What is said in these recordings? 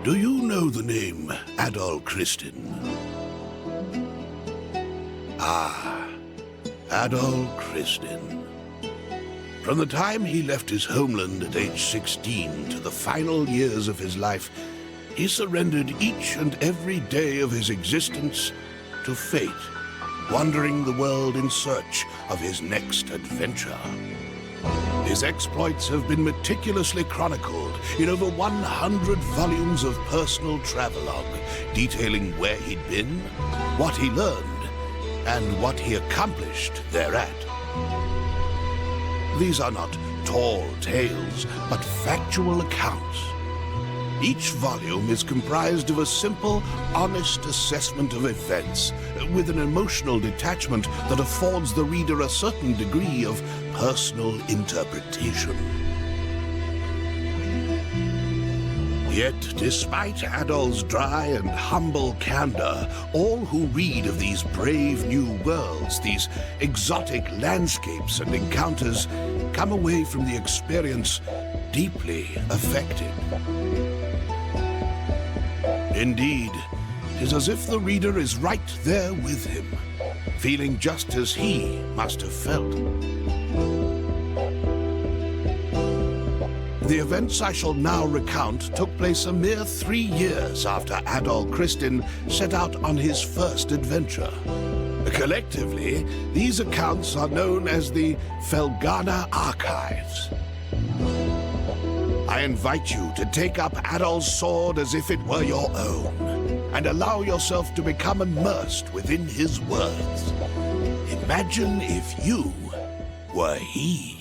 Do you know the name Adol Christin? Ah, Adol Christin. From the time he left his homeland at age 16 to the final years of his life, he surrendered each and every day of his existence to fate, wandering the world in search of his next adventure. His exploits have been meticulously chronicled in over 100 volumes of personal travelogue, detailing where he'd been, what he learned, and what he accomplished thereat. These are not tall tales, but factual accounts. Each volume is comprised of a simple, honest assessment of events, with an emotional detachment that affords the reader a certain degree of personal interpretation. Yet, despite Adol's dry and humble candor, all who read of these brave new worlds, these exotic landscapes and encounters, come away from the experience deeply affected. Indeed, it is as if the reader is right there with him, feeling just as he must have felt. The events I shall now recount took place a mere 3 years after Adol Christin set out on his first adventure. Collectively, these accounts are known as the Felghana Archives. I invite you to take up Adol's sword as if it were your own, and allow yourself to become immersed within his words. Imagine if you were he.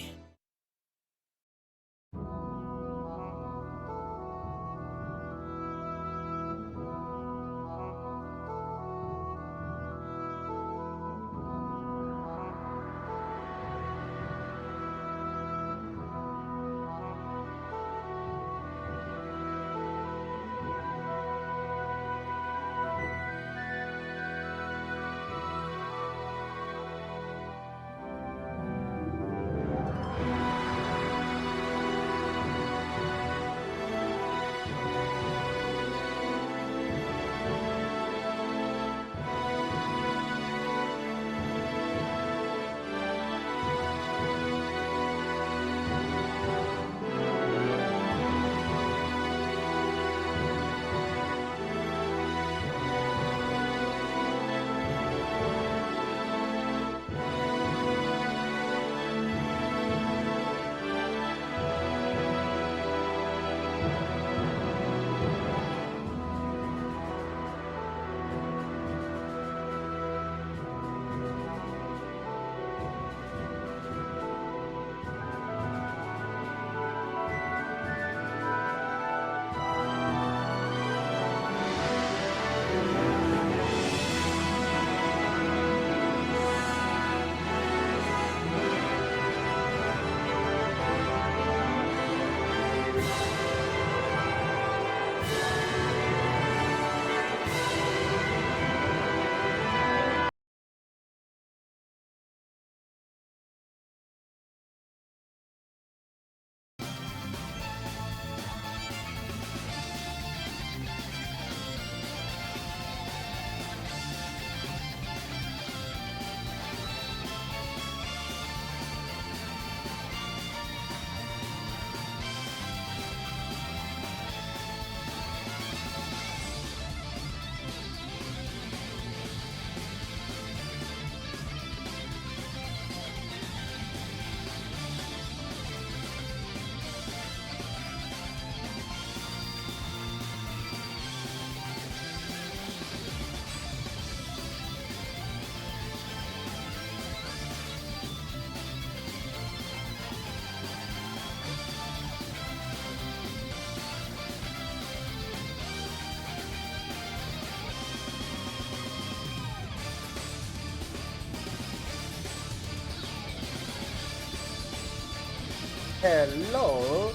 Hello.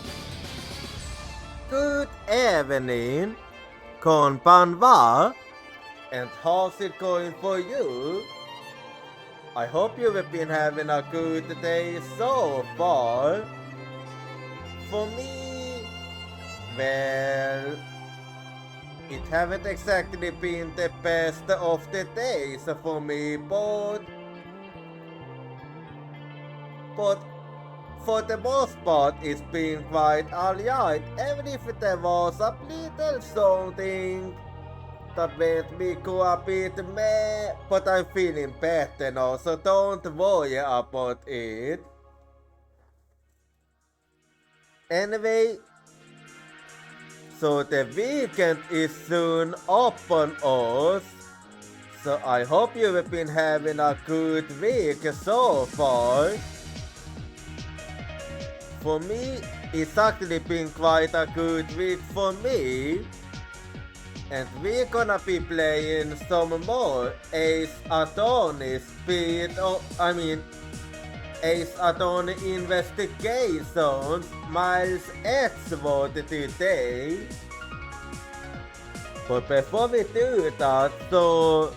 Good evening. Konbanwa. And how's it going for you? I hope you have been having a good day so far. For me, well, it haven't exactly been the best of the days for me, but for the most part it's been quite alright, even if there was a little something that made me go a bit meh, but I'm feeling better now, so don't worry about it. Anyway, so the weekend is soon upon us, so I hope you have been having a good week so far. For me, it's actually been quite a good week for me. And we're gonna be playing some more Ace Attorney Ace Attorney Investigations Miles Edgeworth today. But before we do that, so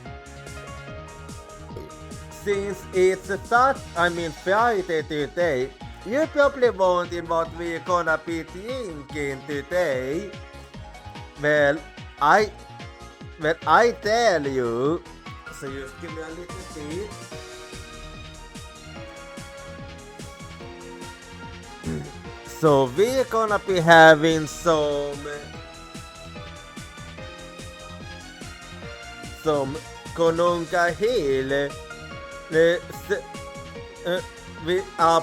since it's Friday today, you probably wondering what we're gonna be thinking today. Well, I tell you. So just give me a little bit. So we're gonna be having some Konunga Hill with a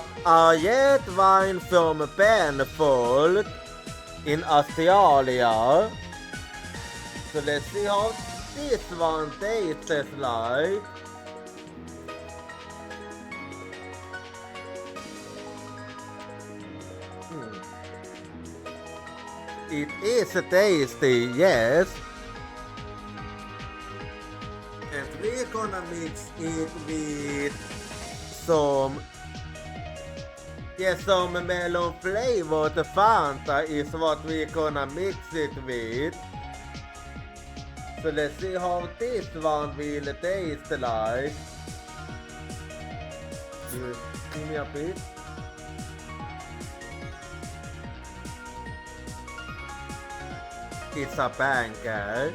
red wine from Penfold in Australia. So let's see how this one tastes like. It is tasty, yes. And we're gonna mix it with some melon flavored Fanta is what we're gonna mix it with. So let's see how this one will taste like. Give me a bit. It's a banger.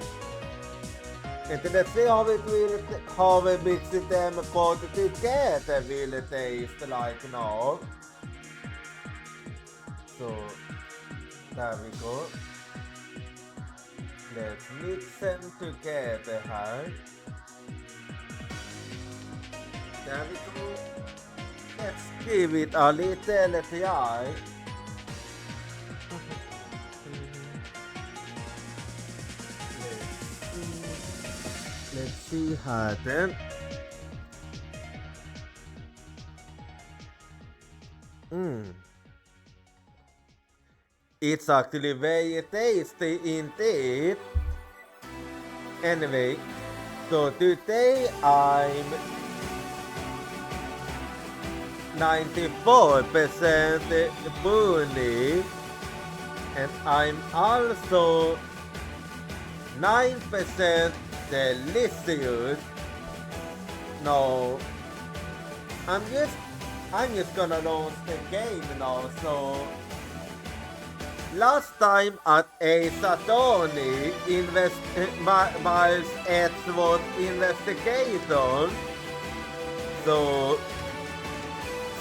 And let's see how we mix them both together will taste like now. So there we go. Let's mix them together, huh? There we go. Let's give it a little try. Let's see how then. It's actually very tasty indeed. Anyway, so today I'm 94% boozy and I'm also 9% delicious. No, I'm just gonna launch the game now. So last time at Ace Attorney Miles Edgeworth Investigation, so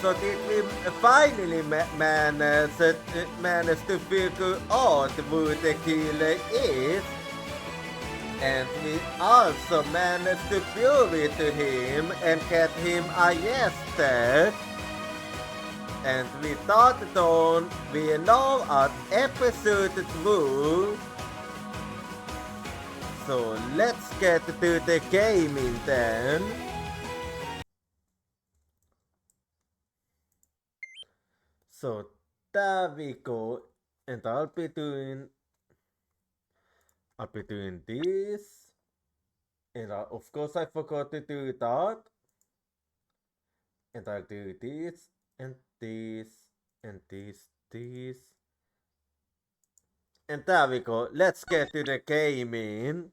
did we finally manage to figure out who the killer is, and we also managed to prove it to him and get him arrested. And we started on, we are now at episode 2. So let's get to the gaming then. So there we go. And I'll be doing this. And of course I forgot to do that. And I'll do this and this and this. And there we go. Let's get to the gaming.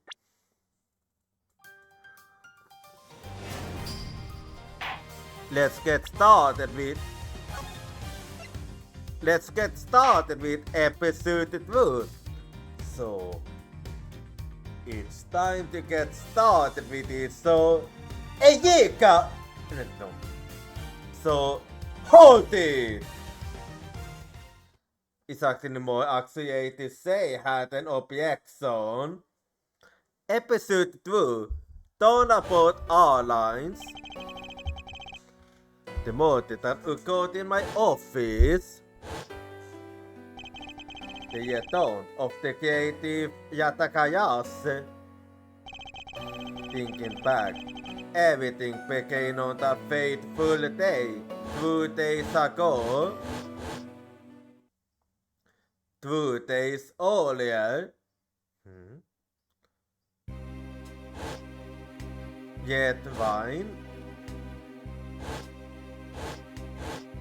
Let's get started with episode 2. So It's time to get started with it, so... Ejeka! No. So, hold it! Isakseni moi aksujeiti se häten objection. Episode 2. Talk about airlines. The morning that I got in my office. The yeton of the creative Yatakayas. Thinking back, everything began on that fateful day 2 days ago. 2 days earlier. Yet wine.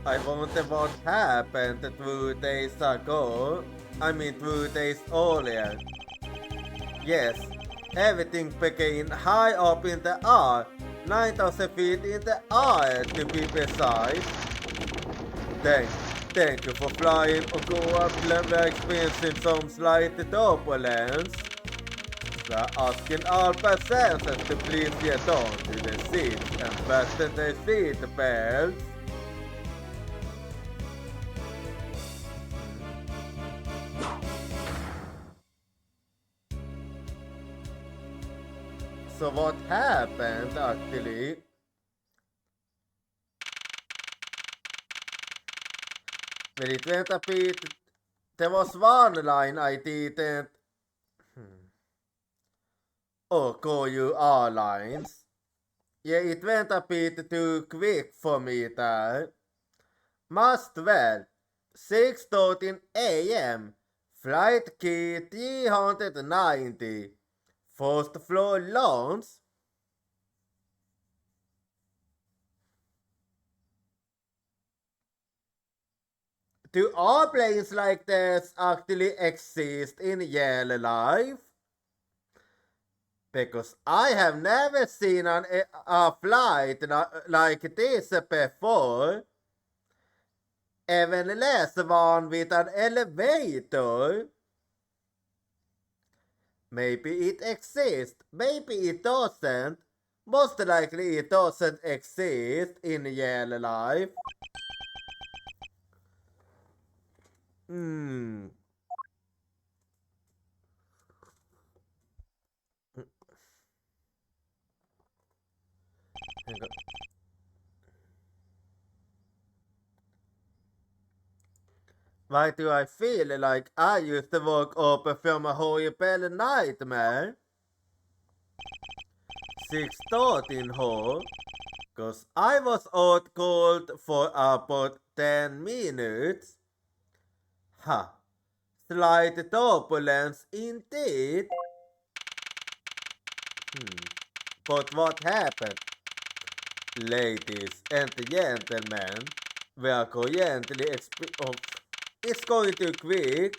I wonder what happened 2 days ago. 2 days earlier. Yes, everything began high up in the air, 9,000 feet in the air to be precise. Thank you for flying or go up we're experiencing some slight turbulence. We're asking all passengers to please get on to the seats and fasten their seat belts. So what happened actually? When it went a bit, there was one line I didn't. Oh, call you airlines. Yeah, it went a bit too quick for me there. Must well. 6:13 a.m. Flight key 390. First floor lounge. Do all planes like this actually exist in real life? Because I have never seen a flight like this before. Even less one with an elevator. Maybe it exists, maybe it doesn't. Most likely it doesn't exist in real life. Why do I feel like I used to wake up from a horrible nightmare? 6:13 ho, cause I was out cold for about 10 minutes. Ha, slight turbulence indeed. But what happened? Ladies and gentlemen, we are currently it's going too quick.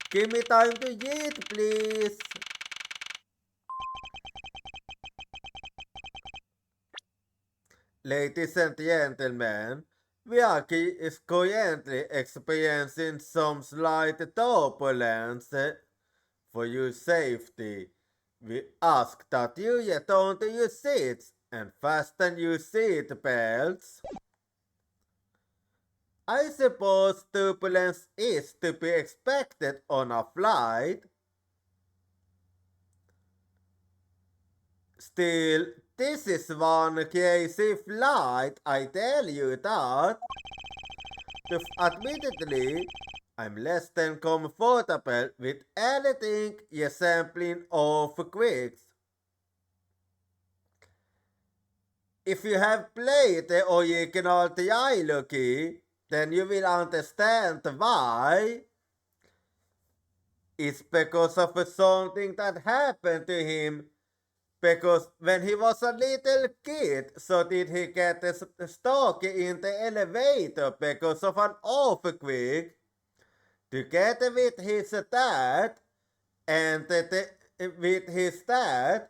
Give me time to eat, please. Ladies and gentlemen, we are currently experiencing some slight turbulence. For your safety, we ask that you get onto your seats and fasten your seat belts. I suppose turbulence is to be expected on a flight. Still, this is one crazy flight, I tell you that. Admittedly, I'm less than comfortable with anything resembling earthquakes. If you have played the original trilogy, then you will understand why. It's because of something that happened to him. Because when he was a little kid, so did he get stuck in the elevator because of an earthquake, together with his dad, and with his dad,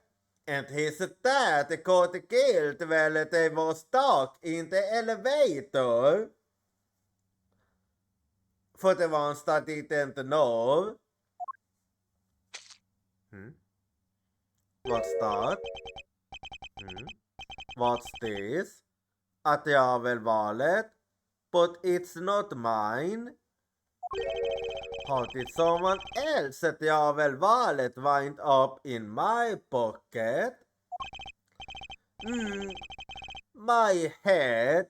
and his dad got killed while they were stuck in the elevator. For the ones that didn't know. Hmm? What's that? Hmm? What's this? A travel wallet? But it's not mine. How did someone else's travel wallet wind up in my pocket? Hmm, my head?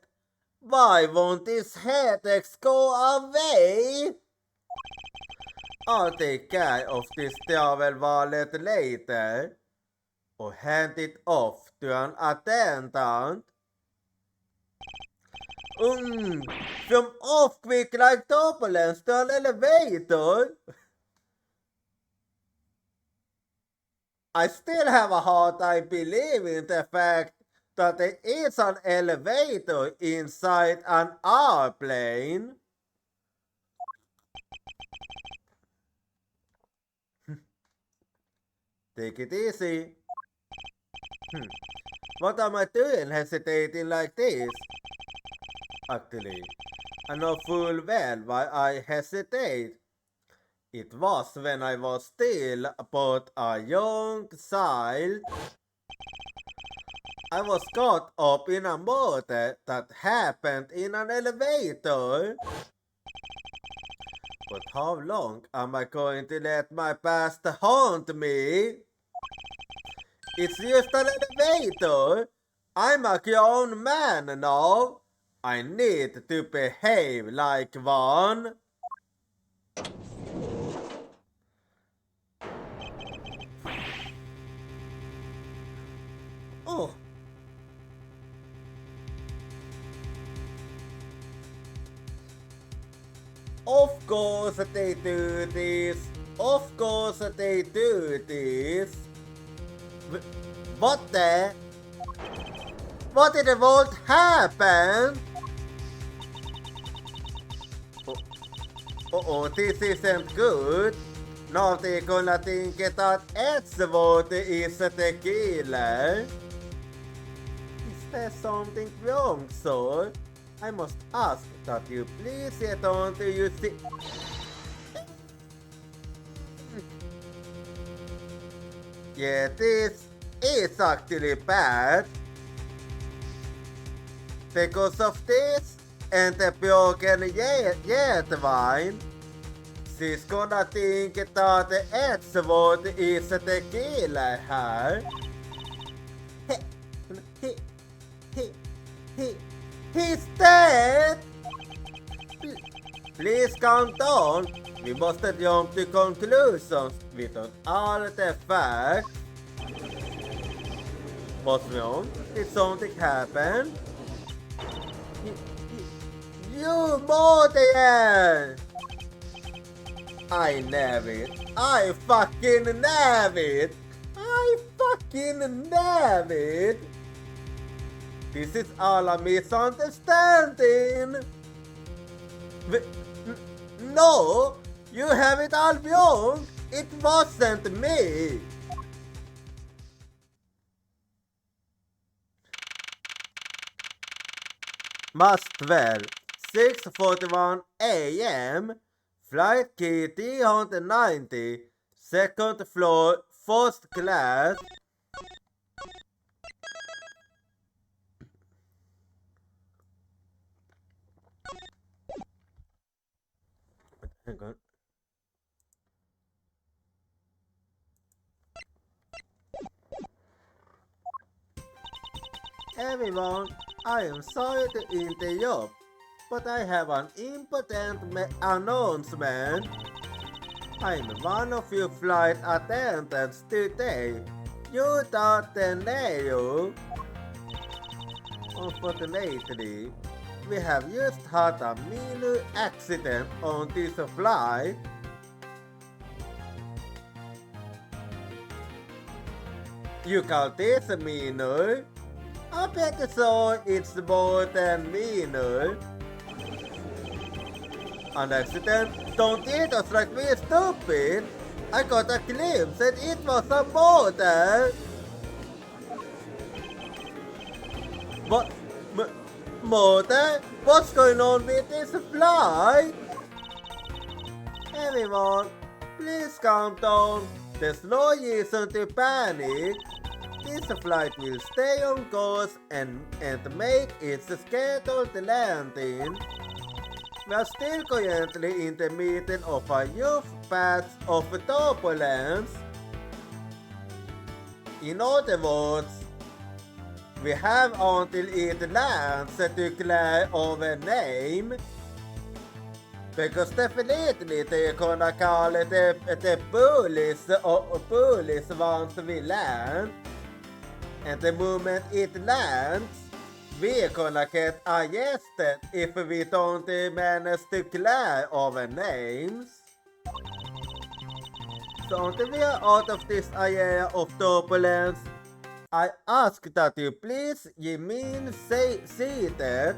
Why won't this headache go away? I'll take care of this travel wallet later or hand it off to an attendant. From off quick like turbulence to an elevator. I still have a hard time believing the fact that there is an elevator inside an airplane. Take it easy. What am I doing hesitating like this? Actually, I know full well why I hesitate. It was when I was still but a young child. I was caught up in a murder that happened in an elevator. But how long am I going to let my past haunt me? It's just an elevator. I'm a grown man now. I need to behave like one. Oh. Of course they do this. Of course they do this. What the? What in the world happened? Oh, this isn't good. Now they're gonna think that Edgewater is the killer. Is there something wrong, sir? I must ask that you please get on to your seat. Yeah, this is actually bad. Because of this and the broken yet wine, she's gonna think that the Edgewood is the killer here. He's dead! Please calm down. We must jump to conclusions without all the facts. What's wrong? Did something happen? You murderer! I never it. I fucking never it. I fucking never it. This is all a misunderstanding. No, you have it all wrong. It wasn't me. Mustwell, 6:41 a.m. Flight key 390, second floor, first class. Hang on. Everyone, I am sorry to interrupt, but I have an important announcement. I'm one of your flight attendants today. You thought the nail. Unfortunately, we have just had a minor accident on this flight. You call this minor? I bet so it's more than minor. An accident? Don't eat us like we're stupid. I got a glimpse and it was a murder. What? Murder? What's going on with this flight? Everyone, please calm down. There's no reason to panic. This flight will stay on course and make its scheduled landing. We are still currently in the middle of a huge patch of turbulence. In other words, we have until it lands to clear our name. Because definitely they're gonna call it the police once we land. And the moment it lands, we're gonna get arrested if we don't manage to clear our names. So until we are out of this area of turbulence, I ask that you please remain seated.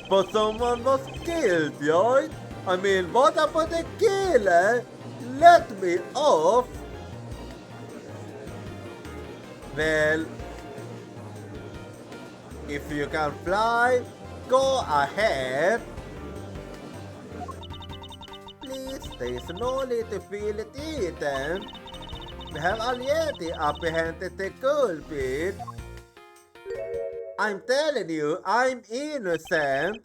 But someone was killed, right? I mean, what about the killer? Let me off. Well, if you can fly, go ahead. Please, there's no need to feel it eaten. We have already apprehended the culprit. I'm telling you, I'm innocent.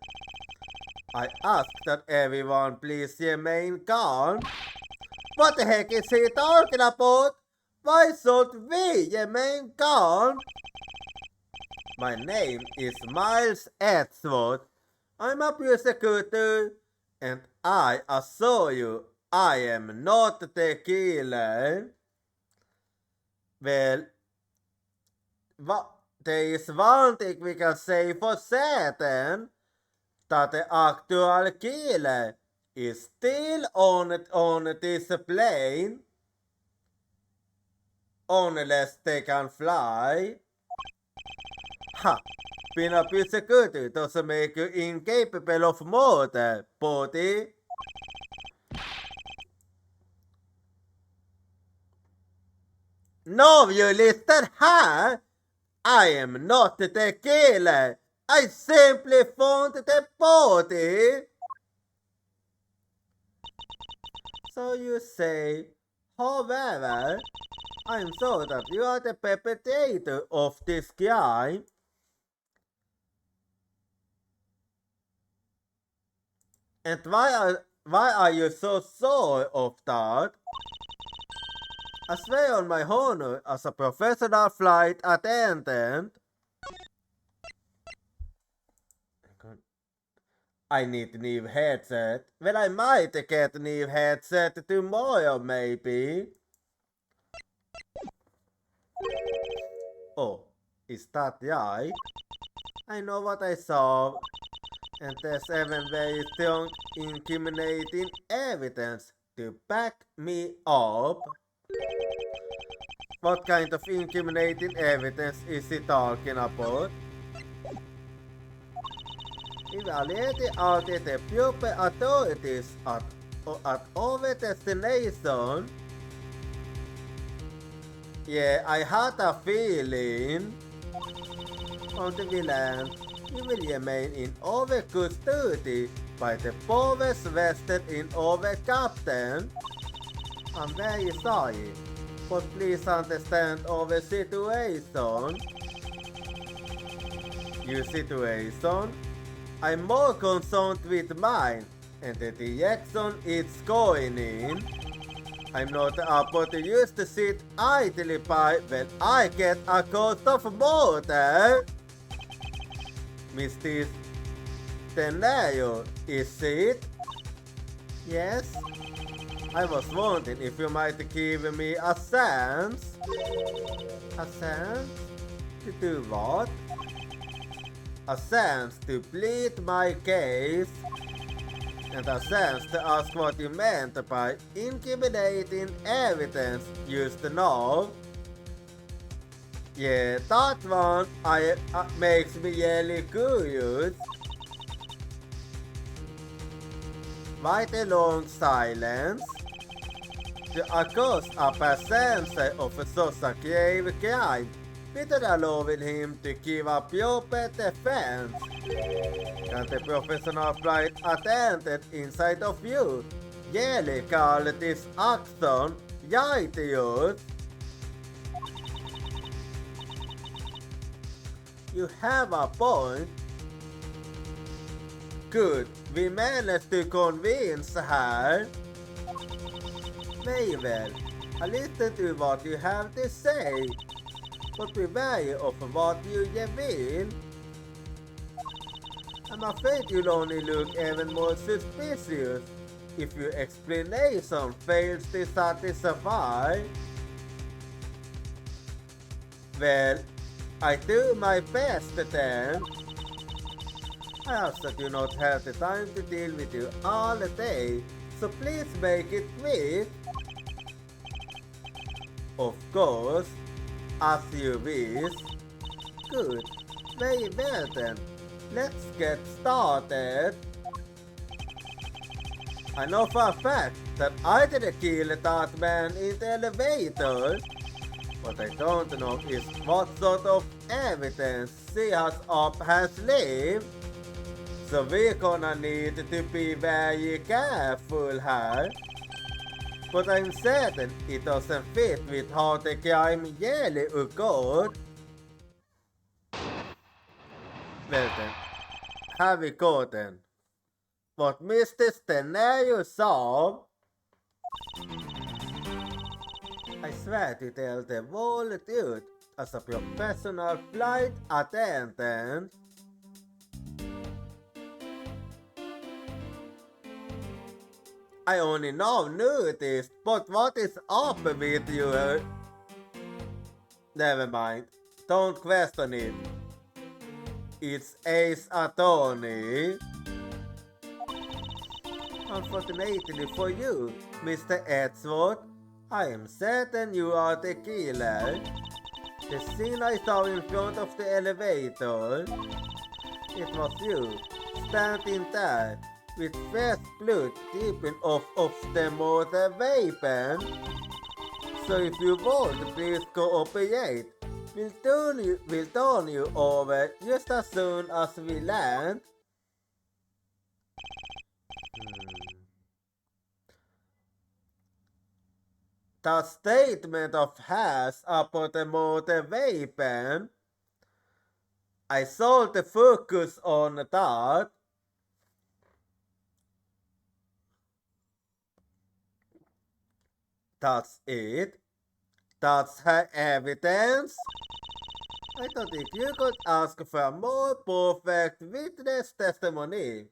I ask that everyone please remain calm. What the heck is he talking about? Why should we remain calm? My name is Miles Edgeworth. I'm a prosecutor, and I assure you, I am not the killer. Well, there is one thing we can say for certain, that the actual killer is still on this plane, unless they can fly. Ha! Being a prosecutor doesn't make you incapable of murder, buddy. No, you listen, huh? I am not the killer. I simply found the body. So you say, however, I'm sure that you are the perpetrator of this crime. And why are you so sure of that? I swear on my honor as a professional flight attendant. I need a new headset. Well, I might get a new headset tomorrow, maybe. Oh, is that right? I know what I saw. And there's even very strong incriminating evidence to back me up. What kind of incriminating evidence is he talking about? Evaluating audit the pupil authorities at our destination. Yeah, I had a feeling. Until we land, you will remain in our custody by the powers vested in our captain. I'm very sorry, but please understand our situation. Your situation? I'm more concerned with mine and the direction it's going in. I'm not about to use the sit idly by when I get accused of murder. Mr. Tenayo, is it? Yes? I was wondering if you might give me a chance. A chance? To do what? A chance to plead my case. And a chance to ask what you meant by incriminating evidence used now. Yeah, that one makes me really curious. Quite a long silence. To accuse a passenger of such a grave crime without allowing him to give up proper defense. Can the professional flight attendant inside of you jälikaltis akson jaitius. You have a point. Good, vi managed to convince her. Very well. I listen to what you have to say, but beware of what you will. I'm afraid you'll only look even more suspicious if your explanation fails to satisfy. Well, I do my best then. I also do not have the time to deal with you all day, so please make it quick. Of course, as you wish. Good, very well then. Let's get started. I know for a fact that I didn't kill that man in the elevator. What I don't know is what sort of evidence she has up her sleeve. So we're gonna need to be very careful here. But I'm certain it doesn't fit with how the crime really occurred. Well then, have we gotten what Mr. Stenario saw? I swear to tell the whole truth as a professional flight attendant. I only now noticed, but what is up with you? Never mind, don't question it. It's Ace Attorney. Unfortunately for you, Mr. Edgeworth, I am certain you are the killer. The scene I saw in front of the elevator, it was you, standing there, with fresh blood dripping off of the motor weapon. So if you won't please cooperate, we'll turn you over just as soon as we land. The statement of hers about the motor weapon, I sold the focus on that. That's it. That's her evidence. I thought if you could ask for a more perfect witness testimony.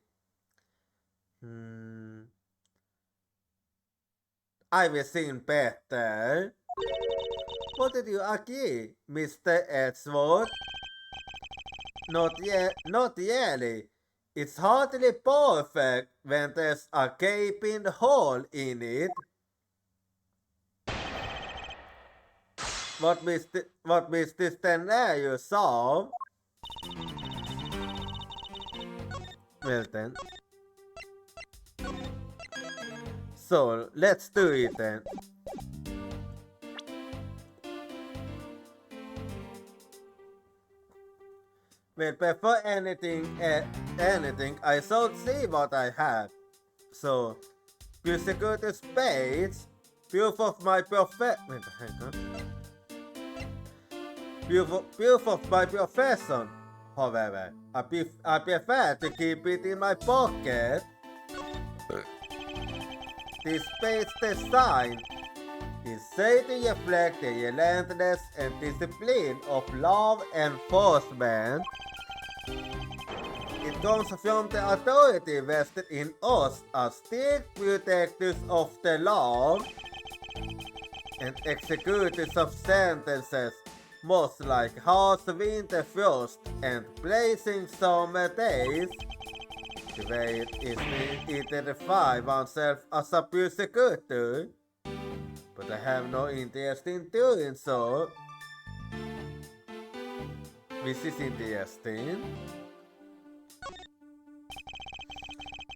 I've seen better. What did you agree, Mr. Edgeworth? Not really. It's hardly perfect when there's a gaping hole in it. What Mr. Stenario saw? Well then. So, let's do it then. Well, before anything, I should see what I have. So, security spades, proof of my profession. Proof of my profession. However, I prefer to keep it in my pocket. The spade's design is said to reflect the relentless and discipline of law enforcement. It comes from the authority vested in us as strict protectors of the law and executors of sentences, most like harsh winter frost and blazing summer days. The way it is to identify oneself as a persecutor, but I have no interest in doing so. This is interesting.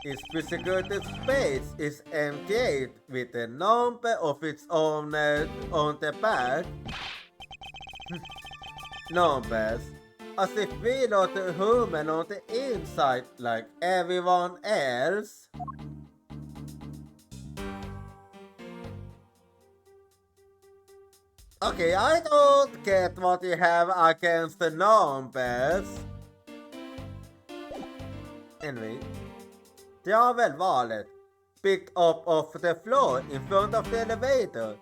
Its persecuted space is engaged with a number of its owners on the back. Numbers, as if we're not human on the inside like everyone else. Okay, I don't get what you have against the numbers. Anyway, det har väl valet. Pick up off the floor in front of the elevator.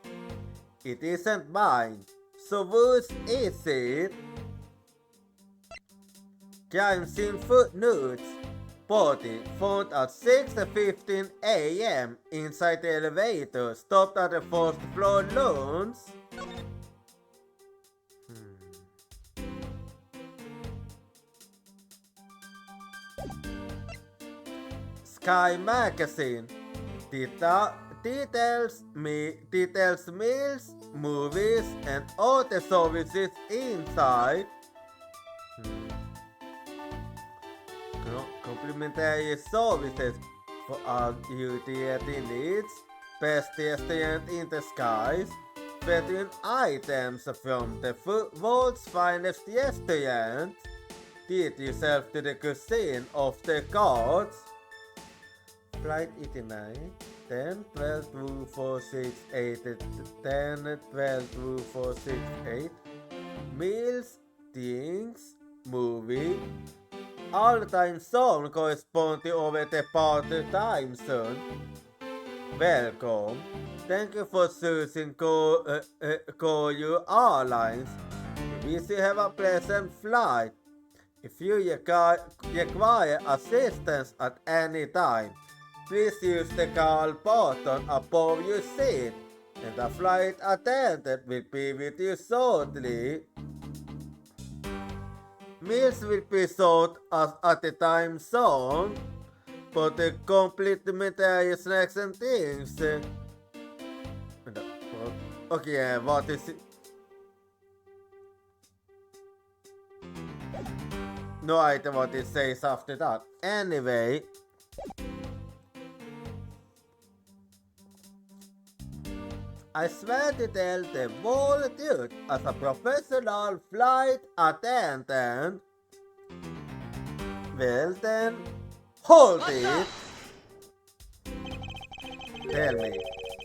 It isn't mine. So whose is it? Crime scene footnotes. Body found at 6:15 a.m. inside the elevator. Stopped at the first floor lounge. Sky Magazine details meals, movies, and other services inside. Complimentary services for all your deity needs. Best restaurant in the skies. Featuring items from the world's finest restaurant. Treat yourself to the cuisine of the gods. Flight 89, 10, 12, 2, 4, 6, 8, 10, 12, 2, 4, 6, 8. Meals, drinks, movie. All time zone correspond to over the departure time zone. Welcome. Thank you for choosing Koyu Airlines. We wish you have a pleasant flight. If you require assistance at any time, please use the call button above your seat, and a flight attendant will be with you shortly. Meals will be served at the time zone, but the complimentary snacks and things. Okay, what is it? No idea what it says after that. Anyway. I swear to tell the whole truth as a professional flight attendant. Well then, hold it! Tell me,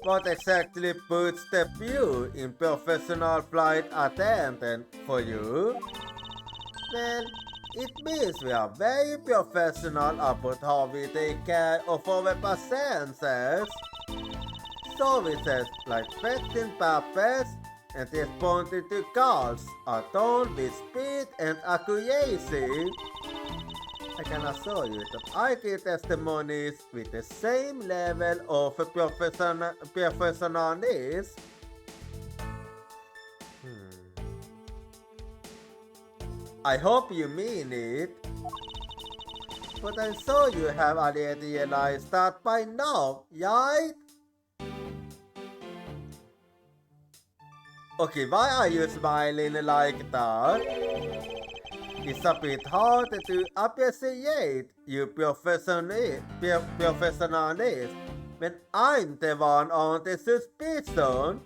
what exactly puts the view in professional flight attendant for you? Well, it means we are very professional about how we take care of our passengers. Services like fetching papers and responding to calls are done with speed and accuracy. I can assure you that I give testimonies with the same level of professionalism. I hope you mean it. But I'm sure you have already realized that by now, right? Okay, why are you smiling like that? It's a bit hard to appreciate your professionalism when I'm the one on the suspicion.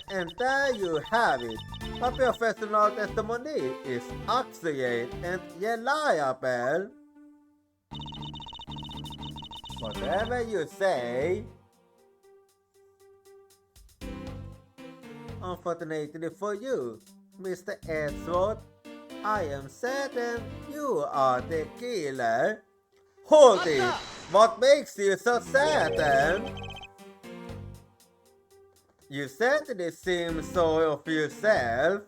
And there you have it. A professional testimony is accurate and reliable. Whatever you say. Unfortunately for you, Mr. Edgeworth, I am certain you are the killer. Hold it! What makes you so certain? You certainly seem so of yourself.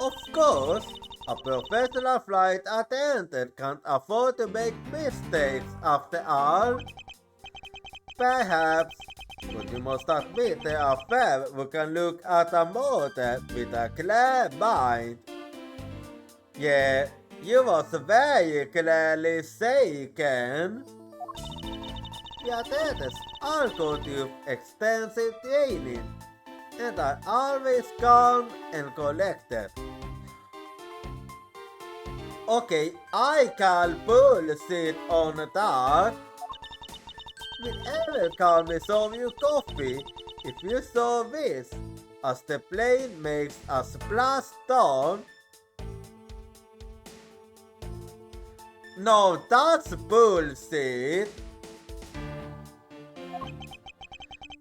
Of course, a professional flight attendant can't afford to make mistakes after all. Perhaps, but you must admit there are few who can look at a model with a clear mind. Yeah, you was very clearly shaken. The attendants all go through extensive training and are always calm and collected. Okay, I call bullshit on that. We'll ever call me some you coffee if you saw this as the plane makes a splash down. No, that's bullshit.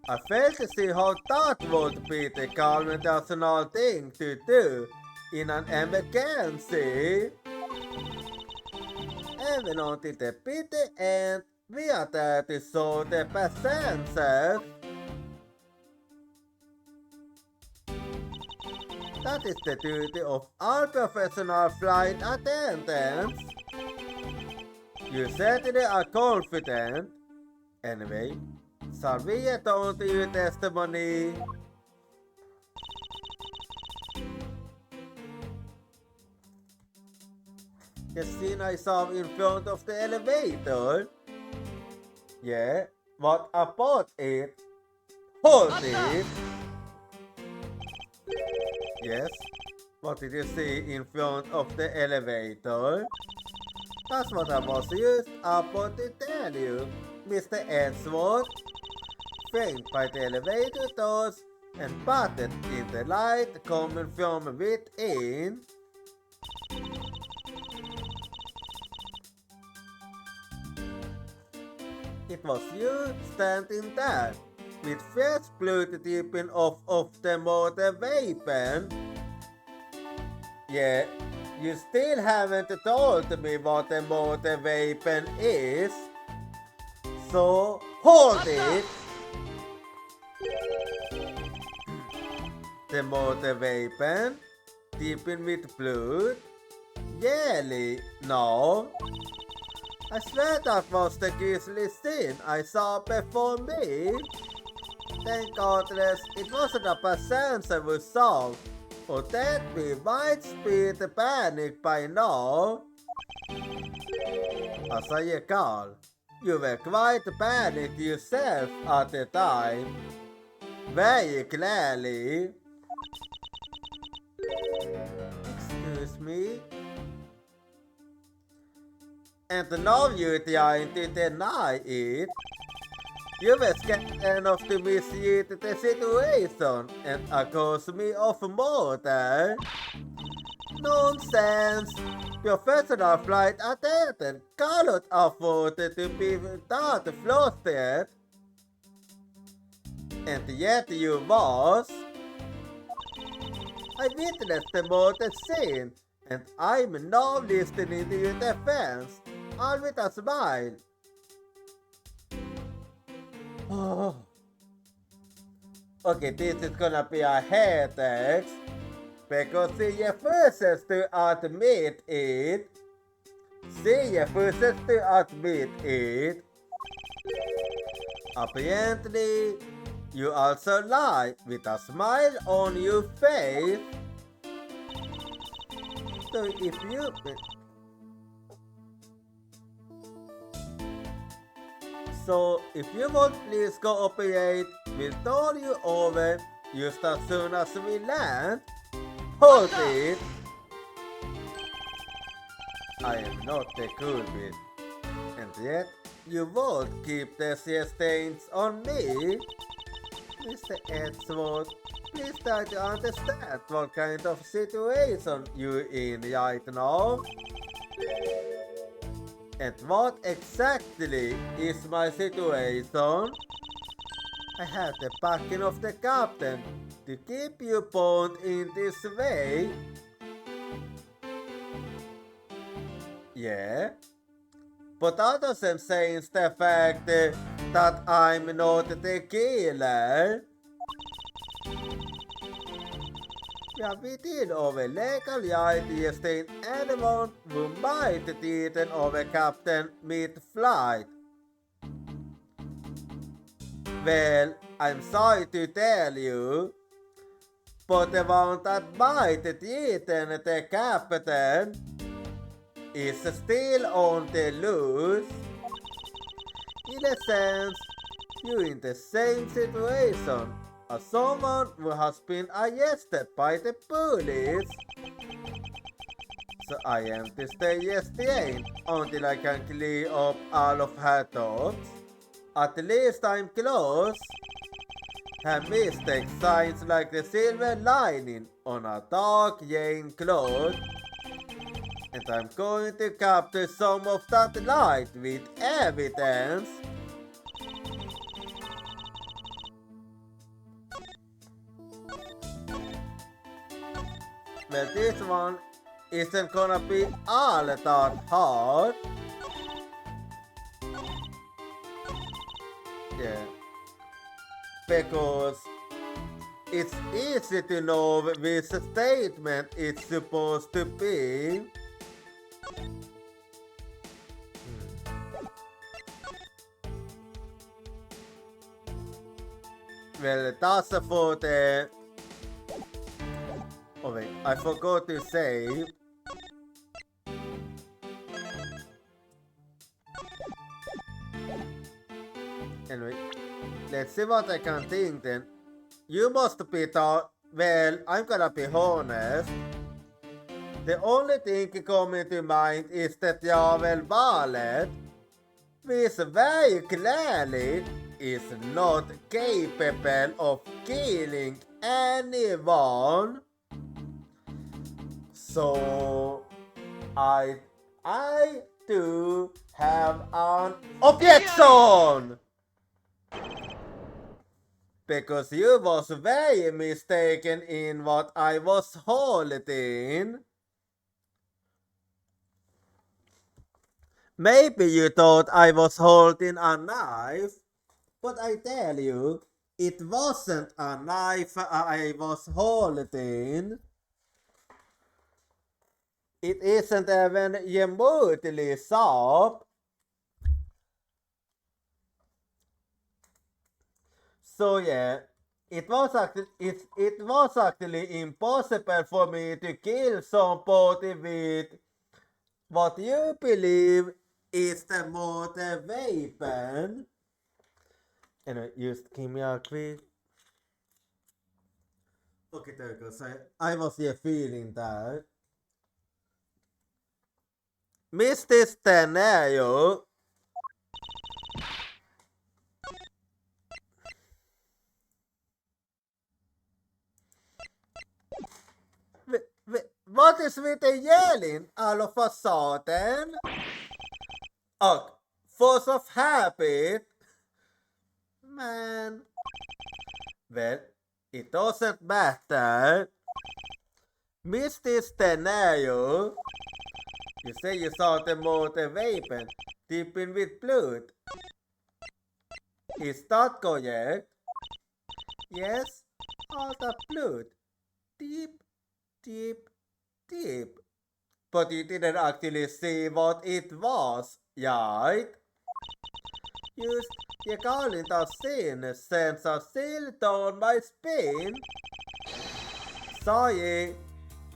I fail to see how that would be the calm and rational thing to do in an emergency. Även om det är bitter and we are there to solve the passengers. That is the duty of all professional flight attendants. You certainly are confident. Anyway, shall we get on to your testimony? The scene I saw in front of the elevator? Yeah, what about it? Hold it! Yes, what did you see in front of the elevator? That's what I was just about to tell you, Mr. Edgeworth. Framed by the elevator doors and bathed in the light coming from within. It was you standing there, with fresh blood dripping off of the motor weapon. Yeah, you still haven't told me what the motor weapon is. So, hold it! The motor weapon? Dripping with blood? Really? No. I swear that was the grisly scene I saw before me. Thank goodness it wasn't a passenger we saw, or that we might speed the panic by now. As I recall, you were quite panicked yourself at the time. Very clearly. Excuse me? And now you're trying to deny it. You were scared enough to misread the situation and accuse me of murder. Nonsense! Professional flight attendant cannot afford to be that flustered. And yet you was. I witnessed the murder scene, and I'm now listening to your defense, all with a smile. Oh. Okay, this is gonna be a headache, because she refuses to admit it. She refuses to admit it. Apparently, you also lie with a smile on your face. So if you... So if you won't please cooperate, we'll turn you over just as soon as we land. Hold it! I am not the culprit, and yet you won't keep the stains on me. Mr. Edgeworth, please try to understand what kind of situation you're in right now. And what exactly is my situation? I have the backing of the captain to keep you bound in this way. Yeah? But that doesn't change the fact that I'm not the killer. Yeah, within our legal right to restrain anyone who might threaten our captain mid-flight. Well, I'm sorry to tell you, but the one that might threaten the captain is still on the loose. In a sense, you're in the same situation as someone who has been arrested by the police. So I am to stay restrained until I can clear up all of her thoughts. At least I'm close. Her mistake shines like the silver lining on a dark raincoat. And I'm going to capture some of that light with evidence. Well, this one isn't gonna be all that hard. Yeah. Because it's easy to know which statement it's supposed to be. Well, that's for the... Oh wait, I forgot to say. Anyway, let's see what I can think then. You must be thought, well, I'm gonna be honest. The only thing coming to mind is that Javelvalet, which very clearly is not capable of killing anyone. So I do have an objection! Because you was very mistaken in what I was holding. Maybe you thought I was holding a knife, but I tell you, it wasn't a knife I was holding. It isn't even remotely sharp. So yeah, it was actually impossible for me to kill somebody with what you believe is the motor weapon. Anyway, just give me a quick. Okay, there you go. So I was here feeling that. Mr. Stenario. What is with the yelling all of a sudden? Oh, force of habit? Man. Well, it doesn't matter. Mr. Stenario, you say you saw the motor weapon dipping with blood. Is that correct? Yes, all the blood. Deep, deep, deep. But you didn't actually see what it was, right? Just you can't have seen a sense of chill down my spine. Sorry,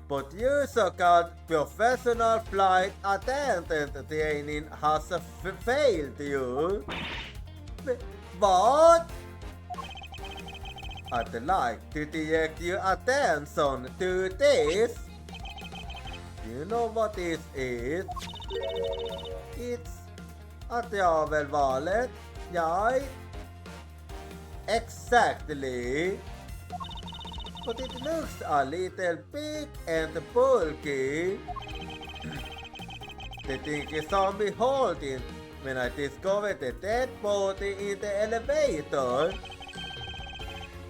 but your so-called professional flight attendant training has failed you. What? I'd like to direct your attention to this. You know what this is? It's a travel wallet, right? Exactly. But it looks a little big and bulky. The thing is on me holding when I discovered the dead body in the elevator.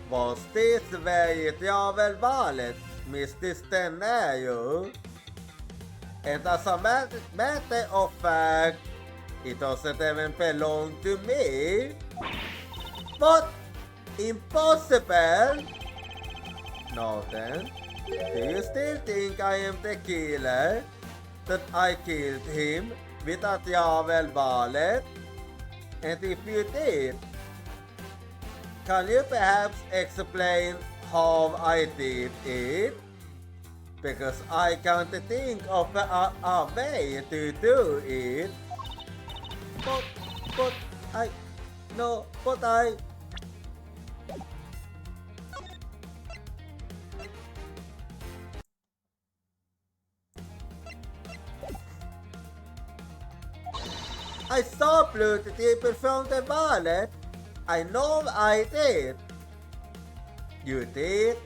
Was this very travel wallet, Mr. Stenario? And as a matter of fact, it doesn't even belong to me. But impossible! Now then, do you still think I am the killer? That I killed him with a travel wallet? And if you did, can you perhaps explain how I did it? Because I can't think of a way to do it. But I saw blood dripping from the wallet. I know I did. You did?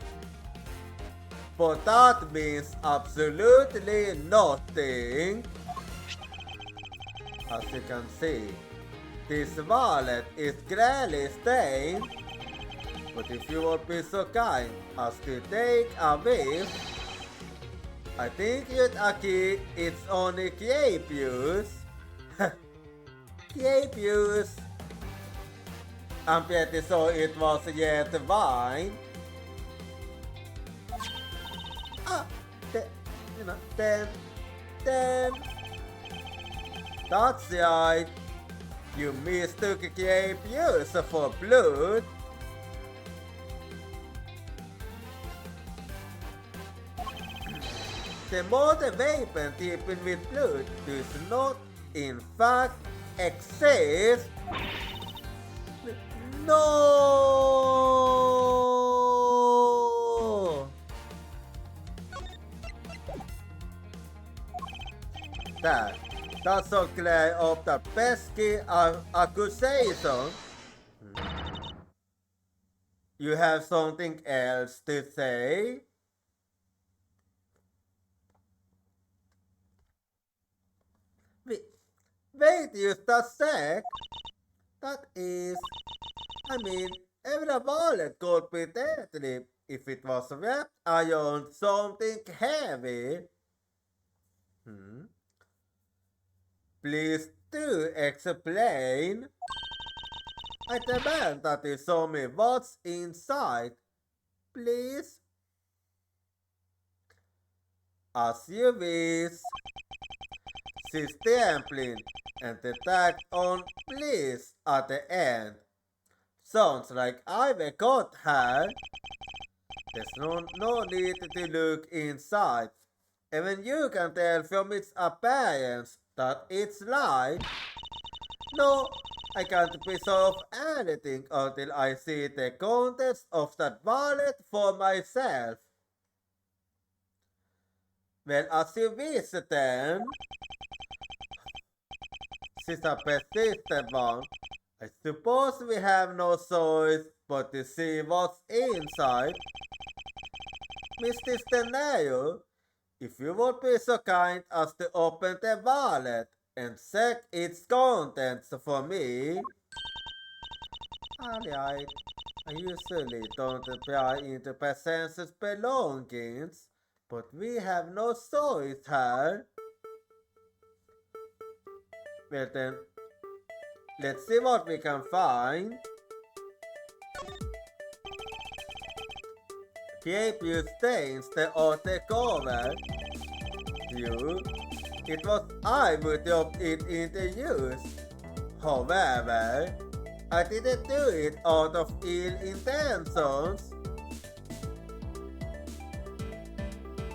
But that means absolutely nothing. As you can see, this wallet is clearly stained. But if you would be so kind as to take a whiff, I think Yutaki it's only Kiepius. Kiepius. I'm pretty sure it was yet wine. Then. That's right. You mistook Kiepius for blood. The modern weapon tipped with blood does not, in fact, exist. No! That's so clear of the pesky accusation. You have something else to say? Wait just a sec. That is... I mean, every wallet could be deadly if it was wrapped around something heavy. Please do explain. I demand that you show me what's inside. Please. As you wish. She's stamping and the tag on please at the end. Sounds like Ivy got her. There's no need to look inside. Even you can tell from its appearance that it's light. No, I can't piece off anything until I see the contents of that wallet for myself. Well, as you wish then. She's a persistent one. I suppose we have no choice but to see what's inside. Mr. Steneo, if you would be so kind as to open the wallet and check its contents for me. Alright, I usually don't pry into persons' belongings, but we have no choice here. Well then, let's see what we can find. Kiepius stains the outer cover. It was I who dropped it into use. However, I didn't do it out of ill intentions.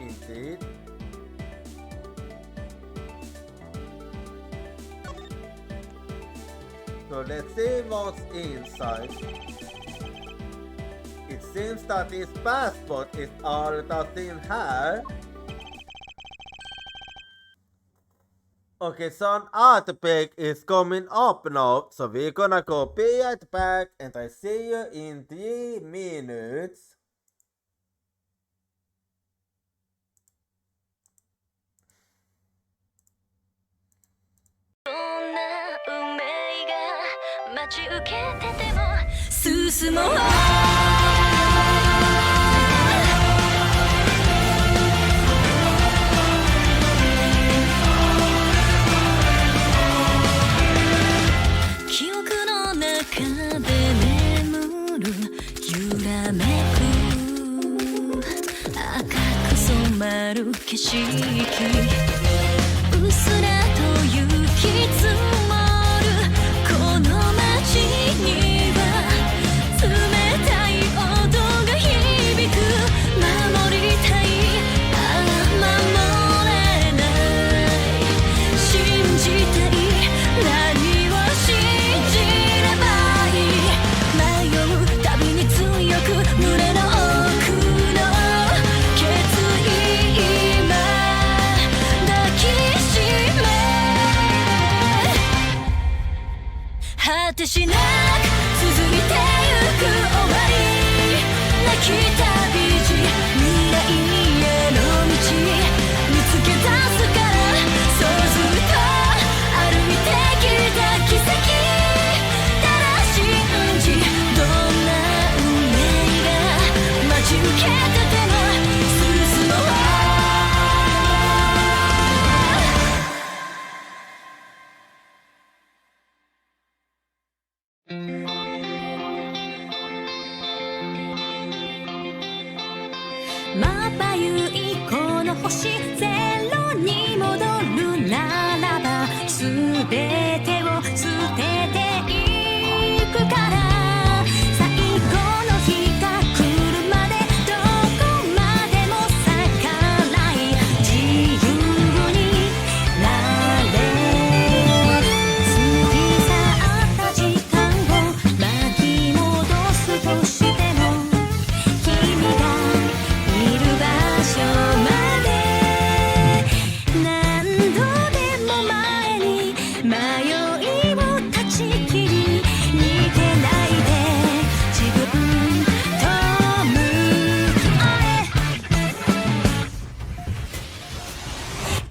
Indeed. So let's see what's inside. It seems that his passport is all that's in here. Okay, so an art pack is coming up now, so we're gonna go be right back and I see you in 3 minutes.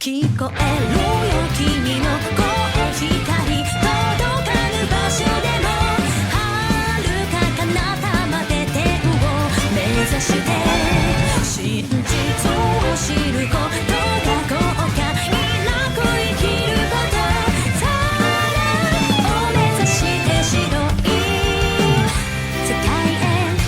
聞こえるよ君の声光届かぬ場所でも遥か彼方まで天を目指して真実を知ることが後悔なく生きることさらを目指して白い世界へ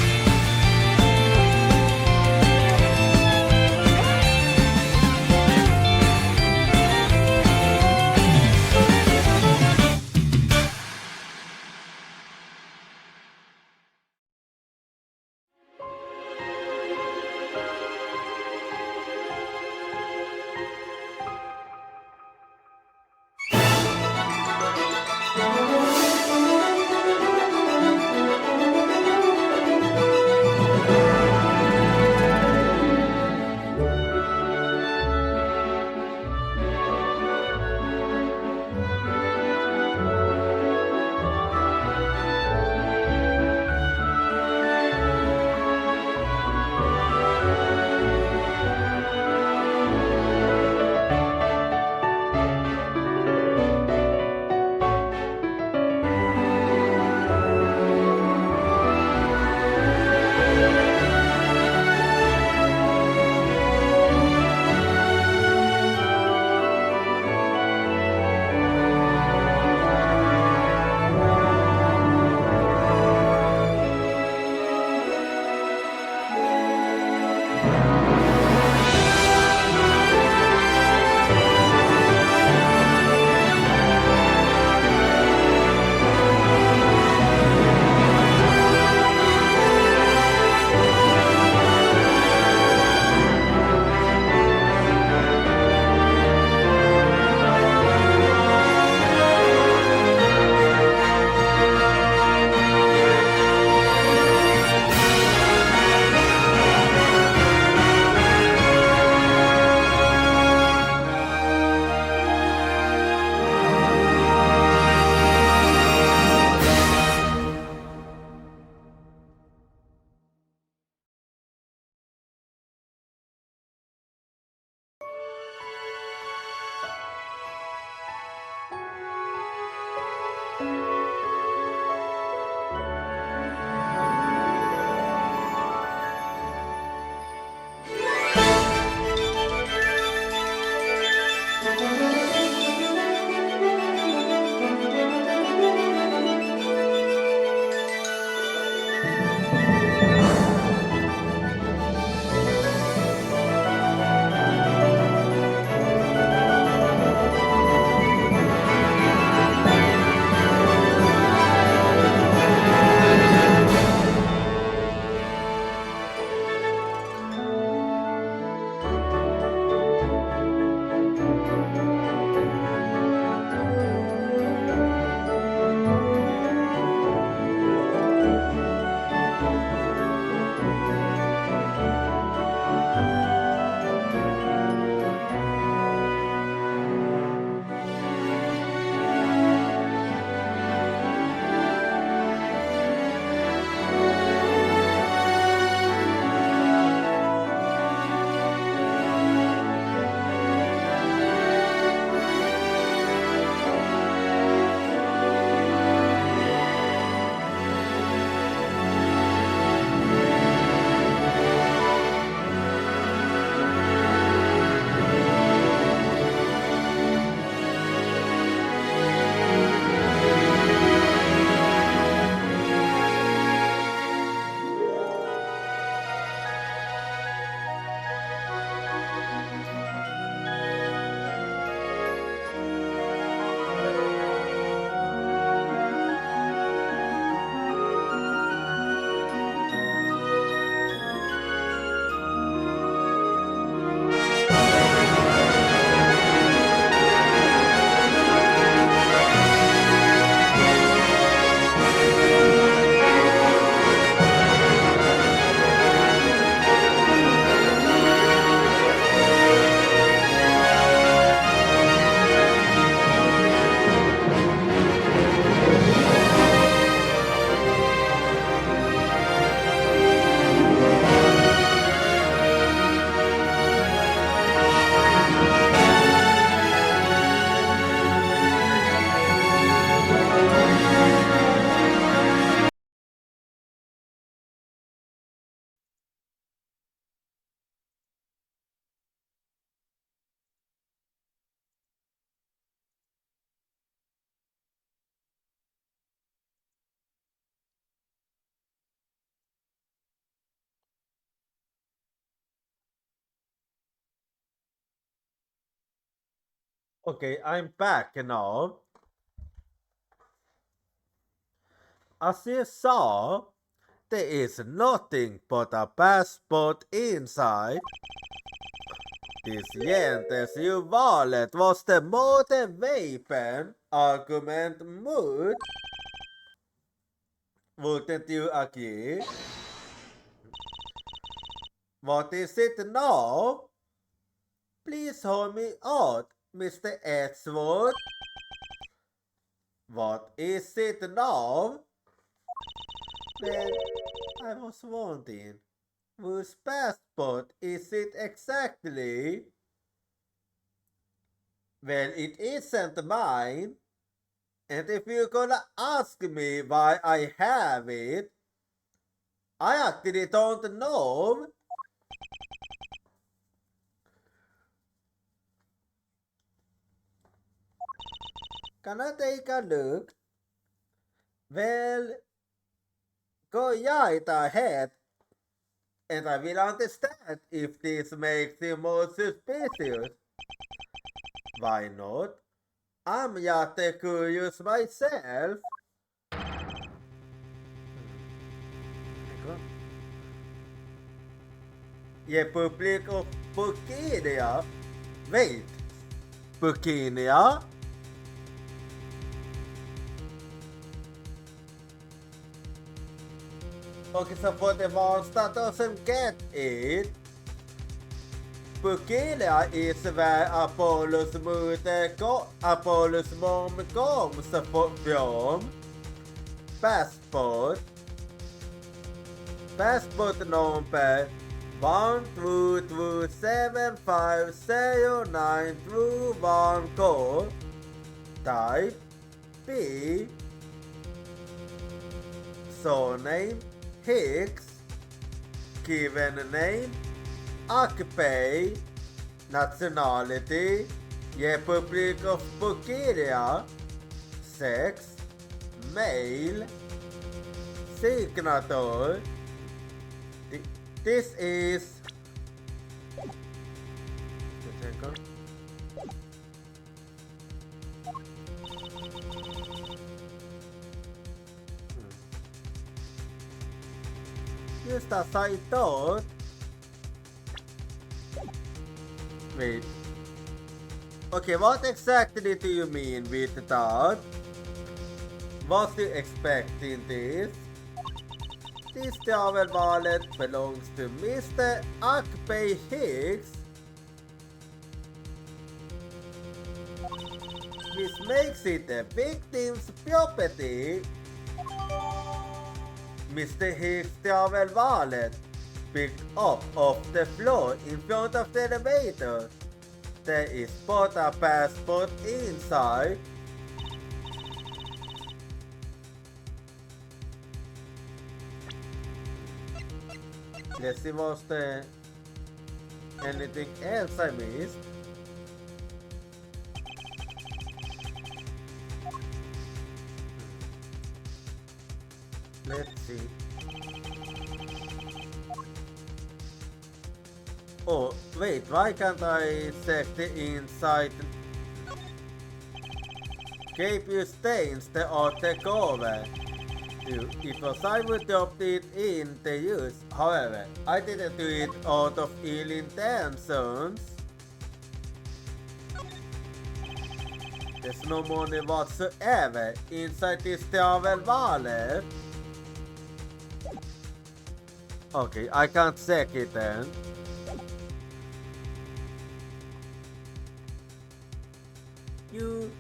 Okay, I'm back now. As you saw, there is nothing but a passport inside. This gentes ju valet måste mode vapen argument mot you aqui. What is it now? Please hold me out, Mr. Edgewood. What is it now? Well, I was wondering, whose passport is it exactly? Well, it isn't mine. And if you're gonna ask me why I have it, I actually don't know. Can I take a look? Well, go right ahead, and I will understand if this makes you more suspicious. Why not? I'm just curious myself. Republic of Burkina. Wait, Burkina? Okay, so for the ones that doesn't get it, Burkina is where Apollo's mom comes from. Passport number 122750921 Type B. Surname Hicks. Given name Akpay. Nationality Republic of Bulgaria. Sex male. Signature. This is just as I thought. Wait. Okay, what exactly do you mean with that? Was you expecting this? This travel wallet belongs to Mr. Akpay Hicks. This makes it the victim's property. Mr. Hicks' travel wallet picked up off the floor in front of the elevator. There is both a passport inside. Let's see what's there. Anything else I missed? Let's see. Oh, wait, why can't I check the inside? Keep you stains the takeover. It was I would dropped it in the use. However, I didn't do it out of ill intentions. There's no money whatsoever inside this travel wallet. Okay, I can't check it then. You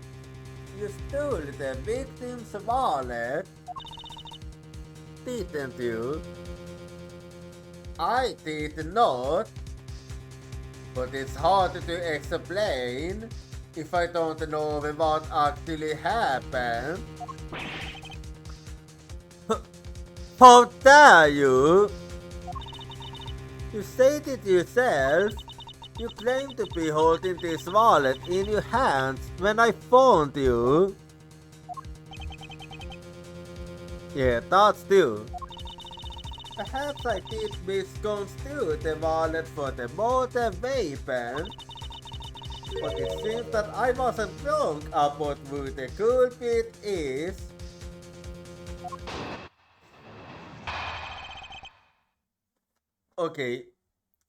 stole the victim's wallet, didn't you? I did not, but it's hard to explain if I don't know what actually happened. How dare you? You said it yourself. You claim to be holding this wallet in your hands when I phoned you. Yeah, that's true. Perhaps I did misconstrue the wallet for the motor weapon. But it seems that I wasn't wrong about who the culprit is. Okay,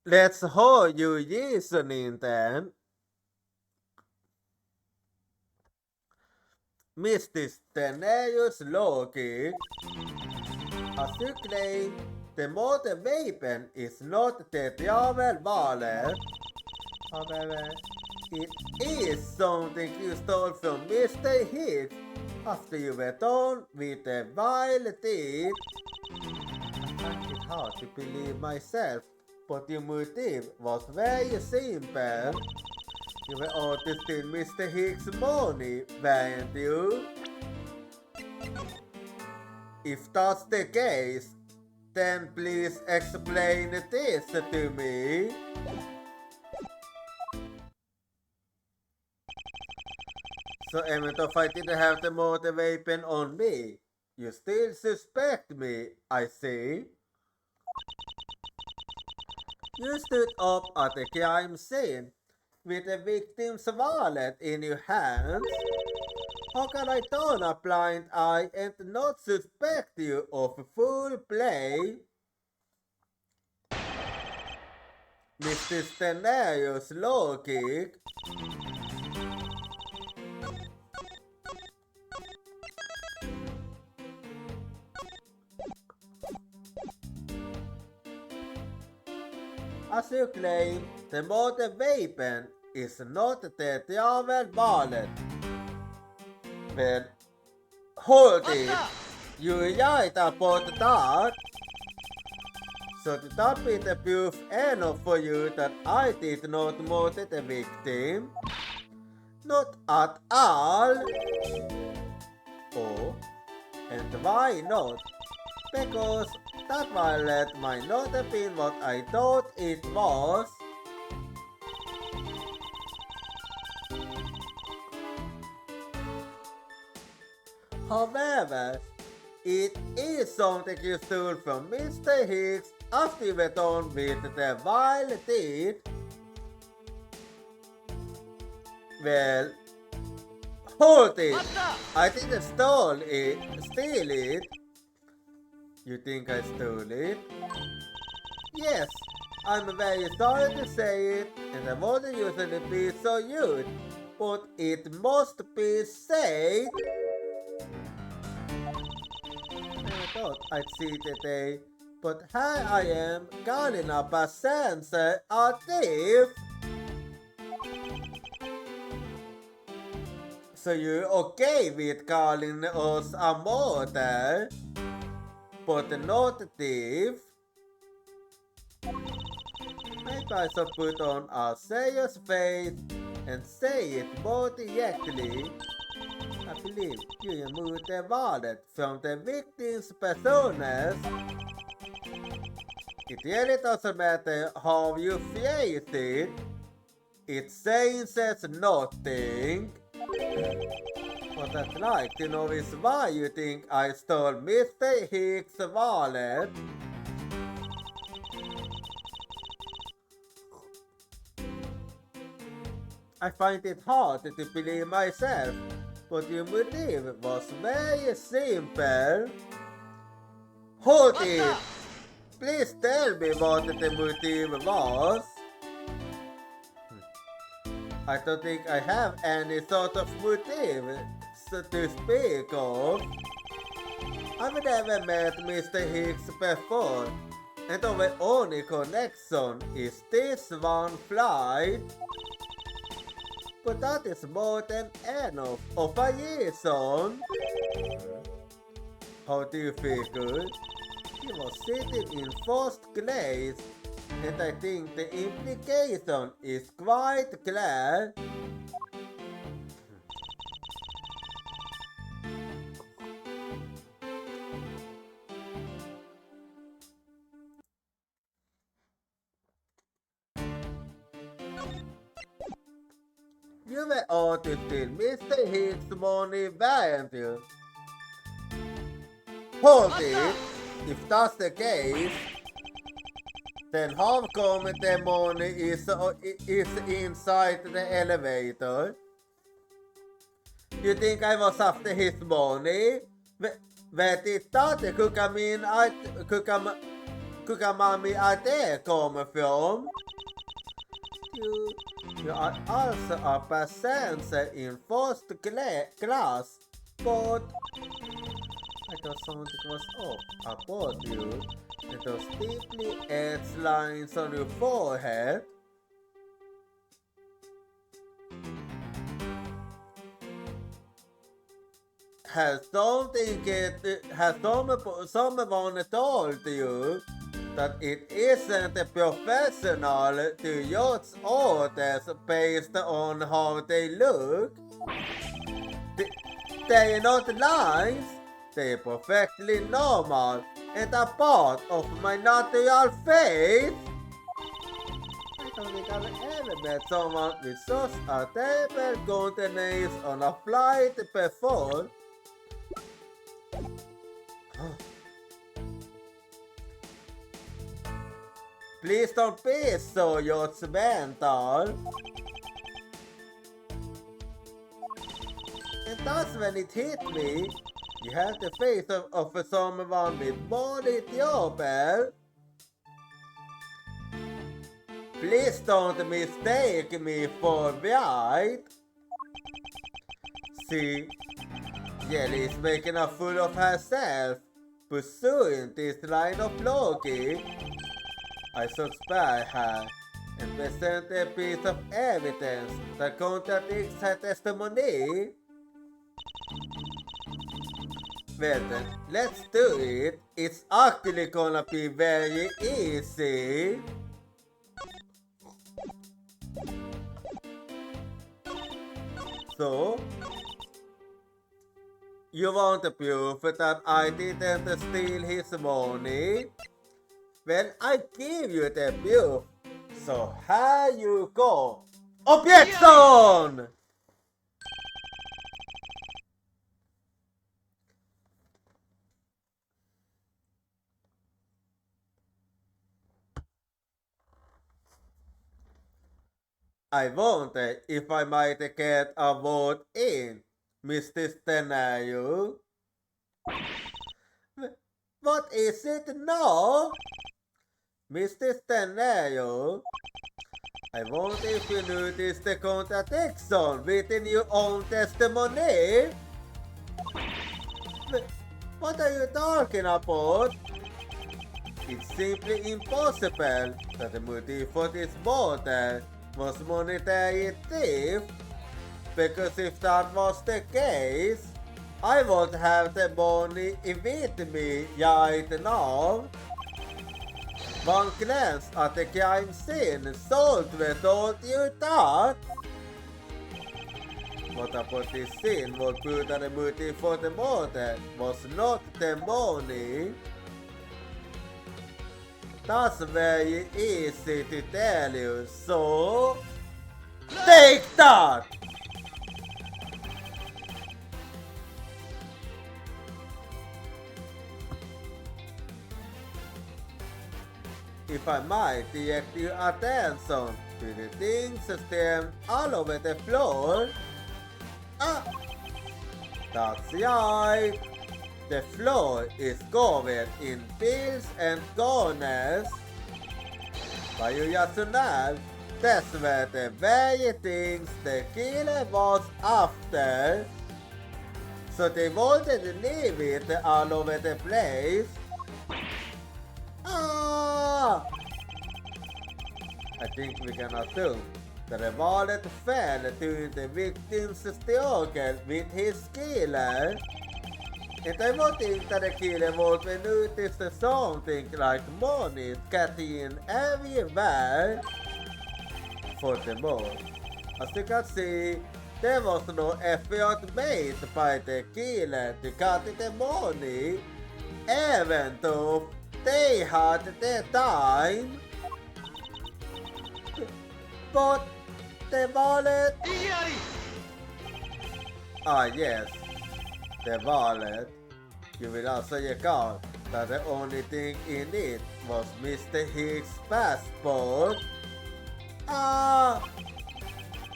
let's hold you listening then. Mr. Stenarius Loki, as you claim, the motor weapon is not the travel wallet. However, it is something you stole from Mr. Hicks after you were done with the wild thief. I find it hard to believe myself, but your motive was very simple. You were out to steal Mr. Hicks' money, weren't you? If that's the case, then please explain this to me. So even if I didn't have the motor weapon on me, you still suspect me, I see. You stood up at the crime scene with the victim's wallet in your hands. How can I turn a blind eye and not suspect you of foul play? Mr. Stenarius Loki. As you claim, the motor weapon is not the travel wallet. Well, hold it! You're right about that! So did that be the proof enough for you that I did not murder the victim? Not at all! Oh, and why not? Because that wallet might not have been what I thought it was. However, it is something you stole from Mr. Hicks after you were done with the wild thief. Well, hold it! I didn't steal it. You think I stole it? Yes, I'm very sorry to say it, and I wouldn't usually be so rude, but it must be said. I thought I'd see the day, but here I am calling up a sensor a thief. So you're okay with calling us a murder, but not a thief? Maybe I should put on a serious face and say it more directly. I believe you removed the wallet from the victim's personas. It really doesn't matter how you phrase it. It says nothing. What I'd like to know is why you think I stole Mr. Hicks' wallet. I find it hard to believe myself, but your motive was very simple. Hold it! Please tell me what the motive was. I don't think I have any sort of motive to speak of. I've never met Mr. Hicks before, and our only connection is this one flight. But that is more than enough of a reason. How do you figure? He was sitting in first place, and I think the implication is quite clear. You were out to steal Mr. Hicks' money, weren't you? Hold it! If that's the case, Then how come the money is inside the elevator? You think I was after his money? Vet inte kukamami ate kommer från? You are also a passenger in first class, but I thought something was off about you. And those deeply etched lines on your forehead. Has someone told you that it isn't professional to judge others based on how they look? They're not lies, they're perfectly normal and a part of my natural face. I don't think I've ever met someone with such a terrible countenance on a flight before. Please don't be so judgmental. And that's when it hit me. You have the face of someone with body trouble. Please don't mistake me for white. See, Jelly is making a fool of herself, pursuing this line of logic. I should spare her and present a piece of evidence that contradicts her testimony. Well then, let's do it. It's actually gonna be very easy. So, you want the proof that I didn't steal his money? Well, I give you the proof. So here you go. Objection! I wonder if I might get a vote in, Mr. Stenayo. What is it now? Mr. Stenayo, I wonder if you noticed the contradiction within your own testimony. What are you talking about? It's simply impossible that the motive for this murder was monetary thief, because if that was the case, I would have the money with me right now. One glance at the crime scene told you that. What about this scene would prove that the motive for the murder was not the money? That's very easy to tell you, so take that! If I might direct your attention to the things stemmed all over the floor. That's right. The floor is covered in pills and corners. But you rationale, that's where the very things the killer was after. So they wanted to leave it all over the place. I think we can assume that the wallet fell during the victim's struggle with his killer. And I would think that the killer would have noticed something like money scattered everywhere. Furthermore, as you can see, there was no effort made by the killer to cut the money, even though they had the time. But the wallet... yes, the wallet. You will also check out that the only thing in it was Mr. Higgs' passport. Ah!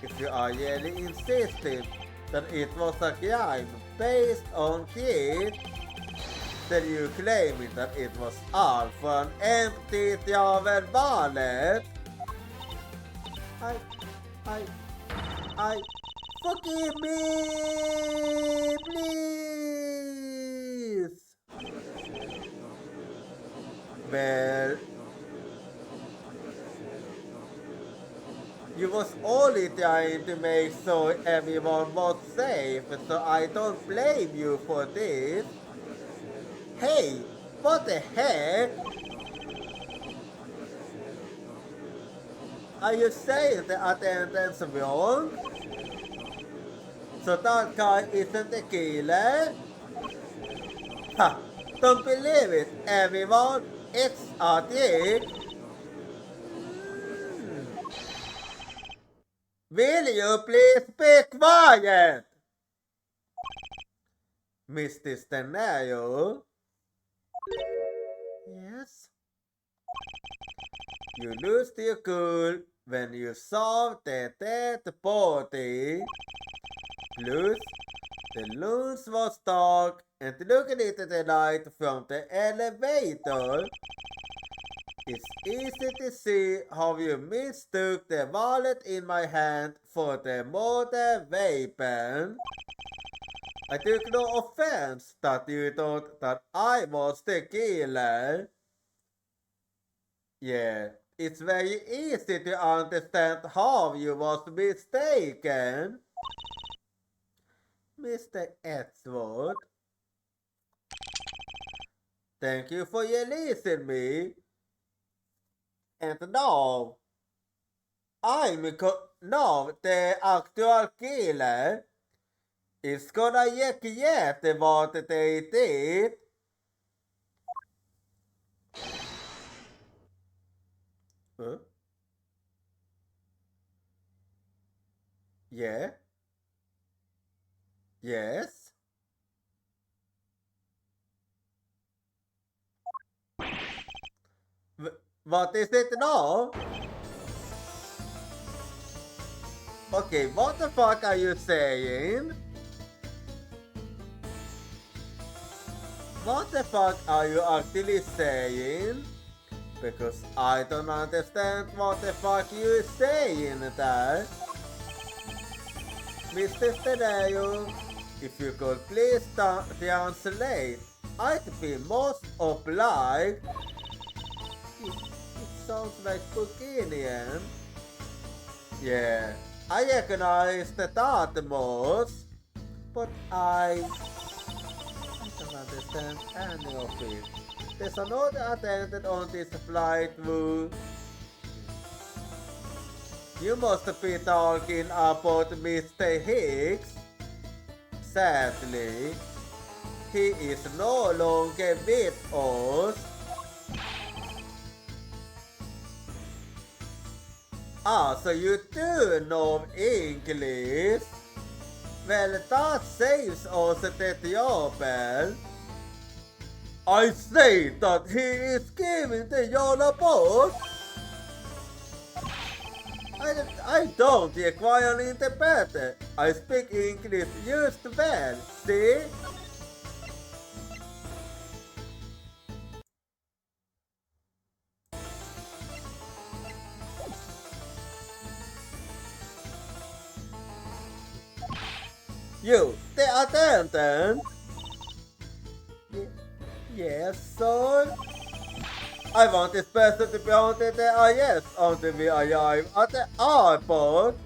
If you are really insisting that it was a crime based on kids, then you claiming that it was all for an empty travel wallet. I, forgive me, please. Well, you was only trying to make sure everyone was safe, so I don't blame you for this. Hey, what the heck? Are you saying the attendance wrong? So that guy isn't a killer? Ha! Don't believe it, everyone! It's a trick! Will you please be quiet? Mr. Stenaro? Yes? You lost your cool when you saw the dead body. Plus, the loons was dark and looking into the light from the elevator. It's easy to see how you mistook the wallet in my hand for the murder weapon. I took no offense that you thought that I was the killer. Yeah, it's very easy to understand how you was mistaken. Mr. Edgeworth, thank you for releasing me. And now, now the actual killer is gonna get what they did. Huh? Yeah? Yes? What is it now? Okay, what the fuck are you saying? What the fuck are you actually saying? Because I don't understand what the fuck you're saying there. Mr. Stereo, if you could please translate, I'd be most obliged. It sounds like Bulgarian. Yeah, I recognize the Tatmos, but I don't understand any of it. There's another attendant on this flight, Wu. You must be talking about Mr. Higgs. Sadly, he is no longer with us. Ah, so you do know English? Well, that saves us the trouble. I say that he is giving the yellow boat. I don't require an interpreter. I speak English just well, see? You, the attendant? Yes, sir? I want this person to be on the IS until we arrive at the airport.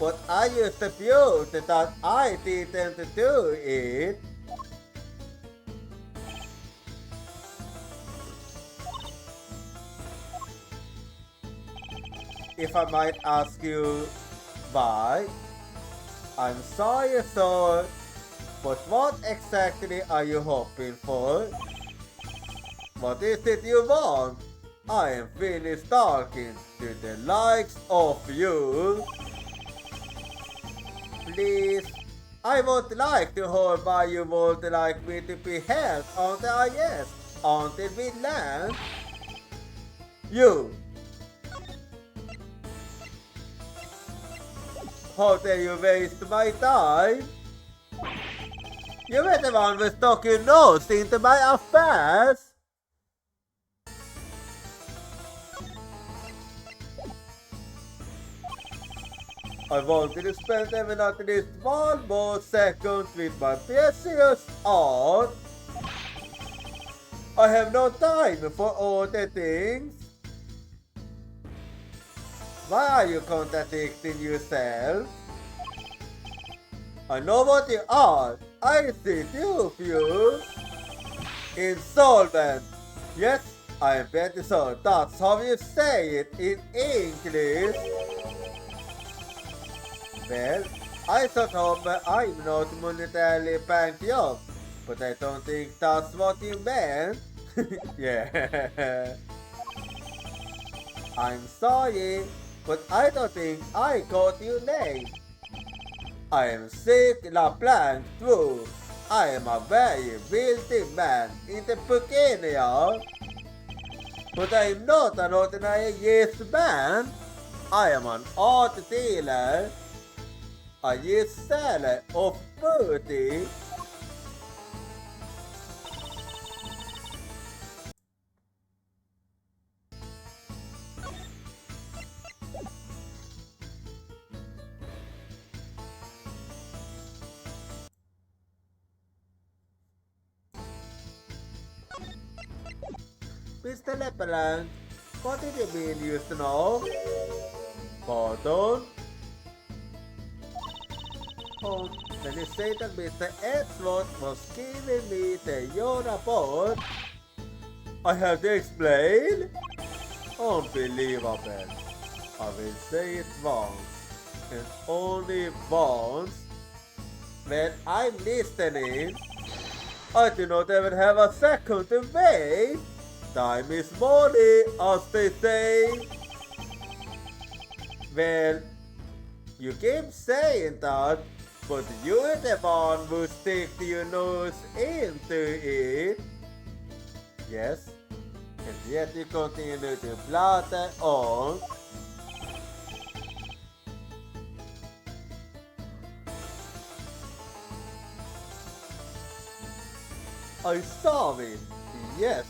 But I used to prove that I didn't do it. If I might ask you why? I'm sorry, sir. But what exactly are you hoping for? What is it you want? I am finished talking to the likes of you. Please I would like to hold why you would like me to be held on the IS until we land. You! How dare you waste my time? You were the one who stuck your nose into my affairs! I wanted to spend even at least 1 more second with my precious art. I have no time for all the things. Why are you contradicting yourself? I know what you are. I see through you. Insolvent. Yes, I am pretty sure that's how you say it in English. Well, I thought I'm not monetarily bankrupt, but I don't think that's what you meant. Yeah. I'm sorry, but I don't think I got your name. I am Sick LaPlank True. I am a very wealthy man in the Pequenia. But I am not an ordinary yes man. I am an art dealer. A yes seller of beauty. Mr. LaPlank, what did you mean used to know? Pardon? Oh, when you say that Mr. Edgeworth was giving me the your report, I have to explain? Unbelievable. I will say it once, and only once. When I'm listening, I do not even have a second to wait. Time is money, as they say. Well, you keep saying that, but you're the one who sticks your nose into it. Yes, and yet you continue to blatter on. I saw it. Yes,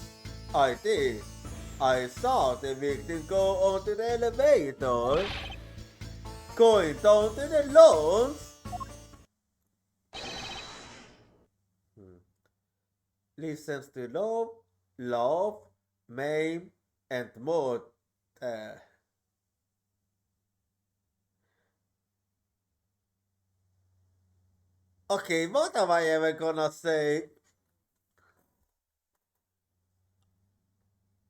I did. I saw the victim go onto the elevator, going down to the lawns. Listens to love, maim, and more. Okay, what am I ever gonna say?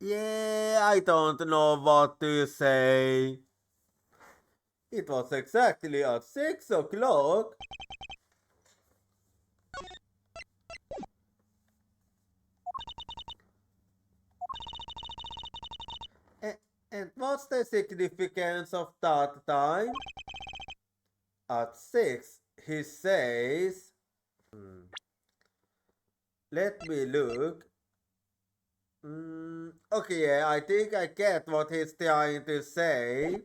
Yeah, I don't know what to say. It was exactly at 6 o'clock. And what's the significance of that time? At 6, he says, let me look. Okay, yeah, I think I get what he's trying to say.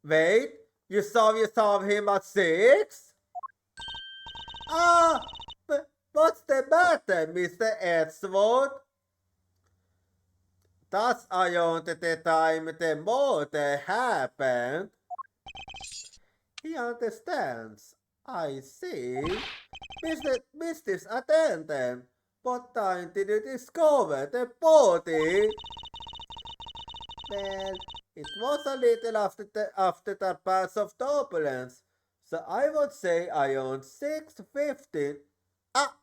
Wait, you saw him at 6? Ah, but what's the matter, Mr. Edgeworth? That's around the time the murder happened. He understands. I see. Mrs. Attendant, what time did you discover the body? Well, it was a little after that pass of turbulence, so I would say around 6:15. Ah!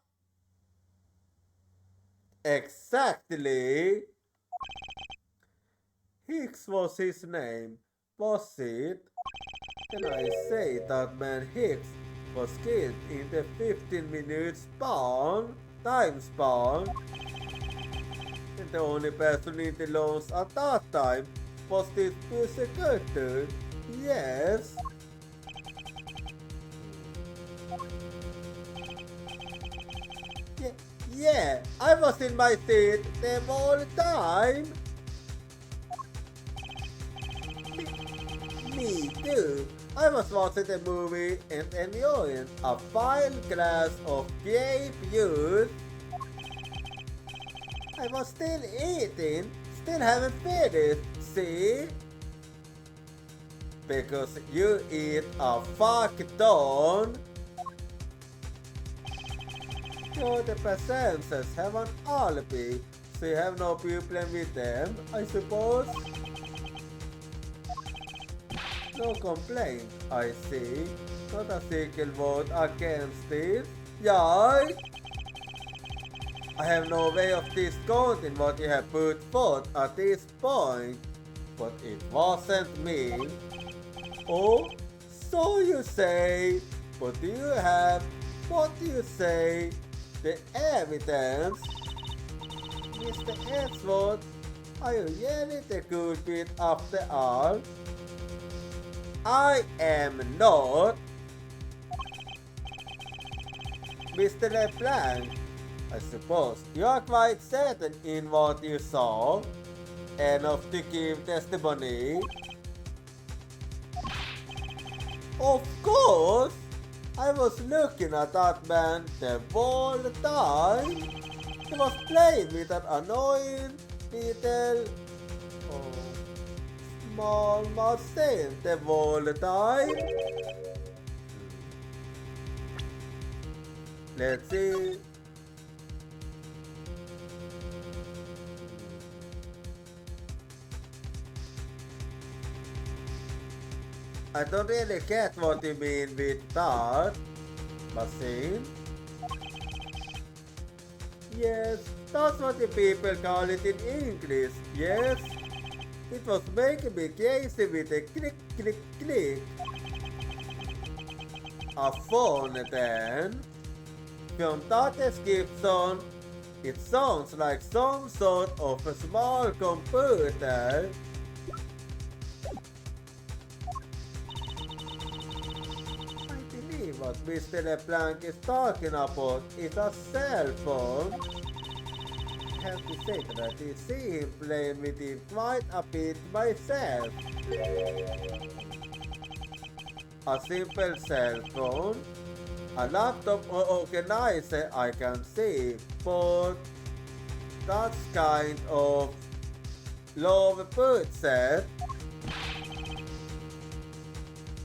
Exactly! Hicks was his name, was it? Can I say that man Hicks was killed in the 15-minute time span? And the only person in the loans at that time was this prosecutor. Yes. Yeah, I was in my seat the whole time. Me too. I was watching the movie and enjoying a fine glass of grape juice. I was still eating, still haven't finished, see? Because you eat a fuck ton. So the presences have an alibi, so you have no problem with them, I suppose? No complaint, I see. Not a single vote against this. Yay! I have no way of discounting what you have put forth at this point, but it wasn't me. Oh, so you say, but do you have, what do you say, the evidence? Mr. Edgeworth, are you really the good bit after all? I am not. Mr. LeBlanc, I suppose you are quite certain in what you saw, enough to give testimony. Of course, I was looking at that man the whole time. He was playing with an annoying little small machine the whole time. Let's see. I don't really get what you mean with that. Machine? Yes, that's what the people call it in English, yes? It was making me crazy with a click, click, click. A phone then? From that description, it sounds like some sort of a small computer. I believe what Mr. LeBlanc is talking about is a cell phone. I have to say that I did see him playing with it quite a bit myself. A simple cell phone, a laptop or organizer I can see, but that's kind of low budget.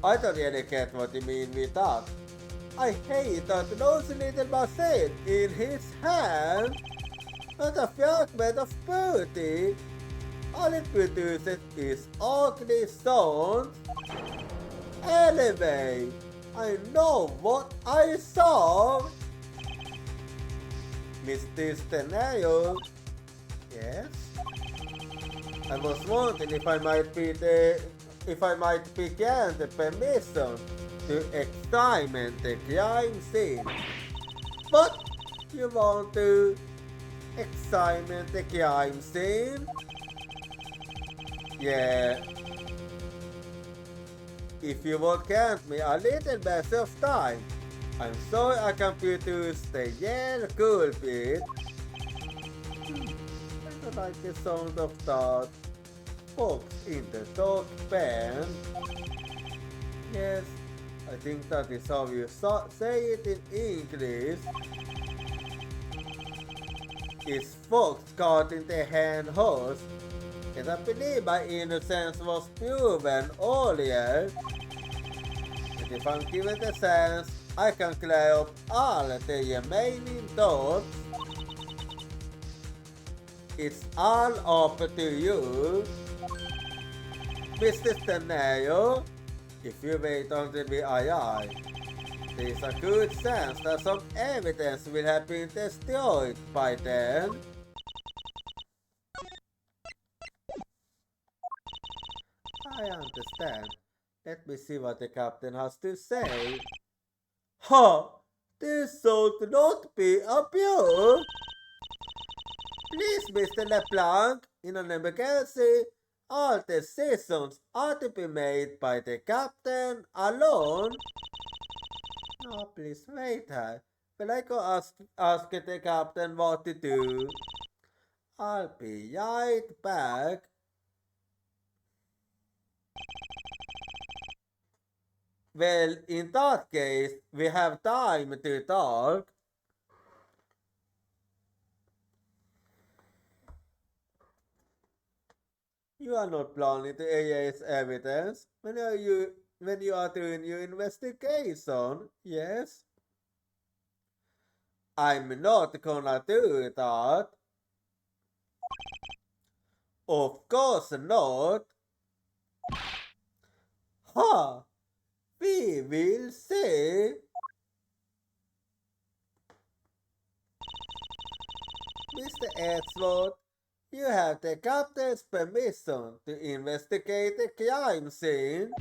I don't really get what you mean with that. I hate that nosy little machine in his hand. Not a fragment of beauty. All it produces is ugly sounds. Anyway, I know what I saw. Mr. Stenayo. Yes? I was wondering if I might be grant the permission to examine the crime scene. But you want to examine the crime scene? Yeah. If you would grant me a little bit of time, I'm sure I can produce the yell cool bit. I don't like the sound of that. Fox in the dog band. Yes, I think that is how you say it in English. Is fox caught in the hen house? And I believe my innocence was proven earlier. And if I'm given the chance, I can clear up all the remaining doubts. It's all up to you. Mr. Stenayo, if you wait until we arrive, there's a good chance that some evidence will have been destroyed by then. I understand. Let me see what the captain has to say. Ha! This should not be abused. Please, Mr. LeBlanc, in an emergency, all decisions are to be made by the captain alone. Oh, please wait here. Will I go ask the captain what to do? I'll be right back. Well, in that case, we have time to talk. You are not planning to erase evidence when you are doing your investigation, yes? I'm not gonna do that. Of course not. Ha! We will see. Mr. Edgeworth, you have the captain's permission to investigate the crime scene.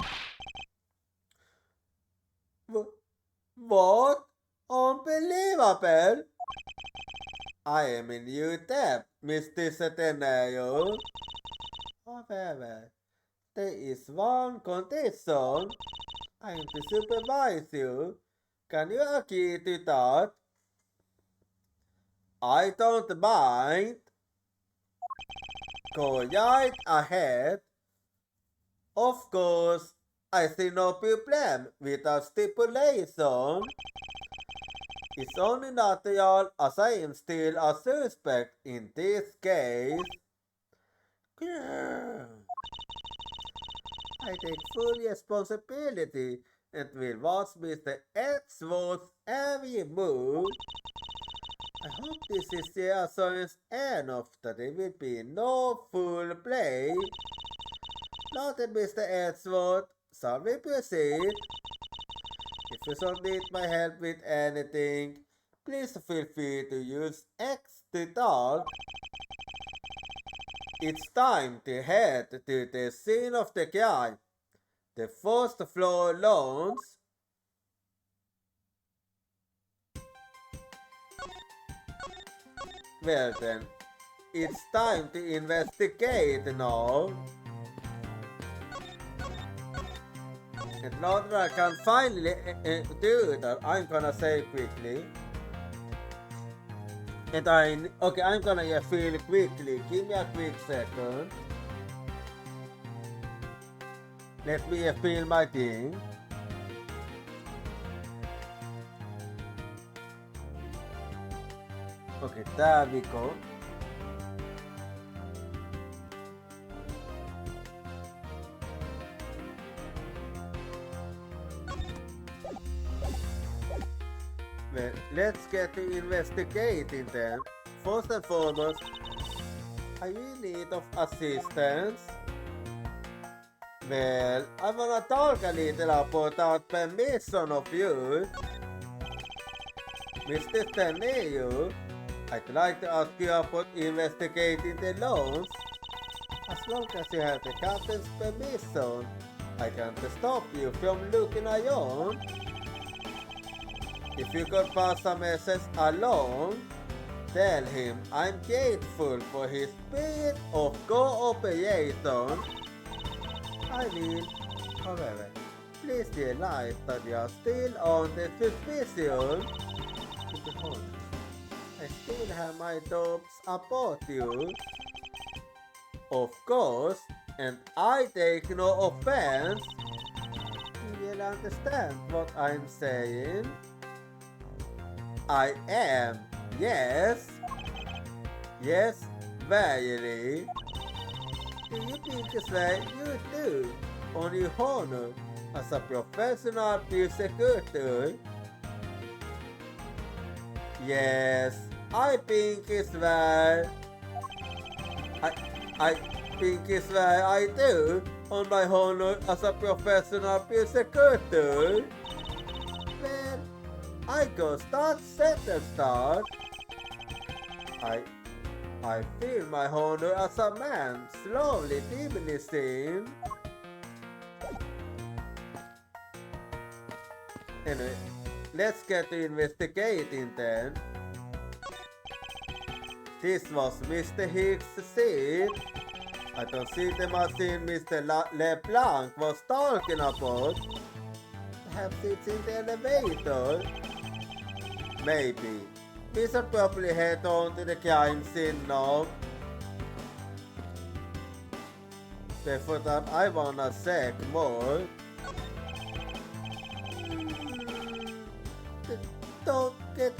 What? Unbelievable! I am in your debt, Mr. Centenario. However, there is one condition. I am to supervise you. Can you agree to that? I don't mind. Go right ahead. Of course, I see no problem with a stipulation. It's only natural as I am still a suspect in this case. I take full responsibility and will watch Mr. Edgeworth's every move. I hope this is reassurance enough that there will be no foul play. Noted, Mr. Edgeworth. Shall we proceed? If you should need my help with anything, please feel free to use X to talk. It's time to head to the scene of the crime. The first floor lounge. Well then, it's time to investigate now. And now that I can finally do that, I'm gonna say quickly. And I'm gonna refill quickly. Give me a quick second. Let me refill my thing. Okay, there we go. Well, let's get to investigating then. First and foremost, are you in need of assistance? Well, I wanna talk a little about that permission of you. Mr. Steneo, I'd like to ask you about investigating the loans. As long as you have the captain's permission, I can't stop you from looking around. If you could pass a message along, tell him I'm grateful for his spirit of cooperation. I will, however, please realize that you are still on the suspicion. I still have my doubts about you. Of course, and I take no offense. You will understand what I'm saying. I am, yes. Yes, very. Do you think it's right you do on your honor as a professional prosecutor? Yes, I think it's right. I think it's right I do on my honor as a professional prosecutor. Well, I go start sentence start. I feel my honor as a man slowly diminishing. Anyway, let's get to investigating then. This was Mr. Hicks' seat. I don't see the machine Mr. LeBlanc was talking about. Perhaps it's in the elevator. Maybe. We should probably head on to the crime scene now. Before that, I wanna check more. Don't get...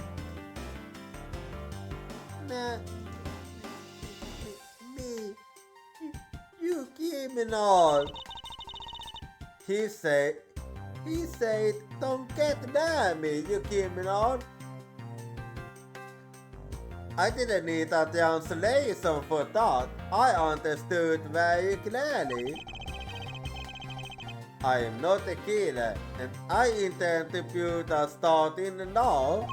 Nah. Me. You criminal. He said, don't get near me, you criminal. I didn't need a translation for that. I understood very clearly. I am not a killer, and I intend to put a start in now.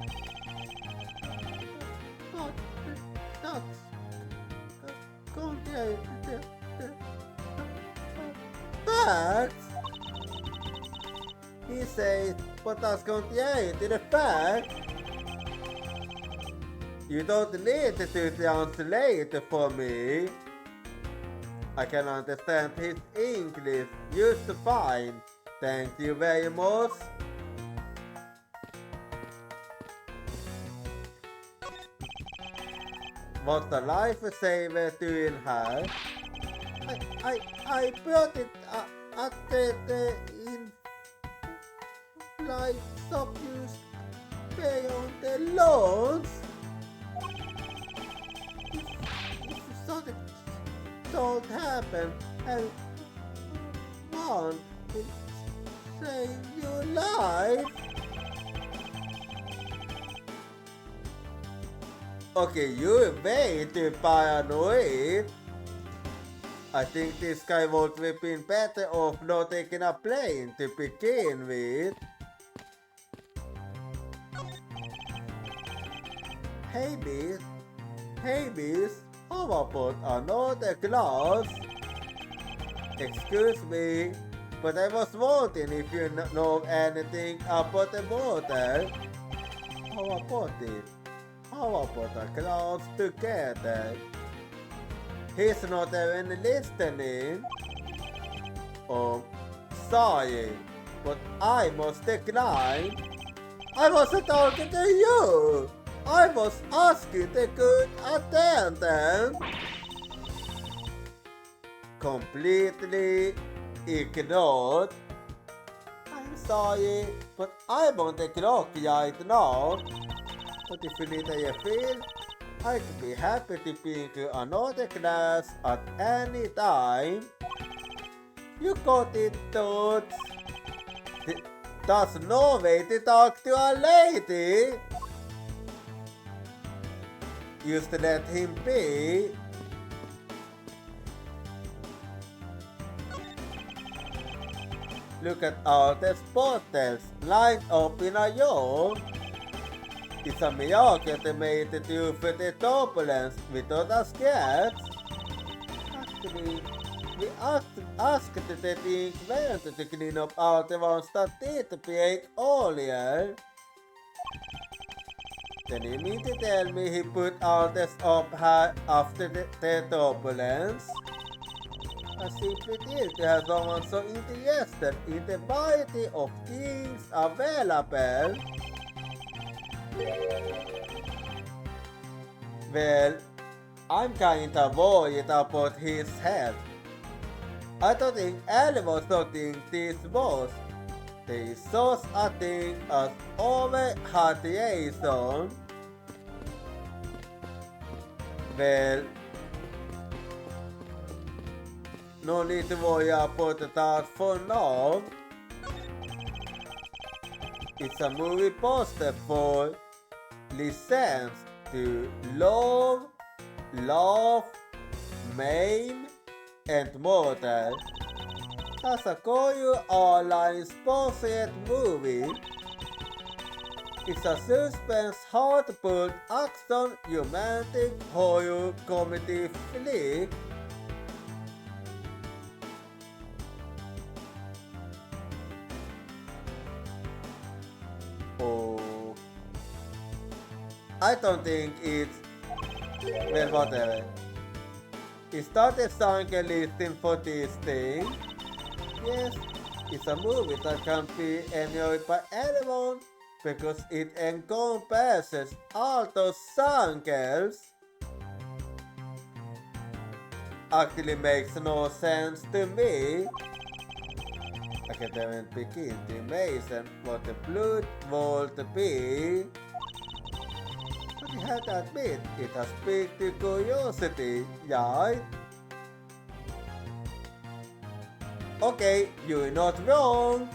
Facts? He says, but that's contrary to the fact. You don't need to translate for me. I can understand his English just fine. Thank you very much. What's the lifesaver doing here? I brought it at the in like subuse pay on the loans. If something don't happen, and one will save your life. Okay, you're way too paranoid. I think this guy would have been better off not taking a plane to begin with. Hey miss, how about another glass? Excuse me, but I was wondering if you know anything about the water. How about it? How about a glass together? He's not even listening. Oh, sorry, but I must decline. I wasn't talking to you. I was asking the good attendant. Completely ignored. I'm sorry, but I'm on the clock right now. But if you need a refill, I could be happy to pick you another glass at any time. You got it, Toots. That's no way to talk to a lady. Used to let him be. Look at all the bottles lined up in a row. It's a miracle they made it through the turbulence without a scratch. Actually, we asked the inventor to clean up all the ones that did break earlier. Then you mean to tell me he put all this up high after the turbulence? I simply did to have someone so interested in the variety of things available. Well, I'm kinda worried about his health. I don't think anyone should think this was. There is such a thing as overhydration. Well, no need to worry about that for now. It's a movie poster for license to love, laugh, maim, and murder. That's a Korean online sponsored movie. It's a suspense, heartfelt action, romantic horror comedy flick. Oh, I don't think it's... well, whatever. Is that a song listing for this thing? Yes, is a movie that can be enjoyed by anyone because it encompasses all those angles. Actually makes no sense to me. I can't even begin to imagine what the blood would be. But you have to admit, it has piqued the curiosity, right? Okay, you're not wrong.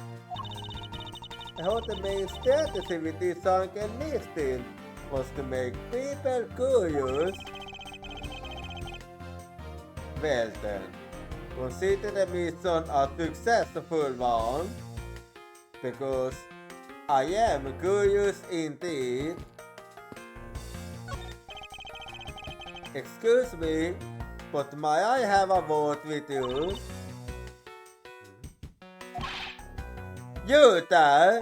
I thought the main strategy with this sunken listing was to make people curious. Well then, consider the mission a successful one, because I am curious indeed. Excuse me, but may I have a word with you? You there?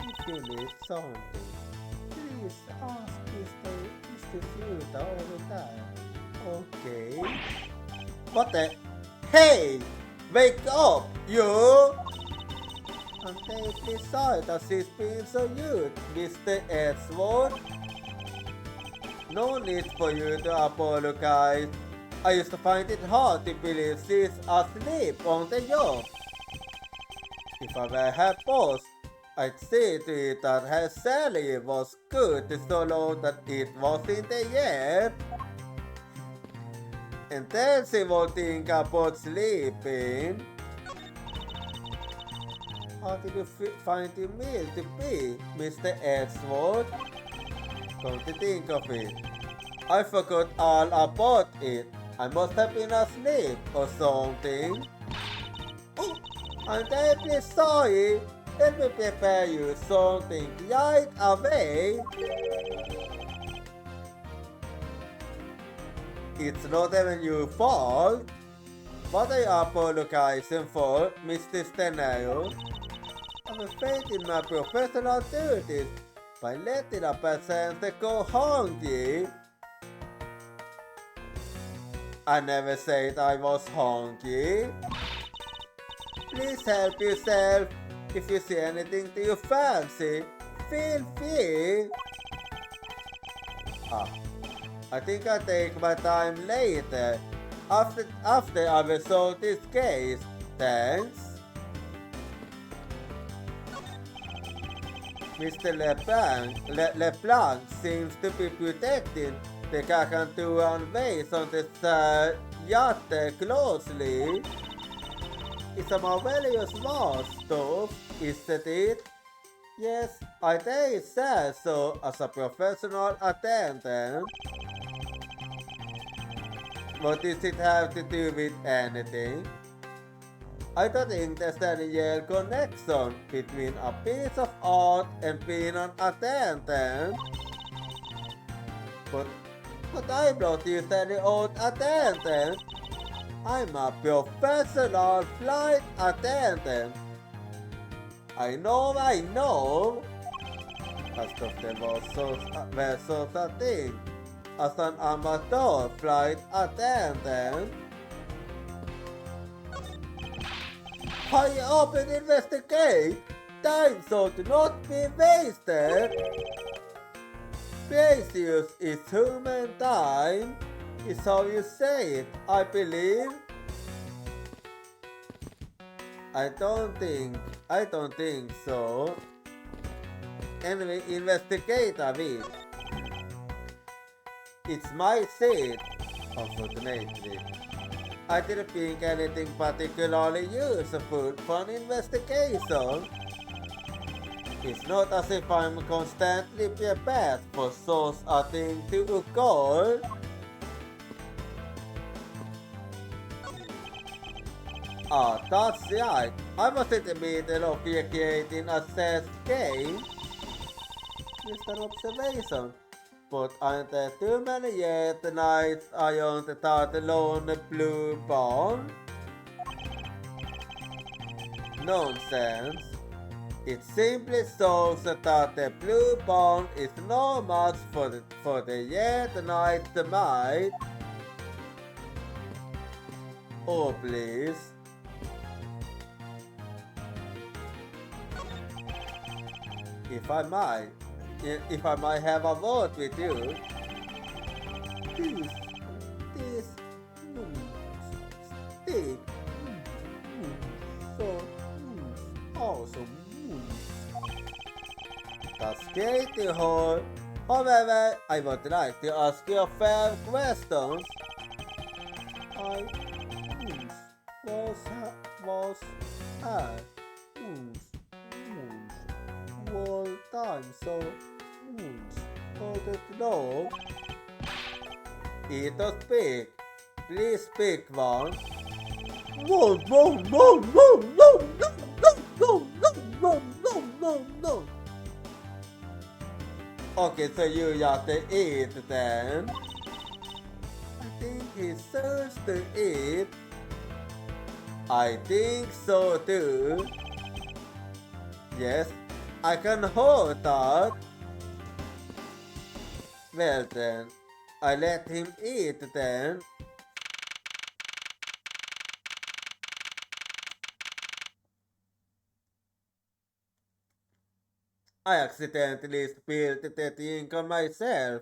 If you need something, please ask Mr. Yuta over there. Okay. What the? Hey! Wake up, you! I'm deeply sorry that she's been so rude, Mr. Edgeworth. No need for you to apologize. I used to find it hard to believe she's asleep on the job. If I were her boss, I'd see to it that her salary was good so low that it was in the air. And then she would think about sleeping. How did you find your meal to be, Mr. Edgeworth? Come to think of it, I forgot all about it. I must have been asleep or something. Oh, I'm deeply sorry. Let me prepare you something right away. It's not even your fault. What are you apologizing for, Mr. Stenaro? I'm afraid in my professional duties by letting a patient go hungry. I never said I was hungry. Please help yourself. If you see anything to your fancy, feel free. I think I'll take my time later. After I resolve this case. Thanks. Mr. LeBlanc seems to be protecting the Gargantuan ways on this yacht closely. It's a marvelous war stuff, isn't it? Yes, I dare say so as a professional attendant. What does it have to do with anything? I don't think there's any real connection between a piece of art and being an attendant. But I'm not just any old attendant. I'm a professional flight attendant. I know. As if there was such a thing as an amateur flight attendant. Hurry up and investigate! Time should not be wasted! Precious is human time, is how you say it, I believe. I don't think so. Anyway, investigate a bit. It's my seat, unfortunately. I didn't think anything particularly useful for an investigation. It's not as if I'm constantly prepared for such a thing to occur. That's right. I was in the middle of recreating a chess game. Just an observation. But aren't there too many yet nights I own the title on the blue bond? Nonsense. It simply shows that the blue bond is no match for the yet night might. Oh, please. If I might have a word with you. This stick. So awesome. That's great to hear. However, I would like to ask you a fair questions. I was had all time so wanted to know. Eat or speak. Please speak once. No, no, no, no, no, no, no, no, no, no, no, no. Okay, so you got to eat then. I think he serves to eat. I think so too. Yes, I can hold that. Well then, I let him eat then. I accidentally spilled the ink on myself.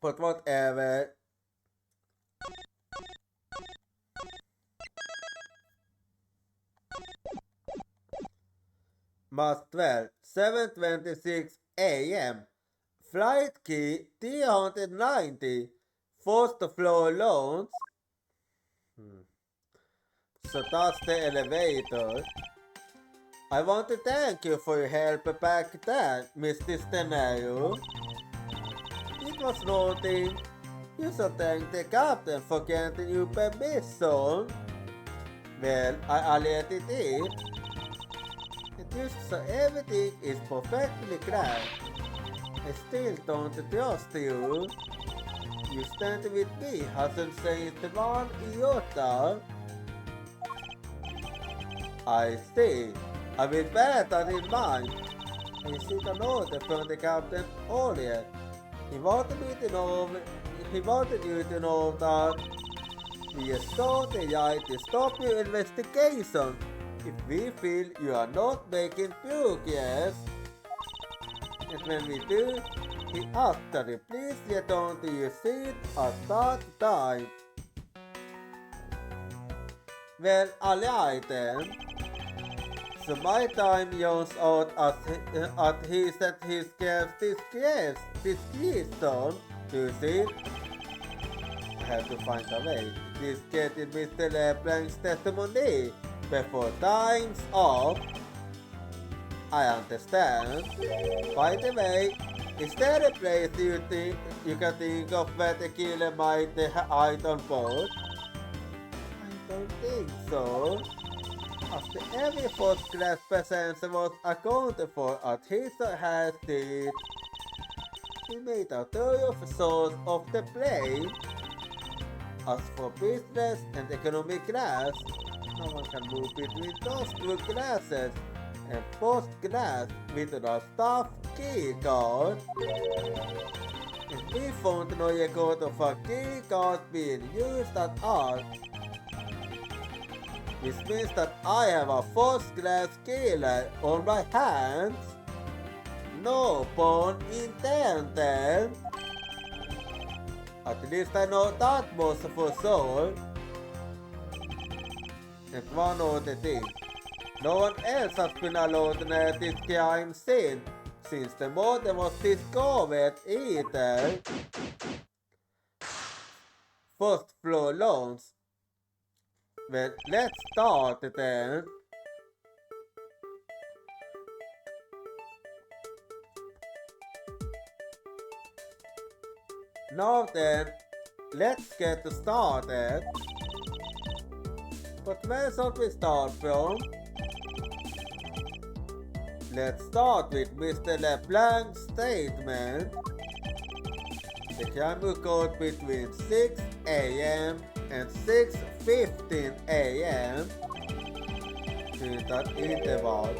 But whatever. March 12, 7:26 a.m. Flight key 390. First floor lounge. So that's the elevator. I want to thank you for your help back then, Mr. Stenario. It was nothing. You should thank the captain for granting you permission. Well, I let it in. It is so everything is perfectly clear. I still don't trust you. You stand with me, hasn't said one iota. I see. I will bear that in mind. I received an order from the captain earlier. He wanted you to know that we assured the AI to stop your investigation if we feel you are not making progress. And when we do, he asked that you please return to your seat at that time. Well, alright then. So my time runs out as he set his guest discretion, you see? I have to find a way to get Mr. LeBlanc's testimony before time's up. I understand. By the way, is there a place you can think of where the killer might hide on board? I don't think so. After every first class passenger was accounted for at his head seat, he made a thorough source of the plane. As for business and economy class, no one can move between those two classes, and first class without a staff key card. And we found no record of a key card being used at all. This means that I have a first class killer on my hands. No pun intended. At least I know that much for sure. And one other thing. No one else has been allowed at this crime scene since the murder was discovered either. First floor lounge. Well, let's start then. Now then, let's get started. But where should we start from? Let's start with Mr. LeBlanc's statement. The crime occurred between 6 a.m. and 6:15 a.m. During that interval,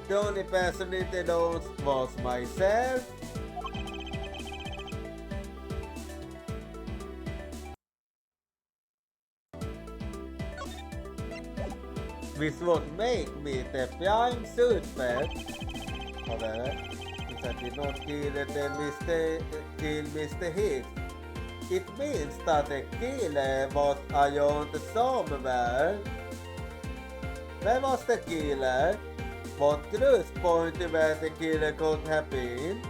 the only person in the lounge was myself which would make me the prime suspect. However, since I did not kill Mr. Hicks, it means that the killer was around somewhere. Where was the killer? What clues point to where the killer could have been?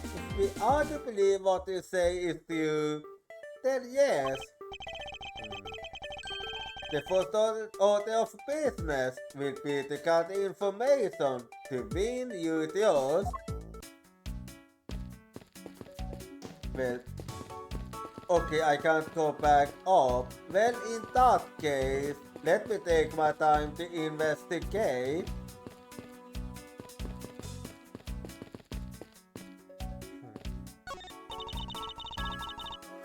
If we are to believe what you say is true, then yes. The first order of business will be to get information to win you trust. Well, okay, I can't go back up. Well, in that case, let me take my time to investigate.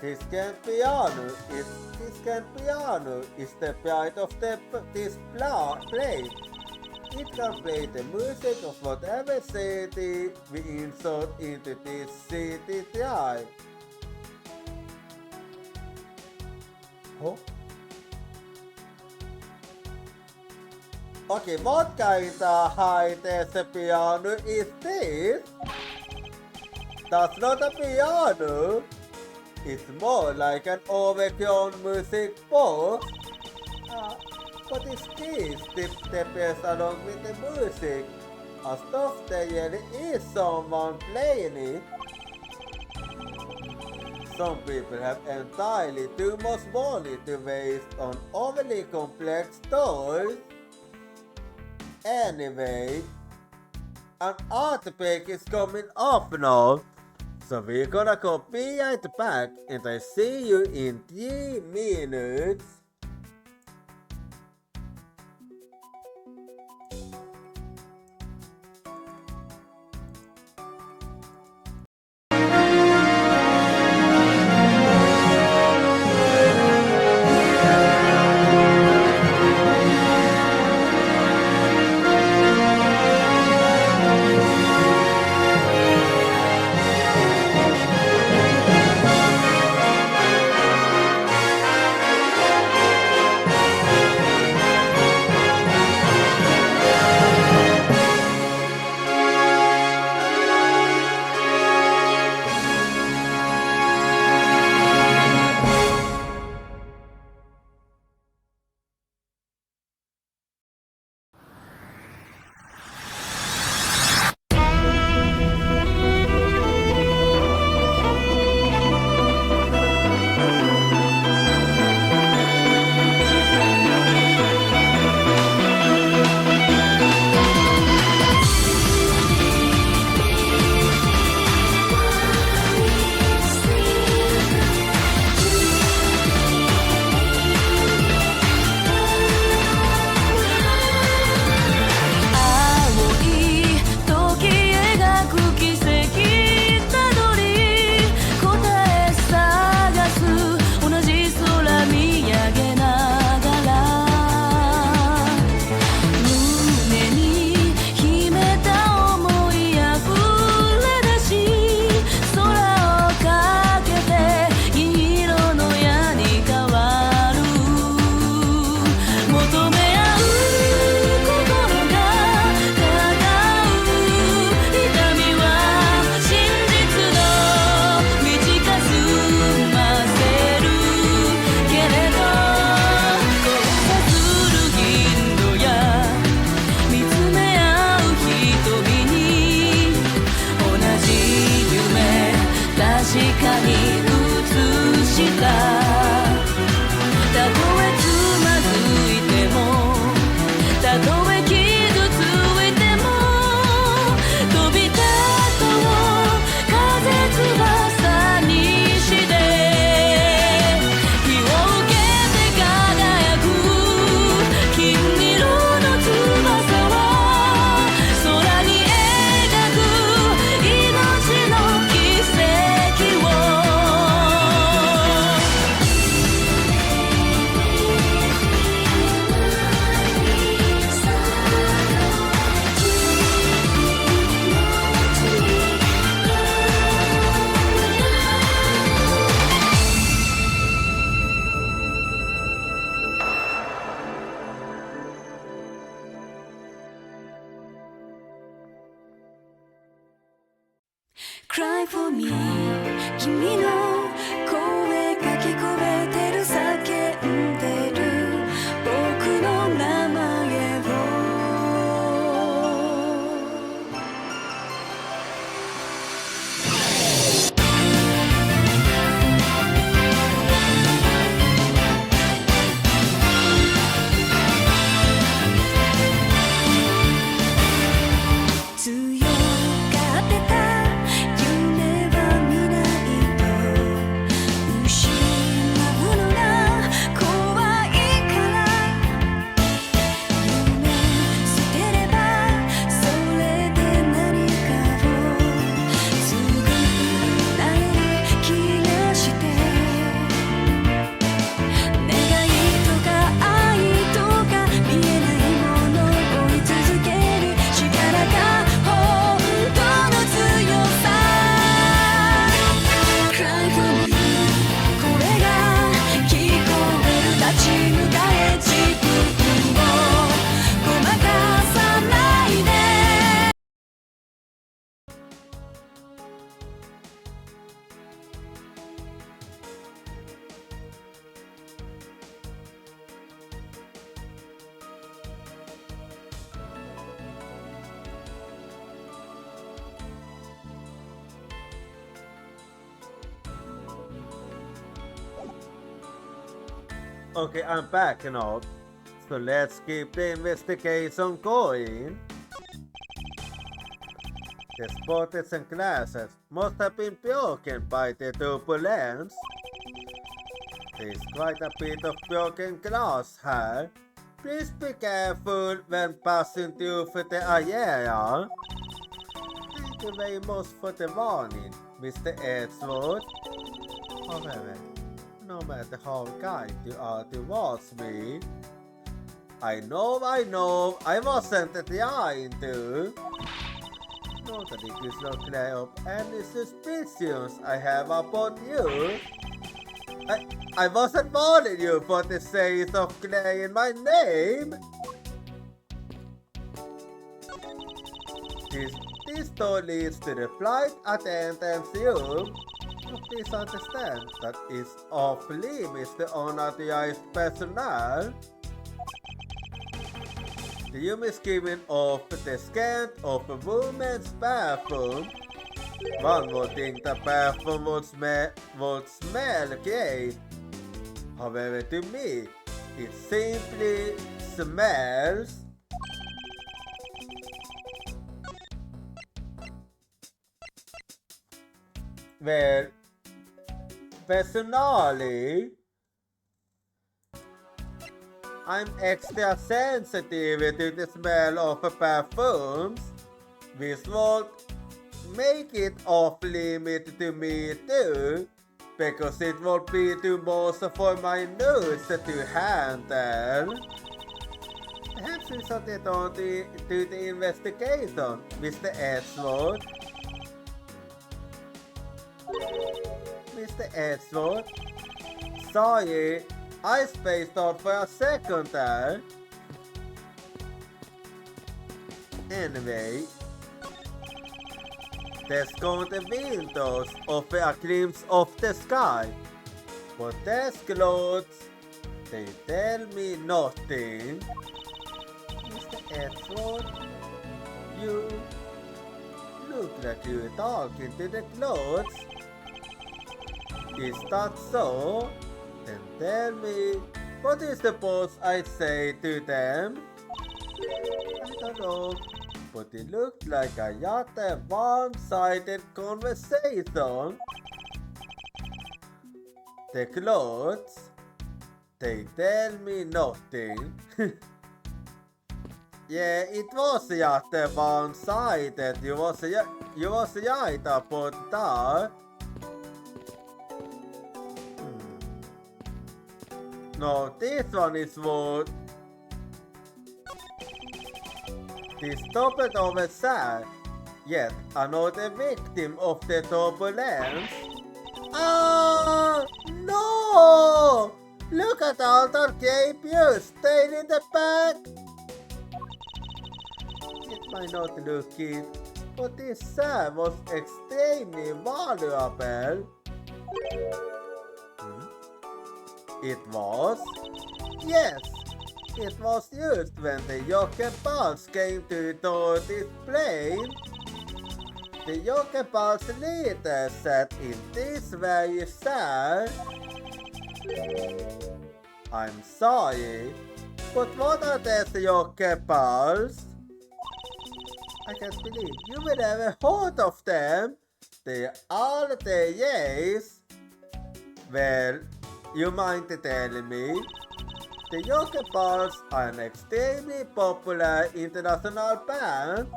This piano is the pride of this place. It can play the music of whatever city we insert into this city drive. Huh? Okay, what kind of high-test piano is this? That's not a piano. It's more like an overgrown music box. But it's this that pairs along with the music. As though there really is someone playing it. Some people have entirely too much money to waste on overly complex toys. Anyway, an earthquake is coming up now. So we're gonna go behind the back and I see you in 3 minutes. Cry for me 君の声が聞こえてる叫んでる僕の名前を強がってた夢は見ないと失うのが怖いから夢捨てればそれで何かを作られる気がして願いとか愛とか見えないものを追い続ける力が本当の強さ Cry for me 声が聞こえる立ち向かえ自分をごまかさないで Okay, I'm back now. So let's keep the investigation going. The spotters and glasses must have been broken by the turbulence. There's quite a bit of broken glass here. Please be careful when passing through the area. Thank you very much for the warning, Mr. Edgeworth. However, no matter how kind you are towards me, I know, I wasn't trying to. Not that it is not clear up any suspicions I have about you. I wasn't warning you for the sake of clearing my name. This door leads to the flight attendant's room. Please understand that it's off limits to unauthorized personnel. The room is given off the scent of a woman's bathroom. One would think the bathroom would smell great. However, to me, it simply smells. Well, personally, I'm extra sensitive to the smell of perfumes, which would make it off limit to me too, because it would be too much for my nose to handle. Perhaps we should get on to the investigation, Mr. Edgeworth. Mr. Edgeworth, sorry, I spaced out for a second there. Anyway, there's going the windows offer a glimpse of the sky, but there's clouds, they tell me nothing. Mr. Edgeworth, you look like you're talking to the clouds. Is that so? Then tell me, what do you suppose I say to them? I don't know, but it looked like a rather one-sided conversation. The clothes, they tell me nothing. Yeah, it was rather one-sided. You was right about that. No, this one is wood. This toppled over side, yet another victim of the turbulence. Ah, no! Look at all the cables staying in the back. It might not look it, but this sand was extremely valuable. It was? Yes, it was used when the Jokenpals came to tour this plane. The Jokenpals leader sat in this very sand. I'm sorry, but what are these Jokenpals? I can't believe you would ever heard of them. They are the yes. Well, you mind telling me? The Jokenpals are an extremely popular international band.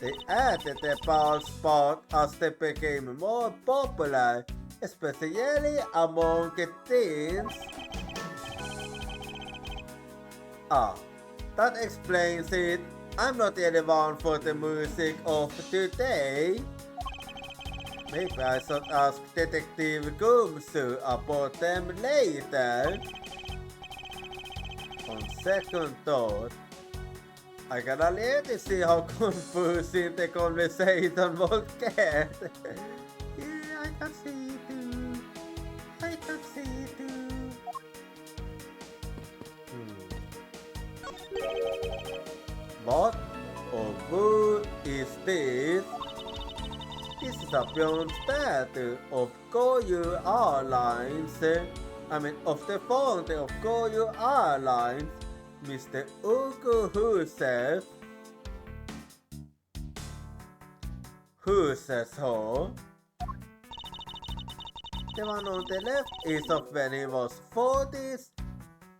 They added the ball sport as they became more popular, especially among the teens. That explains it. I'm not the one for the music of today. Maybe I should ask Detective Clumsy about them later. On second thought, I can already see how confusing the conversation will get. Yeah, I can see it too. I can see it too. What or who is this? This is a beyond statue of Goju Airlines. Of the founder of Goju Airlines, Mr. Ugo Husef. Who says so? The one on the left is of when he was 40s,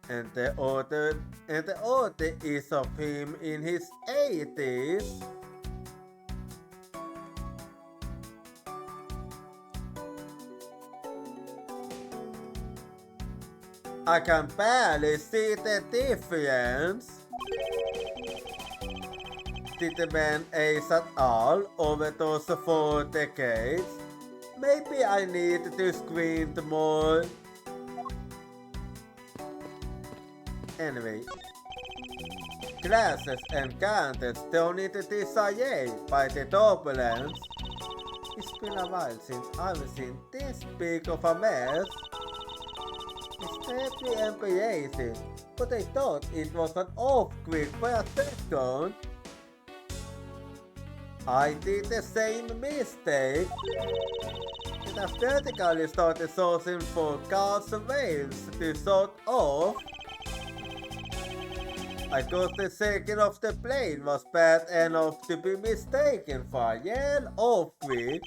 and the other is of him in his 80s. I can barely see the difference. Did the man age at all over those 4 decades? Maybe I need to squint more. Anyway, glasses and candles don't need to desire by the turbulence. It's been a while since I've seen this big of a mess. It's terribly embarrassing, but I thought it was an earthquake for a second. I did the same mistake. And I vertically started sourcing for cars and waves to sort off. I thought the second of the plane was bad enough to be mistaken for a real earthquake.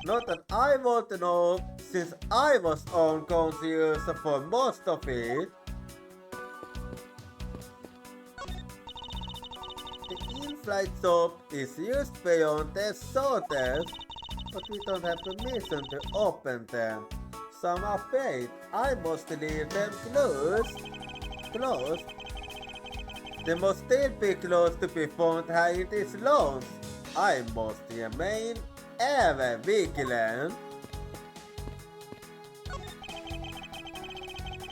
Not that I want to know, since I was unconscious for most of it. The in-flight soap is used beyond the shoulders, but we don't have permission to open them, so I'm afraid I must leave them closed. They must still be closed to be found high in these lawns. I must remain ever vigilant.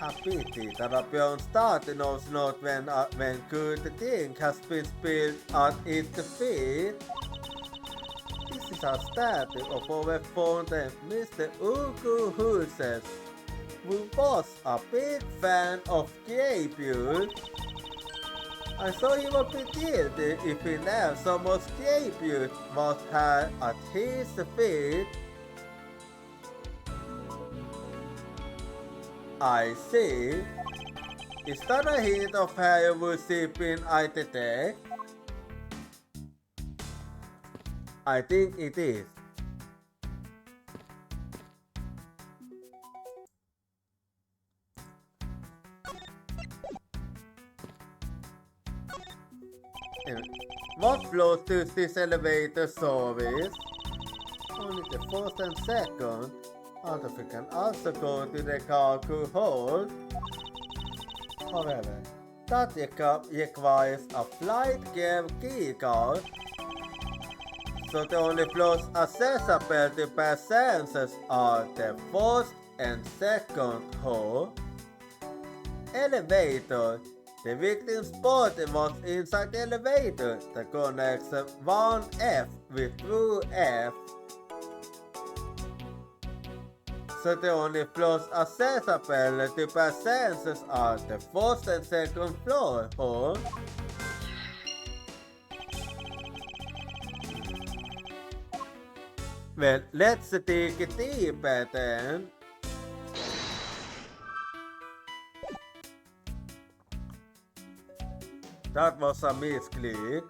A pity that a beyond starter knows not when good thing has been spilled at its feet. This is a statue of our founder, Mr. Ugo Husef, who was a big fan of grapefruit. I thought he would be guilty if he knew so much grapefruit was had at his feet. I see. Is that a hint of hair worshipping I detect? I think it is. What floors does this elevator service? Only the first and second. Although we can also go to the cargo hold. However, that requires a flight gear keycard. So the only floors accessible to passengers are the first and second hall. Elevator, The victim's body was inside the elevator that connects 1F with 2F. Så the only floors accessible to passengers are the first and second floor, or? Well, let's dig deeper then. That was a misclick.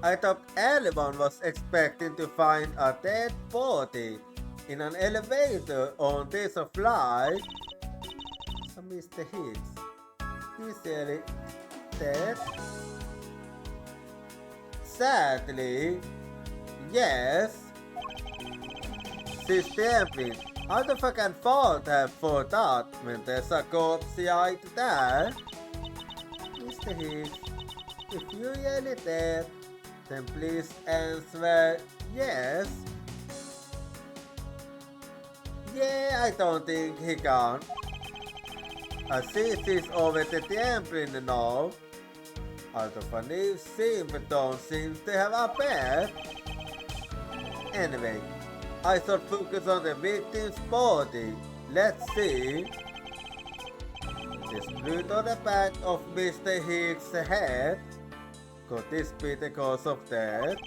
I thought everyone was expecting to find a dead body in an elevator on this flight. So Mr. Higgs, is really dead? Sadly, yes. Systemly, how the fucking fault have for that when there's a corpse right there? Mr. Higgs, if you really dead, then please answer yes. Yeah, I don't think he can. As this is over the temple now, out of a new symptom seems to have appeared. Anyway, I shall focus on the victim's body. Let's see. This blood on the back of Mr. Higgs' head. Could this be the cause of death?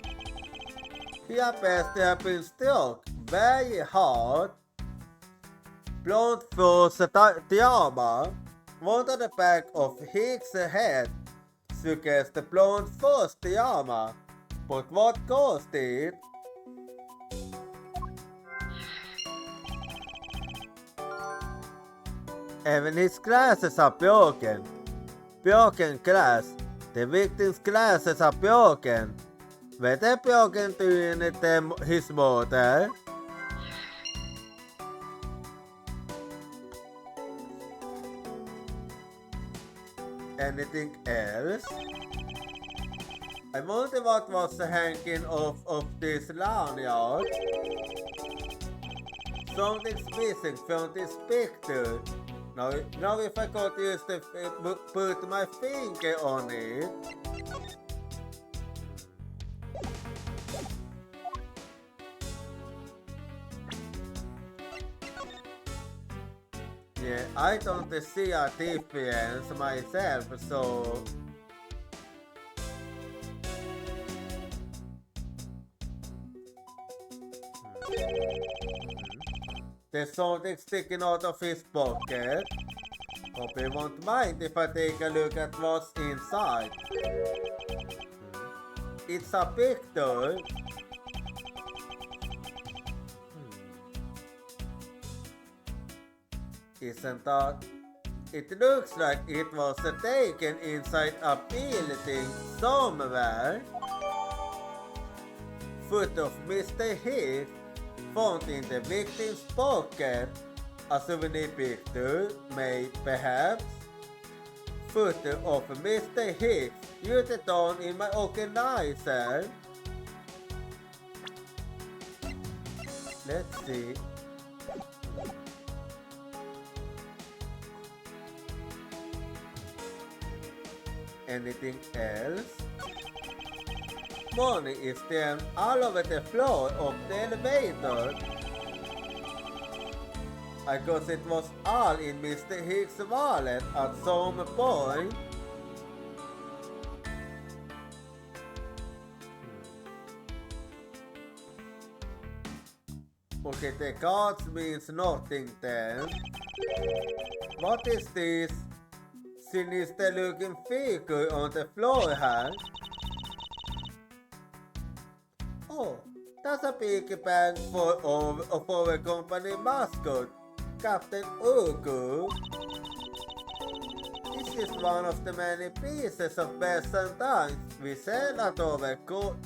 He appears to have been struck very hard. Blunt force trauma. One on the back of Higgs' head suggests the blunt force trauma. But what caused it? Even his glasses are broken. Broken glass. The victim's glasses are broken. Were they broken during his murder? Anything else? I wonder what was hanging off of this lanyard. Something's missing from this picture. Now if I could use the put my finger on it. Yeah, I don't see a difference myself, so there's something sticking out of his pocket. Hope he won't mind if I take a look at what's inside. It's a picture. Isn't that? It looks like it was taken inside a building somewhere. Foot of Mr. Higgs found in the victim's pocket. A souvenir picture, made perhaps. Photo of Mr. Higgs used on in my organizer. Let's see. Anything else? Money is thrown all over the floor of the elevator. I guess it was all in Mr. Higgs' wallet at some point. Okay, the cards means nothing then. What is this sinister looking figure on the floor here? Oh, that's a piggy bank for our company mascot, Captain Ugu. This is one of the many pieces of best and times we sell at our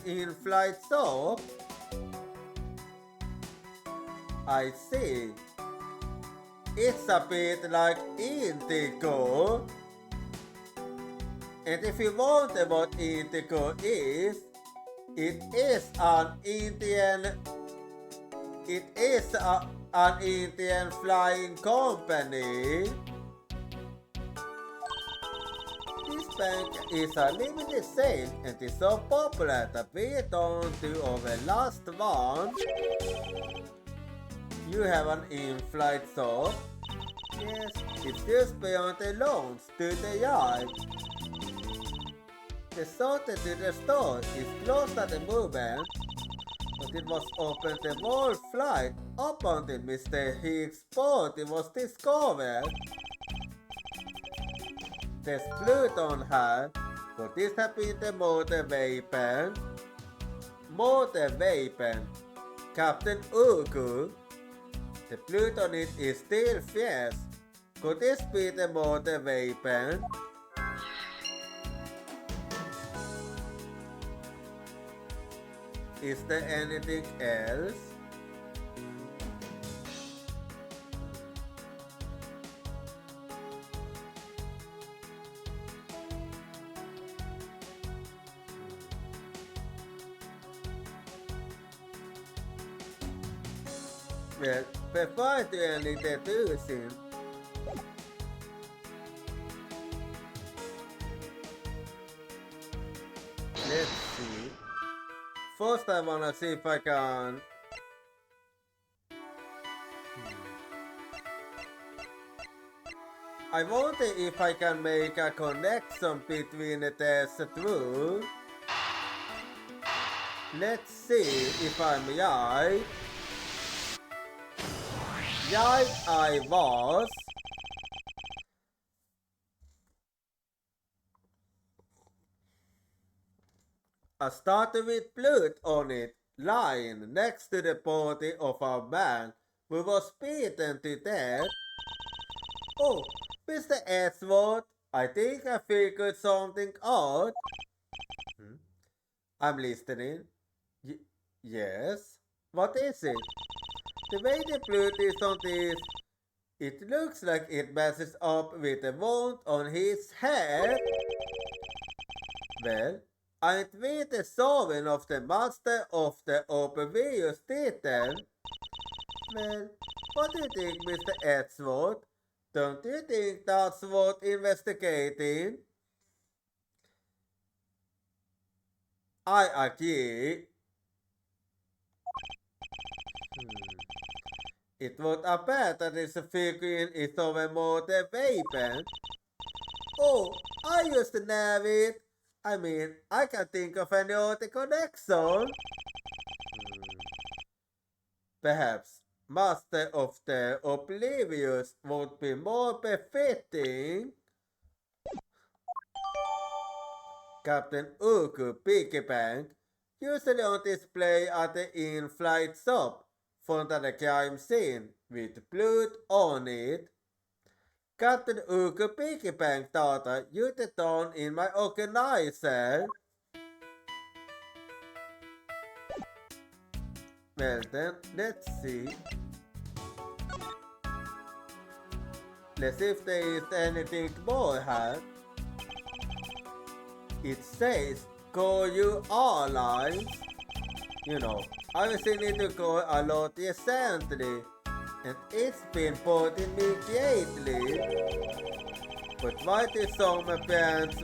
in-flight shop. I see. It's a bit like Indigo. And if you wonder what Indigo is, it is an Indian flying company. bank is a limited sale and is so popular that we don't do our last one. You have an in-flight shop? Yes, it's just beyond the lounge to the yard. The shortcut to the store is closed at the moment, but it was open the whole flight up until Mr. Higgs' body was discovered. There's blood on her, but this had been the motor weapon. Motor weapon. Captain Ugu. The blood on it is still fresh. Could this be the motor weapon? Is there anything else? Well, before I do any deducing, let's see. First I wanna see if I can... I wonder if I can make a connection between the two. Let's see if I'm right. Right, I was. A statue with blood on it, lying next to the body of a man who was beaten to death. Oh, Mr. Edgeworth, I think I figured something out. I'm listening. Yes? What is it? The way the blood is on this, it looks like it matches up with the wound on his head. Well, aren't we the son of the master of the obvious titan? Well, what do you think, Mr. Edgeworth? Don't you think that's worth investigating? I agree. It would appear that this figurine is of a motor weapon. Oh, I used to know it. I mean, I can't think of any other connection. Perhaps Master of the Oblivious would be more befitting. Captain Ugu Piggy Bank, usually on display at the in-flight shop, found at the crime scene with blood on it. Captain Ugu Piggy Bank data used the tone in my organizer. Well then, let's see. Let's see if there is anything more here. It says, call you allies. You know, I was need to go a lot recently, and it's been bothering me greatly. But why do some parents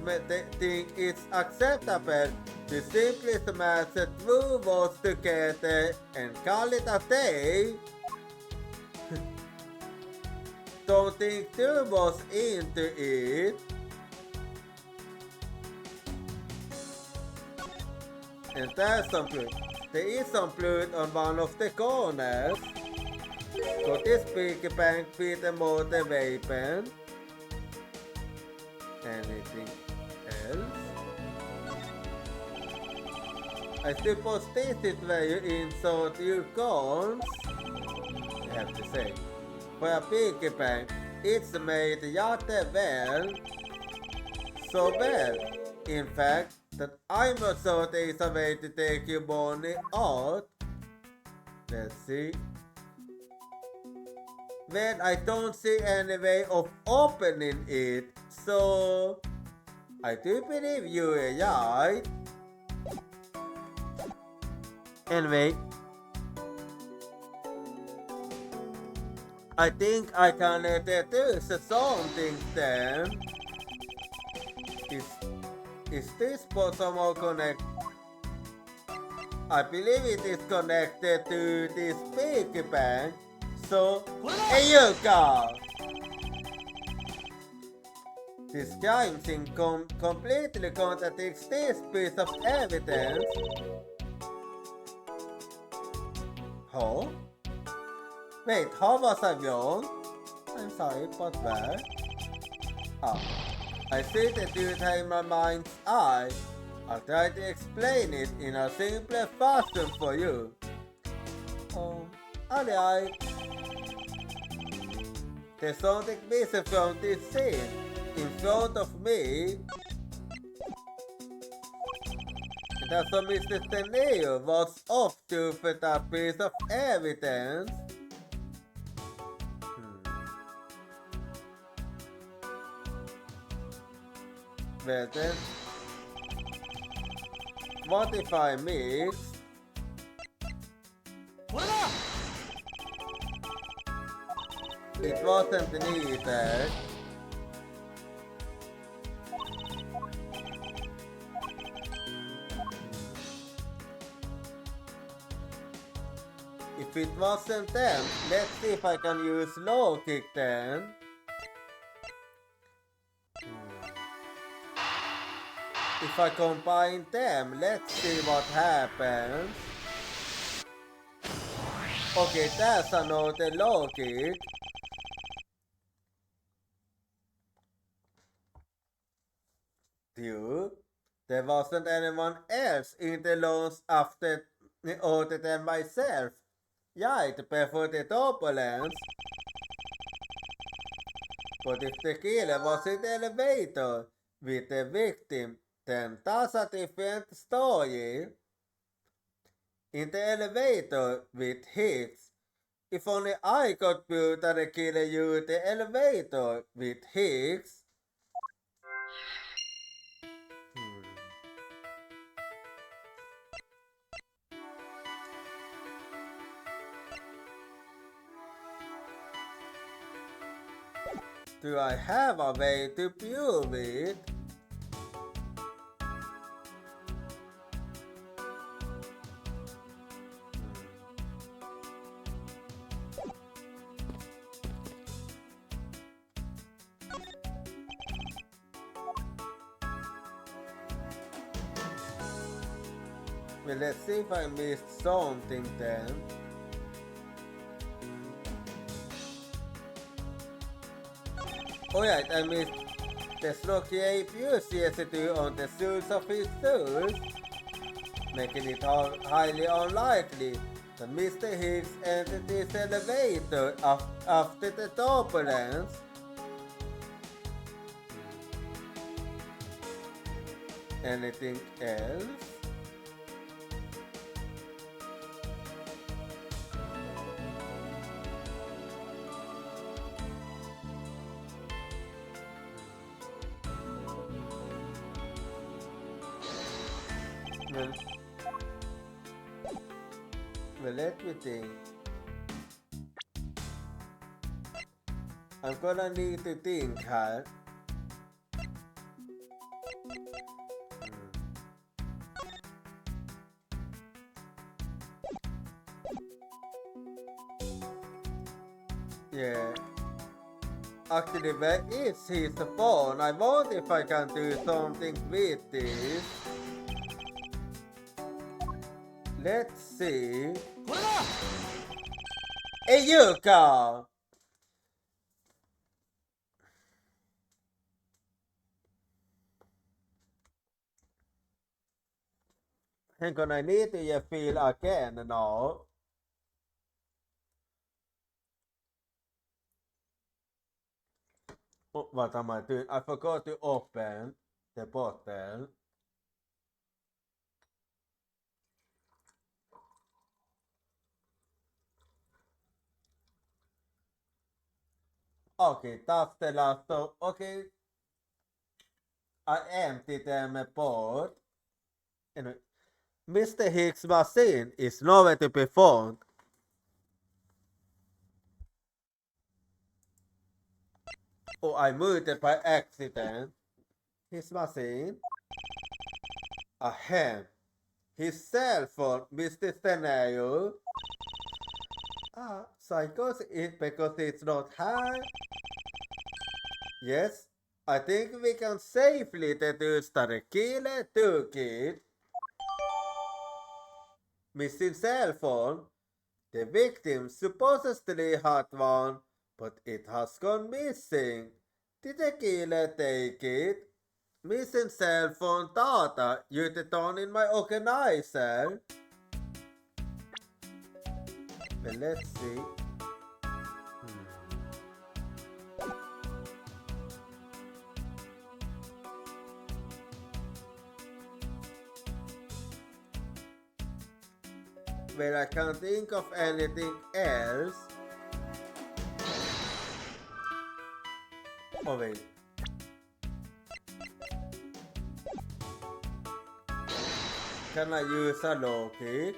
think it's acceptable to simply smash the two words together and call it a day? Don't think too much into it. And there's some blood. There is some blood on one of the corners. Could this piggy bank be the motor weapon? Anything else? I suppose this is where you insert your coins. I have to say. For a piggy bank, it's made rather well. So well, in fact, that I'm not sure there is a way to take your money out. Let's see. Well, I don't see any way of opening it, so I do believe you are right. Anyway, I think I can deduce something then. Is this somehow connected? I believe it is connected to this piggy bank. So, here you go! This crime scene completely contradicts this piece of evidence. Huh? Wait, how was I wrong? I'm sorry, but where? Ah, I see the truth in my mind's eye. I'll try to explain it in a simpler fashion for you. Alright. There's something missing from this scene. In front of me, that's a Mr. Teneo was off to with a piece of evidence. Well then, what if I mix? It wasn't needed. If it wasn't them, let's see if I can use low kick then. If I combine them, let's see what happens. Okay, that's another low kick. Dude, there wasn't anyone else in the launch after other than myself. Right, before the turbulence. But if the killer was in the elevator with the victim, then that's a different story. In the elevator with Hicks, if only I could prove that the killer used the elevator with Hicks. Do I have a way to prove it? Well, let's see if I missed something then. Alright, I missed the Slokia APU on the soles of his shoes, making it highly unlikely that Mr. Hicks entered this elevator after the turbulence. Anything else? Well, let me think. I'm gonna need to think, huh? Yeah. Actually, where is his phone? I wonder if I can do something with this. Let's see. Hey, Yuka! Hang on, I need to feel again now. Oh, what am I doing? I forgot to open the bottle. Okay, that's the last one. Okay. I emptied them both. Anyway, Mr. Hicks' machine is nowhere to be found. Oh, I moved it by accident. His machine. Ahem. His cell phone, Mr. Scenario. So I guess it because it's not high. Yes, I think we can safely deduce that the killer took it. Missing cell phone. The victim supposedly had one, but it has gone missing. Did the killer take it? Missing cell phone data used on in my organizer. Well, let's see. Well, I can't think of anything else. Oh wait. Can I use a low kick?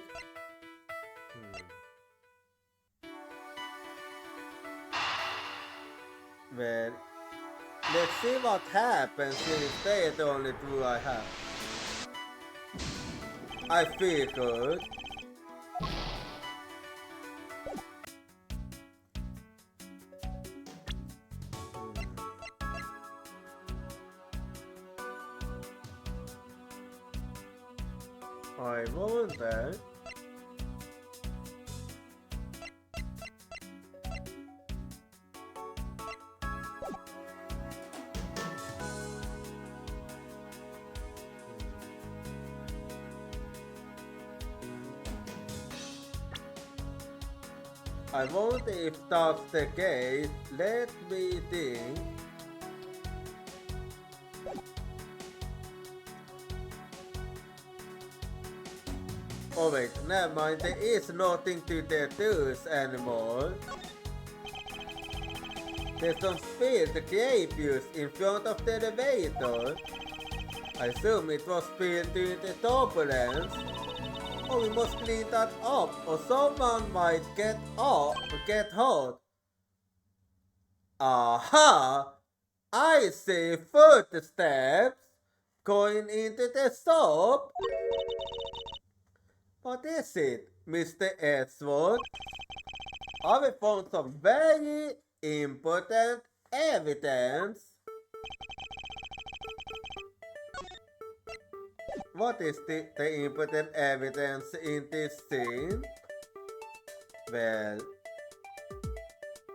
Well, let's see what happens since they are the only two I have. I feel good. I wonder. I wonder if that's the case. Let me think. Oh wait, never mind, there is nothing to deduce anymore. There's some spilled grape juice in front of the elevator. I assume it was spilled during the turbulence. Oh, we must clean that up or someone might get hurt. Aha! I see footsteps going into the shop. What is it, Mr. Edgeworth? I found some very important evidence. What is the important evidence in this scene? Well,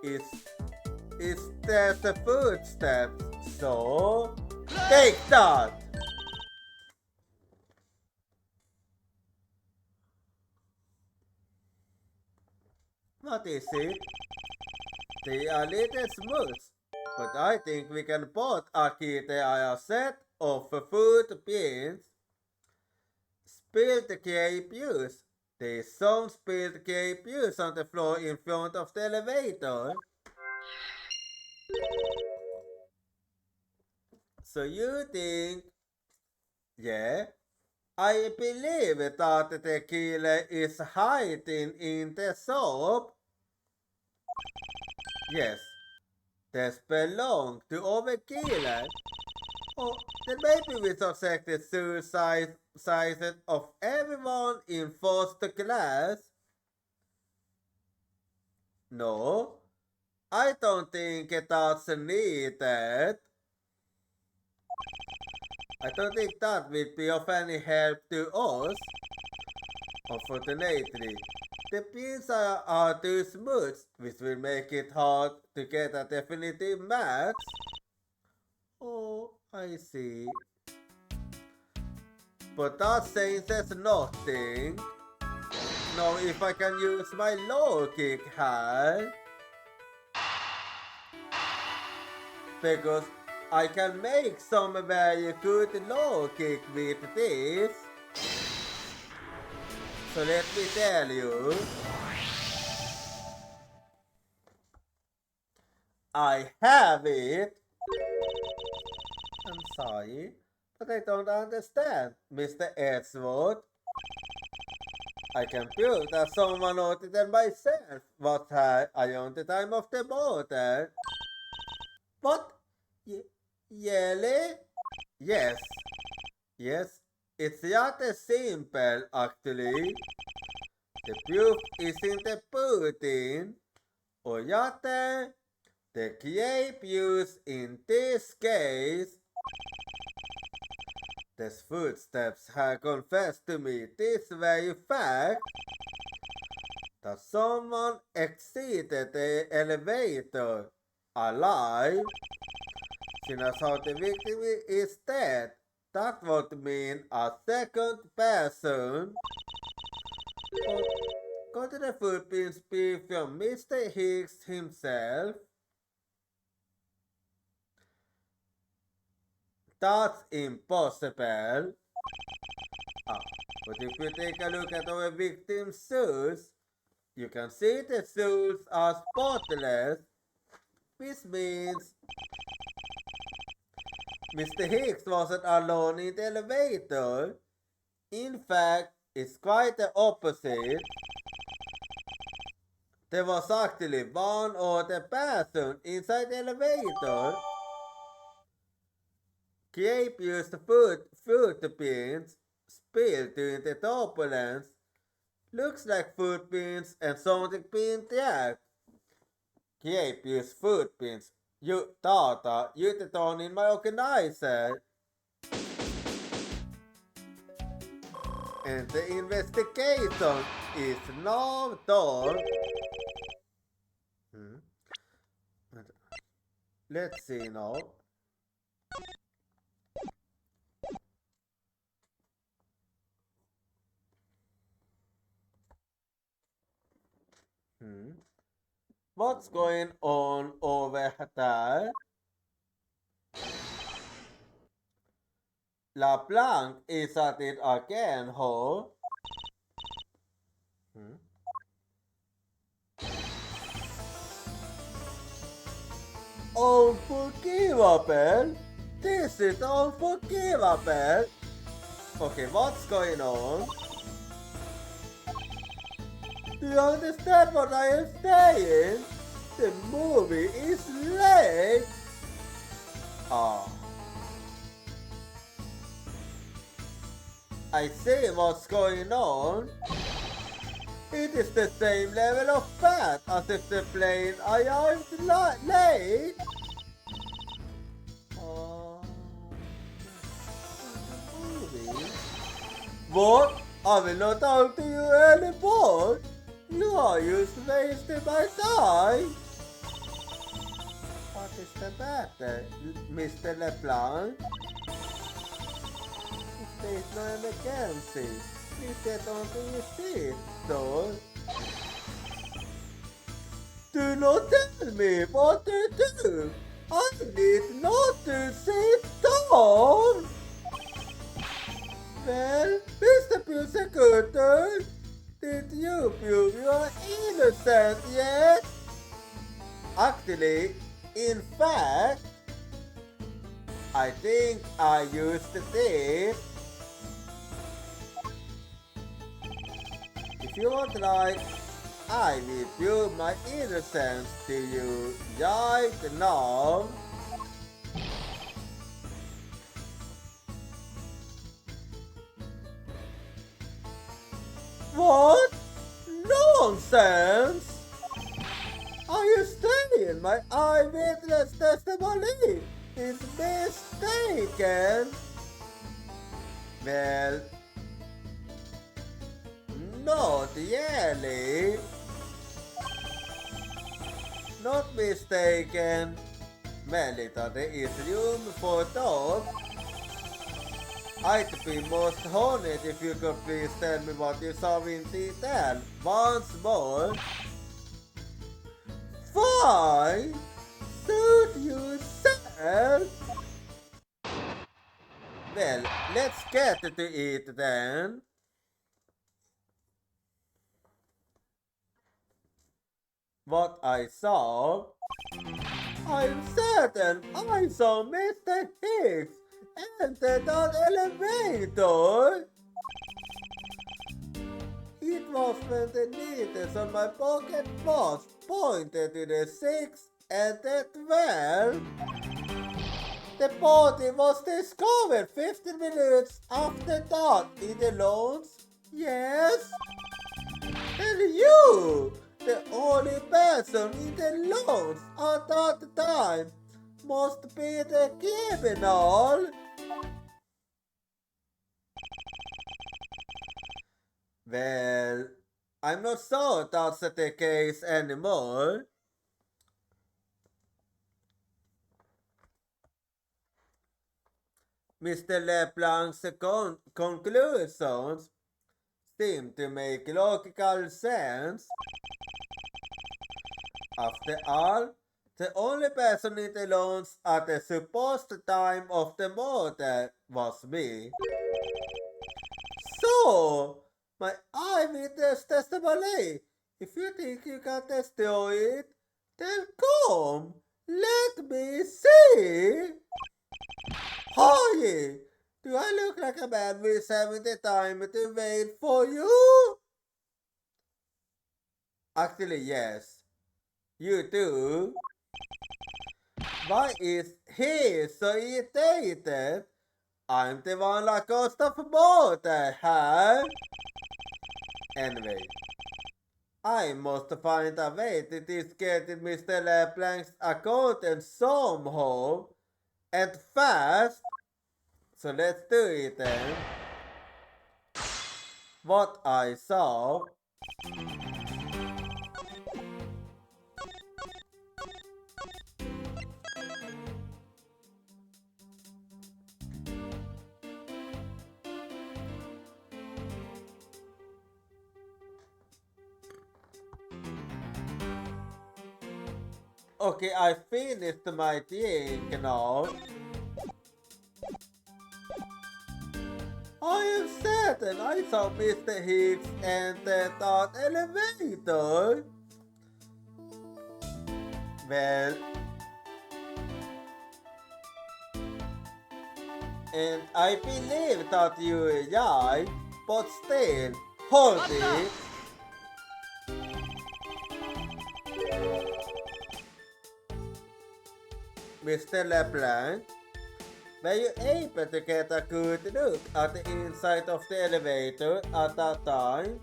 is there the footsteps? So, take that! What is it? They are little smooth, but I think we can both agree they are a set of footprints. Spilled grape juice. There is some spilled grape juice on the floor in front of the elevator. So you think... Yeah? I believe that the killer is hiding in the shop. Yes, this belongs to our killer. Oh, then maybe we suspected suicide of everyone in first class. No, I don't think that's needed. I don't think that will be of any help to us. Unfortunately, the pins are too smooth, which will make it hard to get a definitive match. Oh, I see. But that says nothing. Now if I can use my low kick hand, because I can make some very good low kick with this. So let me tell you, I have it. I'm sorry, but I don't understand, Mr. Edgeworth. I can prove that someone other than myself was high on the time of the murder. What? Really? Yes. Yes, It's just simple actually. The proof is in the pudding, or yet the cape used in this case. The footsteps have confessed to me this very fact that someone exited the elevator alive. Since how the victim is dead, that would mean a second person. But could the footprints be from Mr. Higgs himself? That's impossible. But if you take a look at our victim's shoes, you can see the shoes are spotless, which means Mr. Higgs wasn't alone in the elevator. In fact, it's quite the opposite. There was actually one other person inside the elevator. Cape used footprints spilled during the turbulence. Looks like footprints and something being tracked. Cape used footprints. Data uteton in my organizer. And the investigation is now done. Let's see now. What's going on over there? LeBlanc is at it again, ho? Unforgivable? This is unforgivable. Okay, what's going on? Do you understand what I am saying? The movie is late. I see what's going on. It is the same level of fat as if the plane arrived late. What? I will not talk to you anymore. You are just wasting my time. What is the matter, Mr. LeBlanc? If there is no emergency, please get onto your seat, sir. Do not tell me what to do. I need not to sit down. Well, Mr. Prosecutor, did you prove you are innocent yet? Actually, in fact, I think I used this. If you would like, I will prove my innocence to you right now. What? Nonsense! Are you saying my eyewitness testimony is mistaken? Well, not really. Not mistaken. Melita, there is room for doubt. I'd be most honored if you could please tell me what you saw in detail once more. Fine! Suit yourself! Well, let's get to it then. What I saw? I'm certain I saw Mr. Higgs entered an elevator. It was when the needles on my pocket watch pointed to the 6 and the 12. The body was discovered 15 minutes after that in the launch. Yes. And you, the only person in the launch at that time, must be the criminal. Well, I'm not sure that's the case anymore. Mr. LeBlanc's conclusions seem to make logical sense. After all, the only person in the launch at the supposed time of the murder was me. So, my eyewitness testimony. If you think you can destroy it, then come, let me see. Hi, do I look like a man who's having the time to wait for you? Actually, yes, you do. Why is he so irritated? I'm the one that caused the murder, huh? Anyway, I must find a way to discredit Mr. LeBlanc's accountant somehow, and fast. So let's do it then. What I saw. Okay, I finished my drink now. I am certain I saw Mr. Hicks enter that elevator. Well, and I believe that you are right, but still, hold it. Mr. LeBlanc, were you able to get a good look at the inside of the elevator at that time?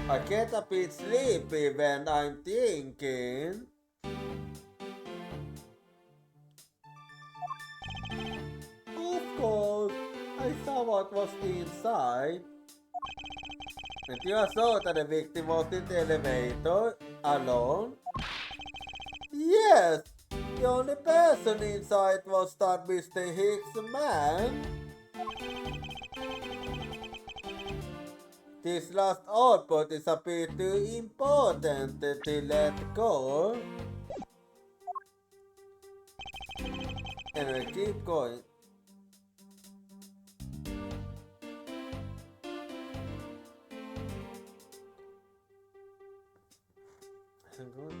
I get a bit sleepy when I'm thinking. Of course, I saw what was inside. And you saw that the victim was in the elevator alone? Yes, the only person inside was that Mr. Hicks man. This last output is a bit too important to let go. Anyway, keep going. Hang on.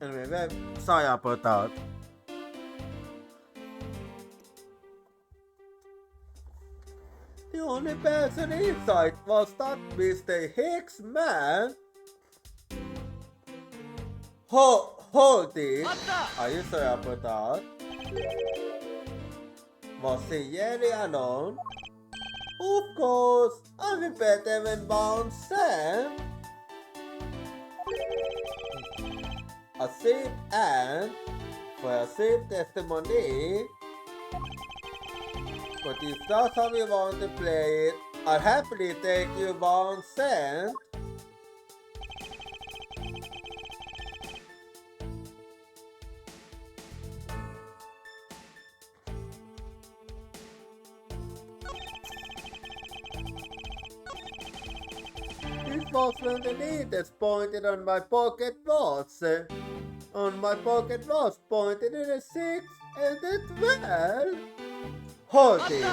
Anyway, sorry about that. The only person inside was that Mr. Hicks man. Hold it. Are you sorry about that? Was he really alone? Of course, I'm better than Bound Sam. A safe and for a safe testimony. But if that's how you want to play it, I'll happily take you 1 cent. This was when the leaders pointed on my pocket watch. On my pocket watch pointed to the 6 and the 12. Hold it!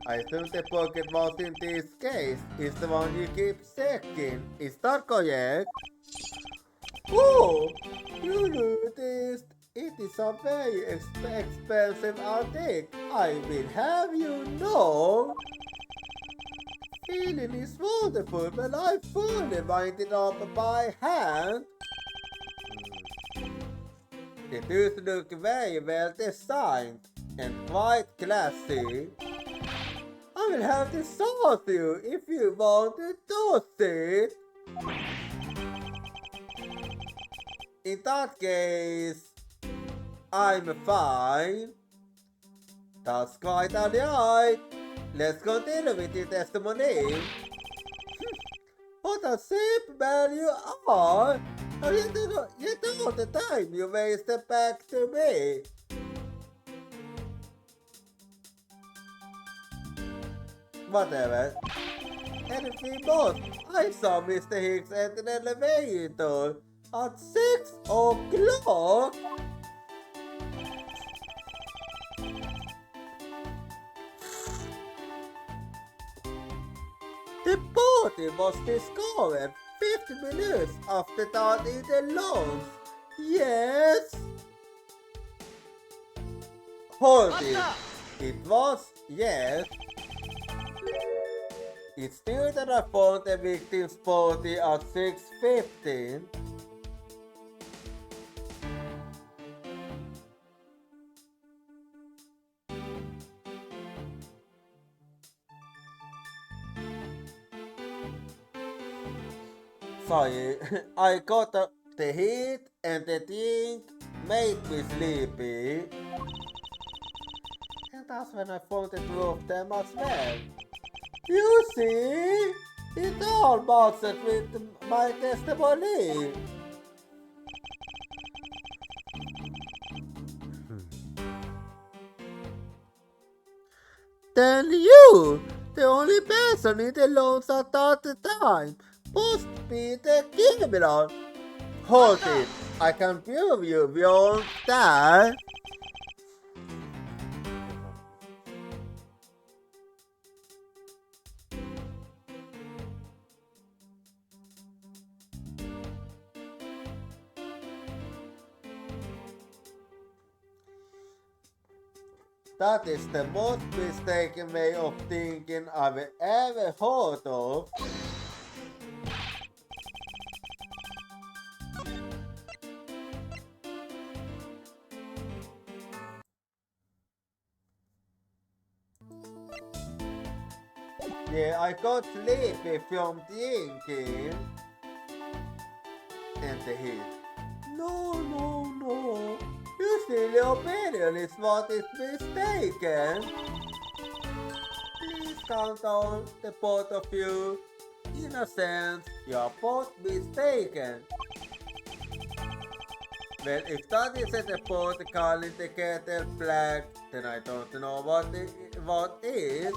I think the pocket watch in this case is the one you keep checking. Is that correct? Oh, you noticed It is a very expensive article. I will have you know. Feeling is wonderful, but I fully wind it up by hand. It does look very well designed and quite classy. I will have this sauce you if you want to toast it. In that case, I'm fine. That's quite alright. Let's continue with the testimony. What a simple man you are! You know the time you wasted back to me. Whatever. Anything more? I saw Mr. Hicks at an elevator at 6 o'clock. The body was discovered 50 minutes after that in the lungs. Yes. Hold it. It was, yes. It's still that I found the victim's body at 6:15. Sorry, I got the heat and the thing made me sleepy. And that's when I found the two of them as well. You see, it all matches with my testimony. Then you, the only person in the loans at that time, must be the criminal. Hold it, I can prove you beyond that. That is the most mistaken way of thinking I've ever heard of. Yeah, I got sleepy from thinking. And the heat. No. You see, your opinion is what is mistaken. Please calm down, the both of you. In a sense, you are both mistaken. Well, if that isn't a pot calling the kettle black, then I don't know what is.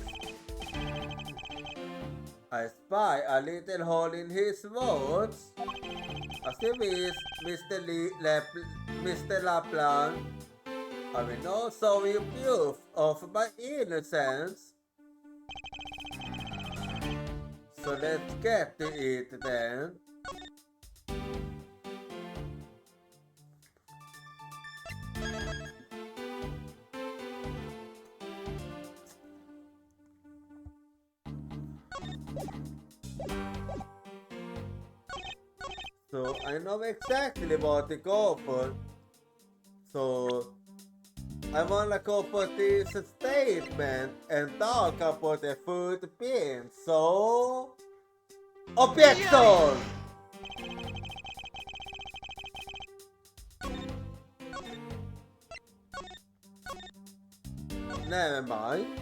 I spy a little hole in his words. As you wish, Mr. Lapland, I will now show you proof of my innocence. So let's get to it then. So I know exactly what to go for. So I wanna go for this statement and talk about the footprint. So objection! Never mind.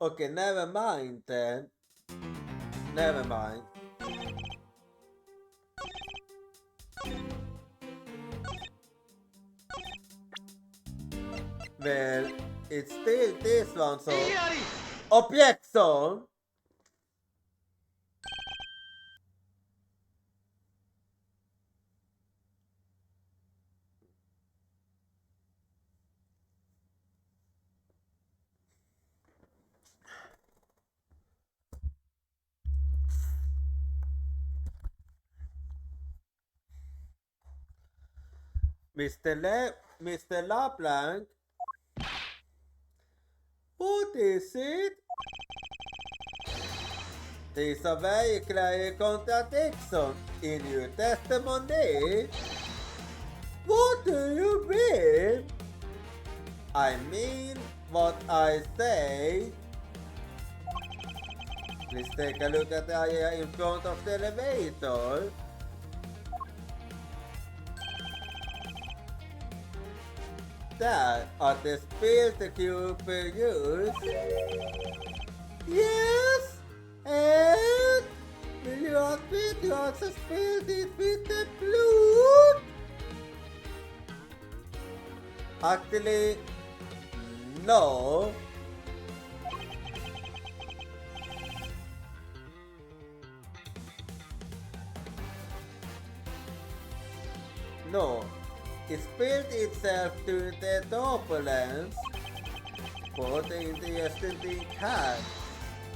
Okay, never mind then. Never mind. Well, it's still this one, so objection. Mr. LeBlanc, what is it? There's a very clear contradiction in your testimony. What do you mean? I mean what I say. Please take a look at the area in front of the elevator. That are the spills that you use. Yes, and will you admit you also spilled it with the blood? Actually, no. No, it spilled itself during the turbulence. But the interesting thing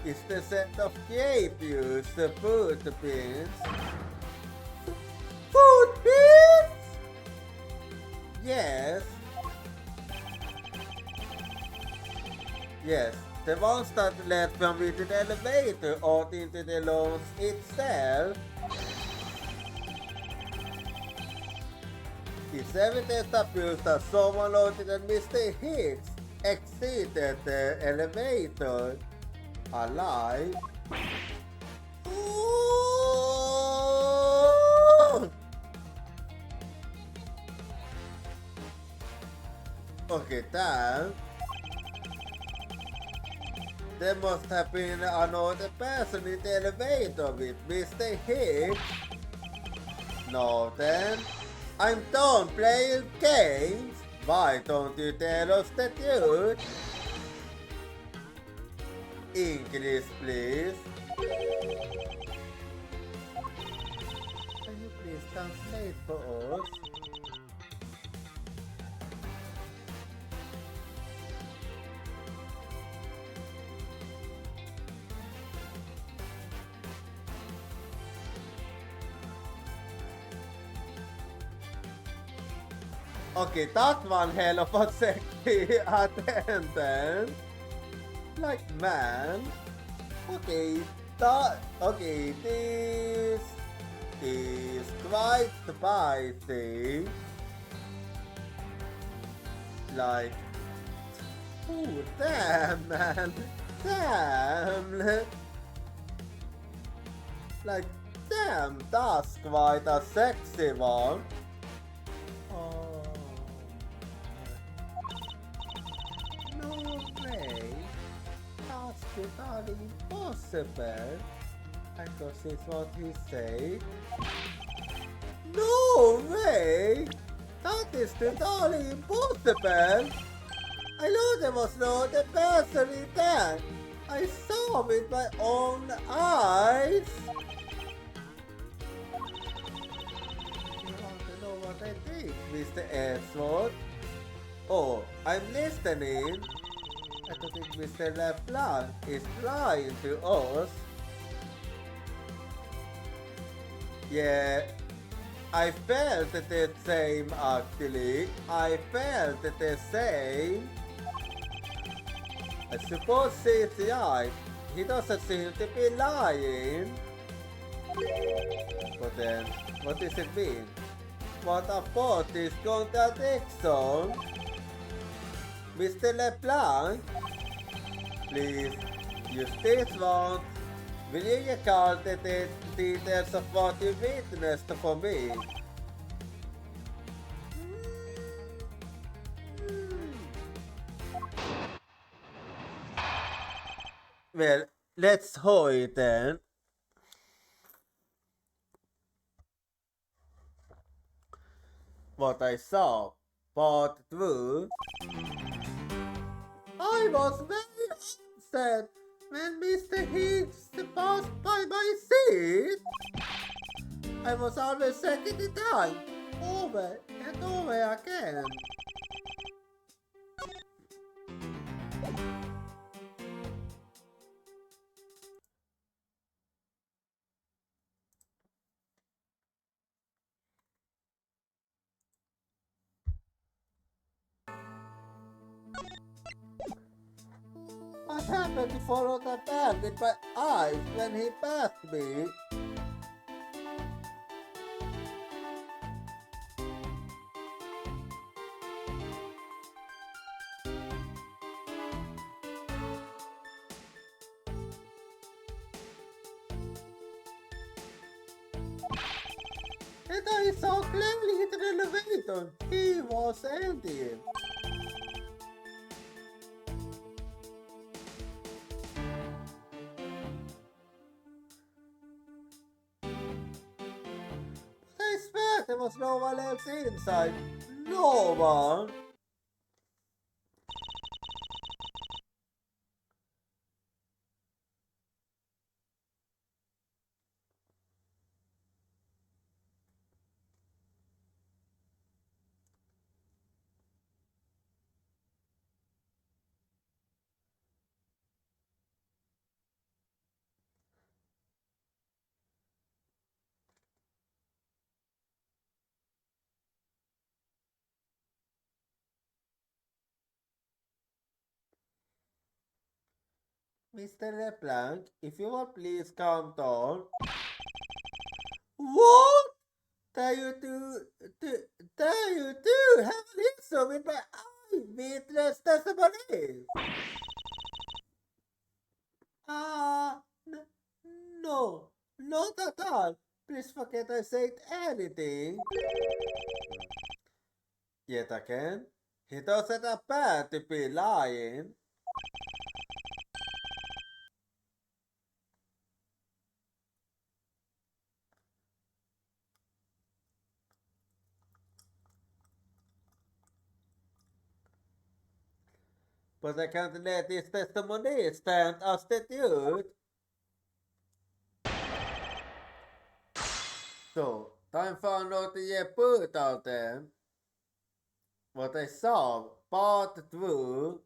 is the set of grape use the footprints. Footprints? Yes. Yes, the ones that led from within the elevator out into the launch itself. It's evidence that proves that someone other than Mr. Hicks exited the elevator alive. Ooh! Okay, then there must have been another person in the elevator with Mr. Hicks. No, then I'm done playing games. Why don't you tell us the truth? English, please. Can you please translate for us? Okay, that one hell of a sexy attendant. Like, man. Okay, this is quite spicy. Like, oh, damn, man. Damn. Like, damn, that's quite a sexy one. Oh. No way. That's totally impossible. I guess it's what he said. No way! That is totally impossible! I know there was no other person in there! I saw with my own eyes! You want to know what I think, Mr. Edward? Oh, I'm listening! I don't think Mr. LeBlanc is lying to us. Yeah, I felt the same actually. I felt the same. I suppose CTI, he doesn't seem to be lying. But then, what does it mean? What about this contradiction? Mr. LeBlanc, please use this one. Will you recall the details of what you witnessed for me? Well, let's hold it then. What I saw, part 2. I was very upset when Mr. Hicks passed by my seat. I was always checking the time, over and over again. just happened to follow the man with my eyes when he passed me. And I saw clearly into the elevator. He was empty. I swear there was no one else inside. No one. Mr. LeBlanc, if you will please calm down. What? There you do have an issue with my eyewitness testimony. Ah, no, not at all. Please forget I said anything. Yet again, he doesn't appear to be lying. But I can't let his testimony stand as the truth. So, time for another put out then. What I saw, part 2.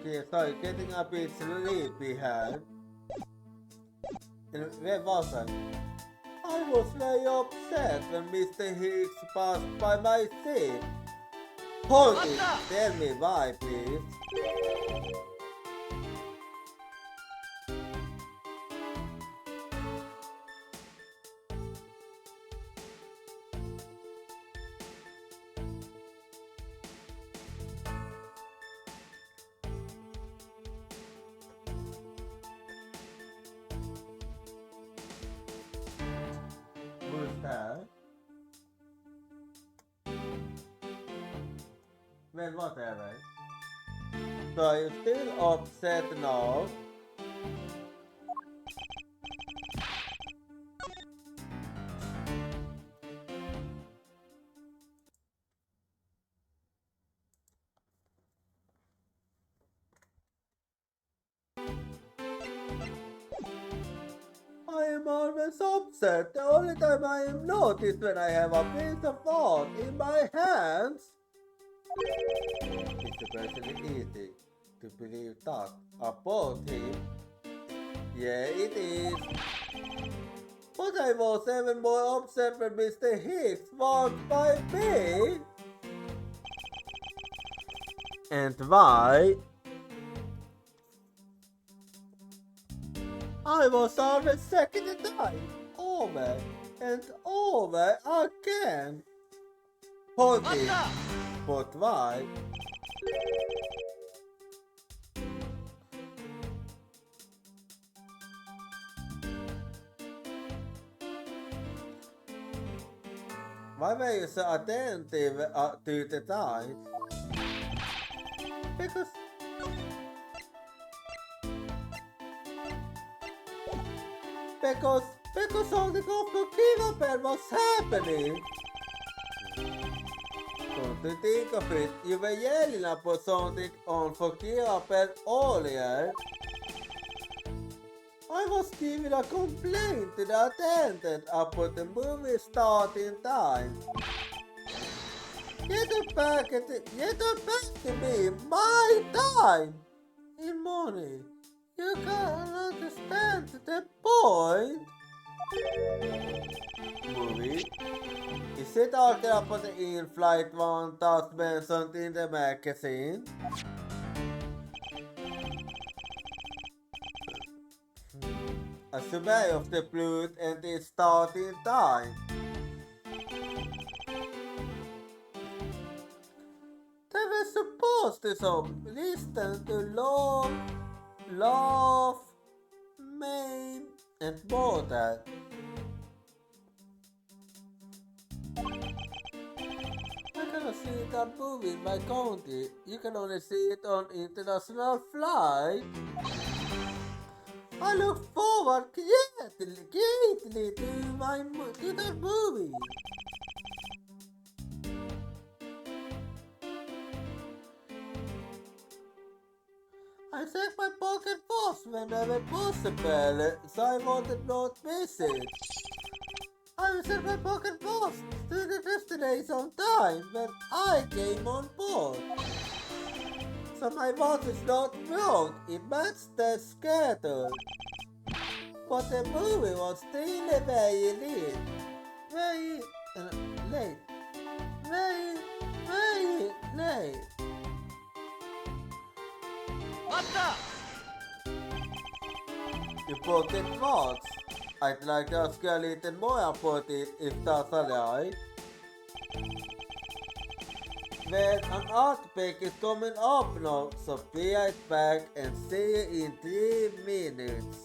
Okay, sorry, getting a bit sleepy here. And where was I? I was very upset when Mr. Higgs passed by my seat. Hold it, tell me why, please. Well, whatever. So you're still upset now. I am always upset. The only time I am not is when I have a piece of art in my hands. Is the person easy to believe that about him? Yeah, it is. But I was even more upset when Mr. Hicks walked by me. And why? I was always second and time, over and over again. Poggy. But why? Why were you so attentive to the time? Because something of the Kingdom was happening. Come to think of it, you were yelling about something on for Kingdom earlier. I was giving a complaint to the attendant about the movie starting time. Get it back to me, my time! In money. You can't understand the point. Movie? Is it talking about the in-flight one that's mentioned in the magazine? A survey of the plot and its starting time. They were supposed to listen to love, main, and border. I cannot see that movie in my country. You can only see it on international flight. I look forward greatly to the movie. I check my pocket first whenever possible, so I wanted not miss it. I will check my pocket first to the destination on time when I came on board. So my watch is not wrong, it matched the schedule. But the movie was still very late. Very late. Important watch. I'd like to ask you a little more about it if that's alright. Well, an art pick is coming up now, so be right back and see you in 3 minutes.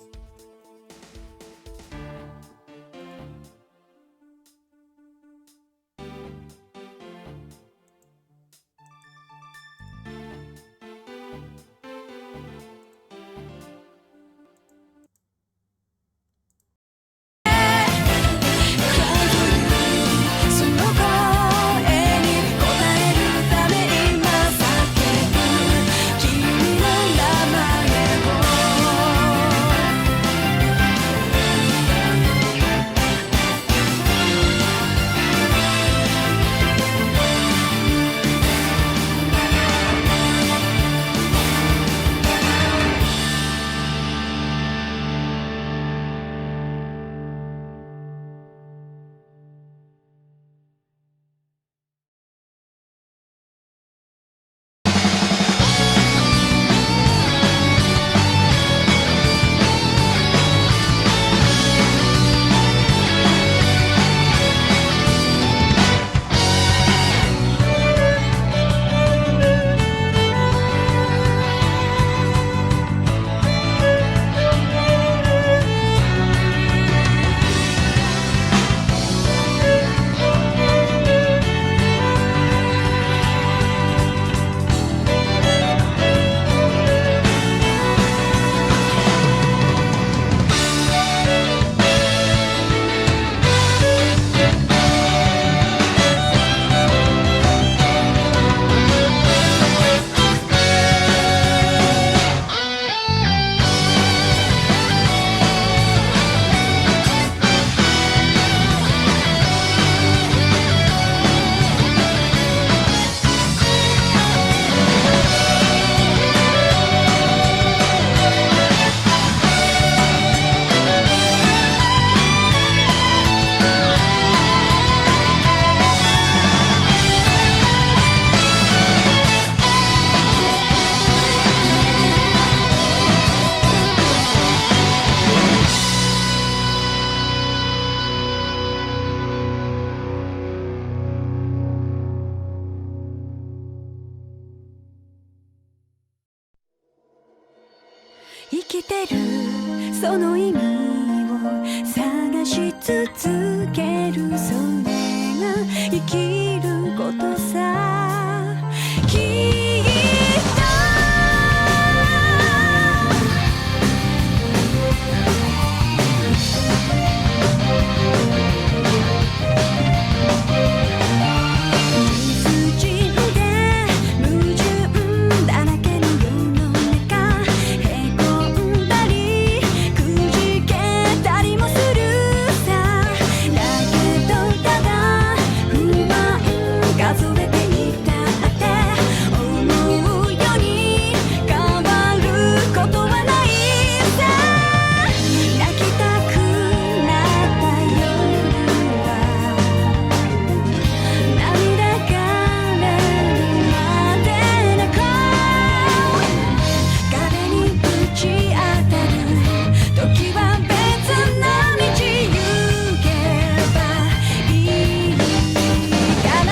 きてるその意味を探し続ける、それが生きることさ。きっと理不尽で矛盾だらけの世の中、へこんだりくじけたりもするさ。だけどただ不満数えていたって思うように変わることはないさ。泣きたくなった夜は涙がれるまで泣こう。壁にぶち当たる時は別な道行けばいいから、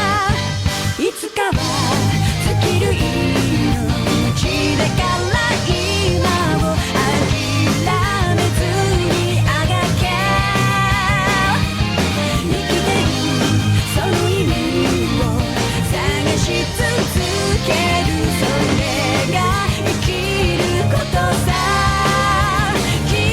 いつかは尽きる命だから今を諦めずにあがけ。生きてるその意味を探し続ける、それが生きることさ。きっ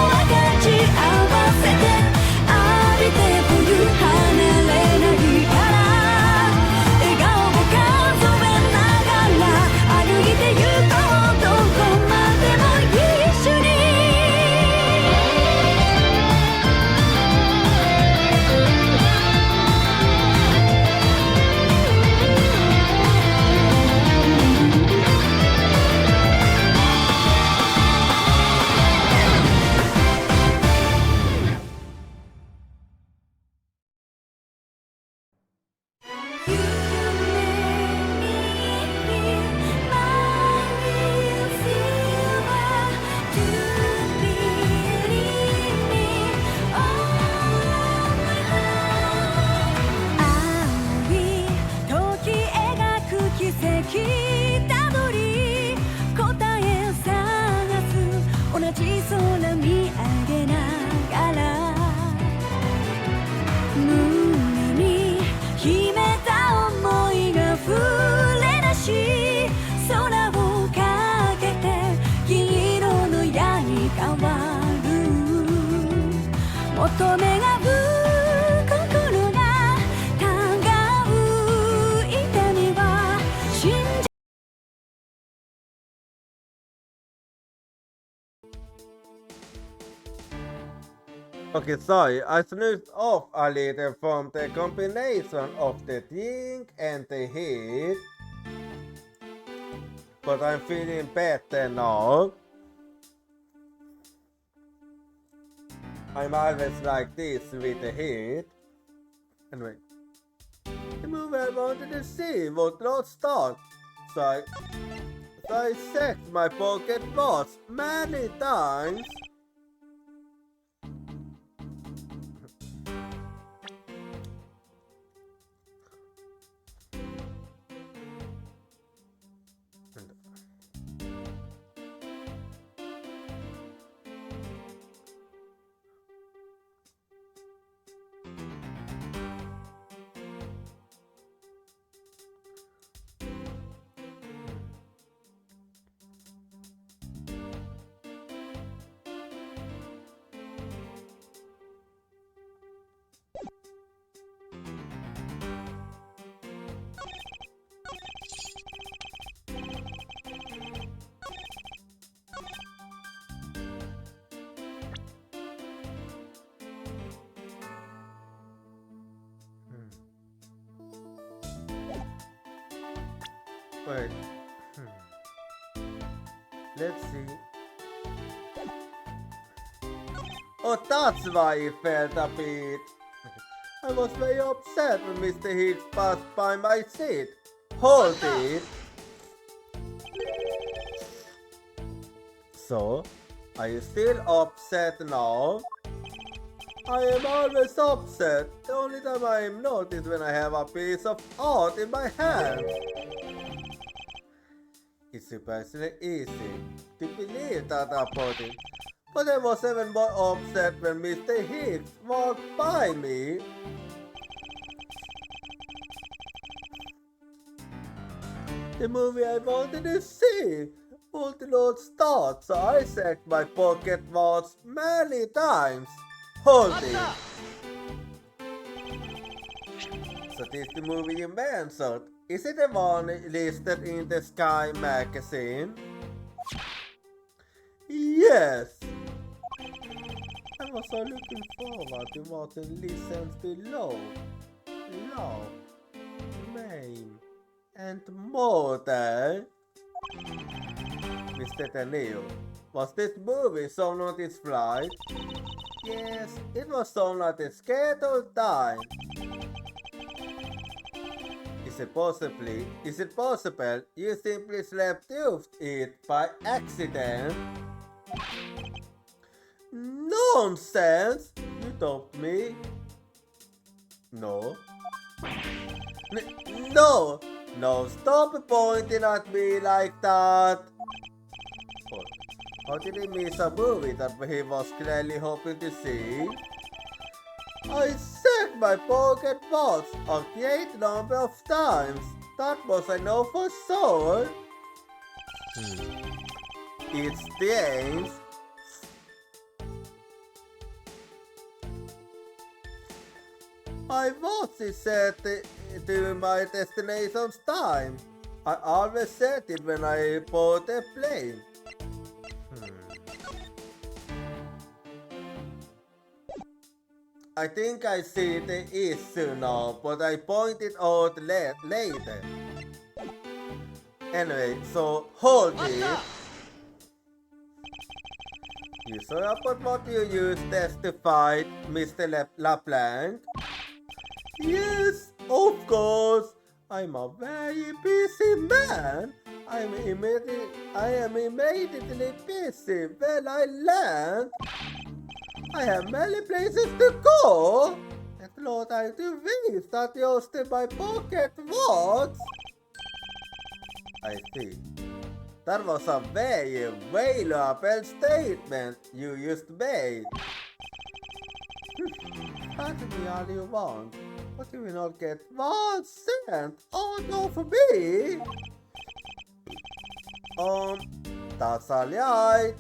と求め Okay, sorry, I snoozed off a little from the combination of the drink and the heat. But I'm feeling better now. I'm always like this with the heat. Anyway, the movie I wanted to see would not start. So I checked my pocket watch many times. Wait. Let's see. Oh, that's why he felt a bit. I was very upset when Mr. Higgs passed by my seat. Hold it. So, are you still upset now? I am always upset. The only time I am not is when I have a piece of art in my hand. It's surprisingly easy to believe that about it. But I was even more upset when Mr. Higgs walked by me. The movie I wanted to see would not start, so I checked my pocket watch many times. Hold it! So this is the movie you mentioned. Is it the one listed in the Sky magazine? Yes! I was so looking forward to what it listens below. Love, Maine, and more than. Mr. Teneo, was this movie shown on its flight? Yes, it was shown at the scheduled time. Is it possible you simply slept through it by accident? Nonsense! You told me. No. No! No, stop pointing at me like that! Oh, how did he miss a movie that he was clearly hoping to see? I checked my pocket watch a great number of times. That much I know for sure. It's strange. My watch is set to my destination's time. I always set it when I board a plane. I think I see the issue now, but I point it out later. Anyway, so hold it. You saw about what you used testified, Mr. LaPlanque? Yes, of course. I'm a very busy man. I am immediately busy when I land. I have many places to go. It's not like to waste that used in my pocket watch. I see. That was a very valuable statement you just made. Ask me all you want, but you will not get 1 cent out of me. That's all right.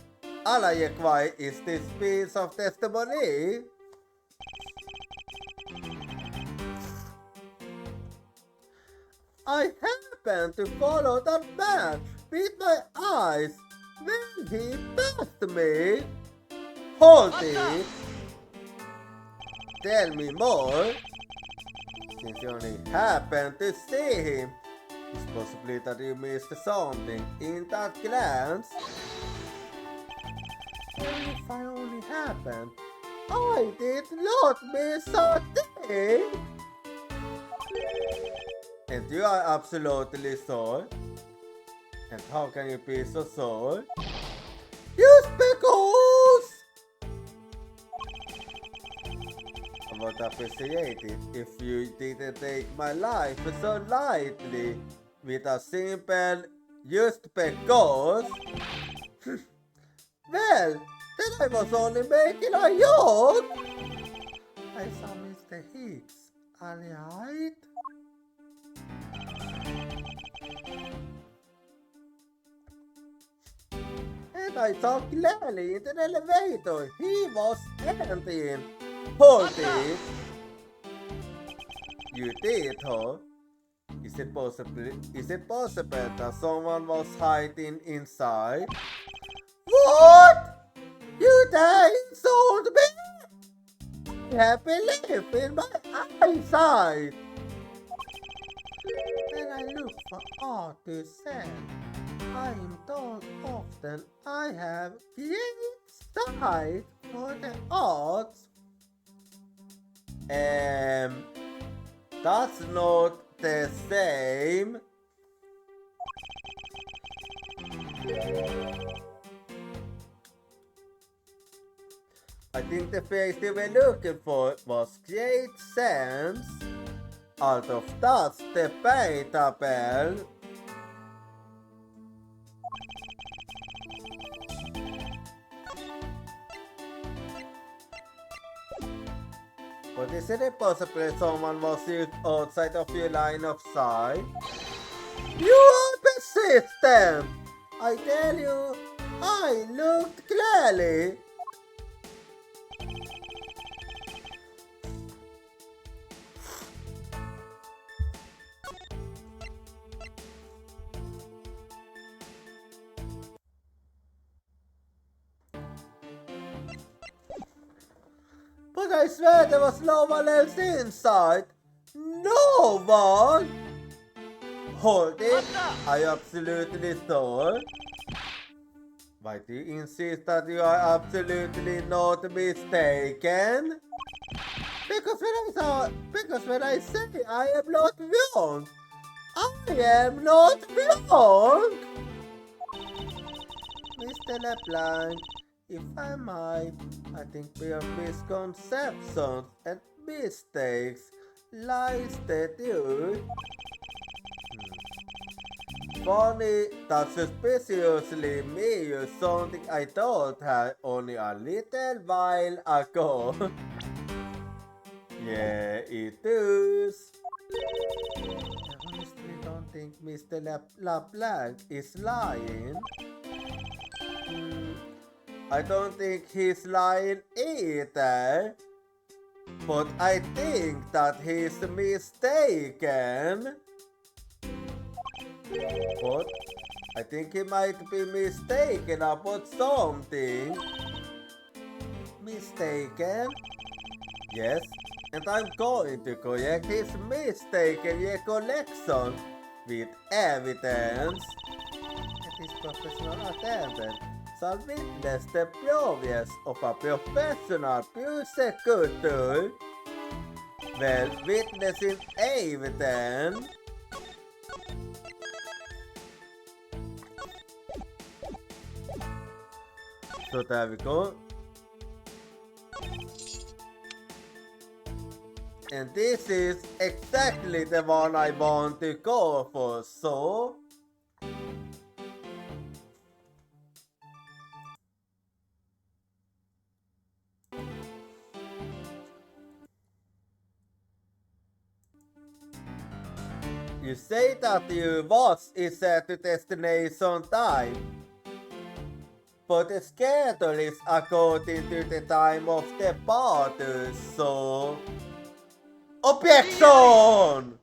All I require is this piece of testimony. I happened to follow that man with my eyes when he passed me. Hold it. tell me more? Since you only happened to see him, it's possibly that you missed something in that glance. Well, if I only happened, I did not miss a thing! And you are absolutely sure? And how can you be so sure? Just because! I would appreciate it if you didn't take my life so lightly with a simple just because. Well, then I was only making a joke! I saw Mr. Hicks, alright? And I saw clearly into the elevator. He was empty. Hold it! You did, huh? Is it possible that someone was hiding inside? What? You dare insult me? I have belief in my eyesight. When I look for art to sell, I am told often I have great sight for the arts. That's not the same. I think the phrase they were looking for was great sense. Out of that's debatable. But isn't it possible someone was outside of your line of sight? You are persistent! I tell you, I looked clearly. But I swear there was no one else inside. No one! Hold it! Are you absolutely sure? Why do you insist that you are absolutely not mistaken? Because when I say I am not wrong, I am not wrong! Mr. LeBlanc, if I might, I think your misconceptions and mistakes lies that you. Funny that suspiciously me use something I thought had only a little while ago. Yeah, it is. I honestly don't think Mr. LeBlanc is lying. I don't think he's lying either. But I think that he's mistaken. But I think he might be mistaken about something. Mistaken? Yes, and I'm going to correct his mistaken recollection with evidence. At his professional attendant shall witness the prowess of a professional prosecutor. Well, witnessing evidence. So there we go. And this is exactly the one I want to go for, so... You say that your watch is set to destination time, but the schedule is according to the time of the battle, so... Objection!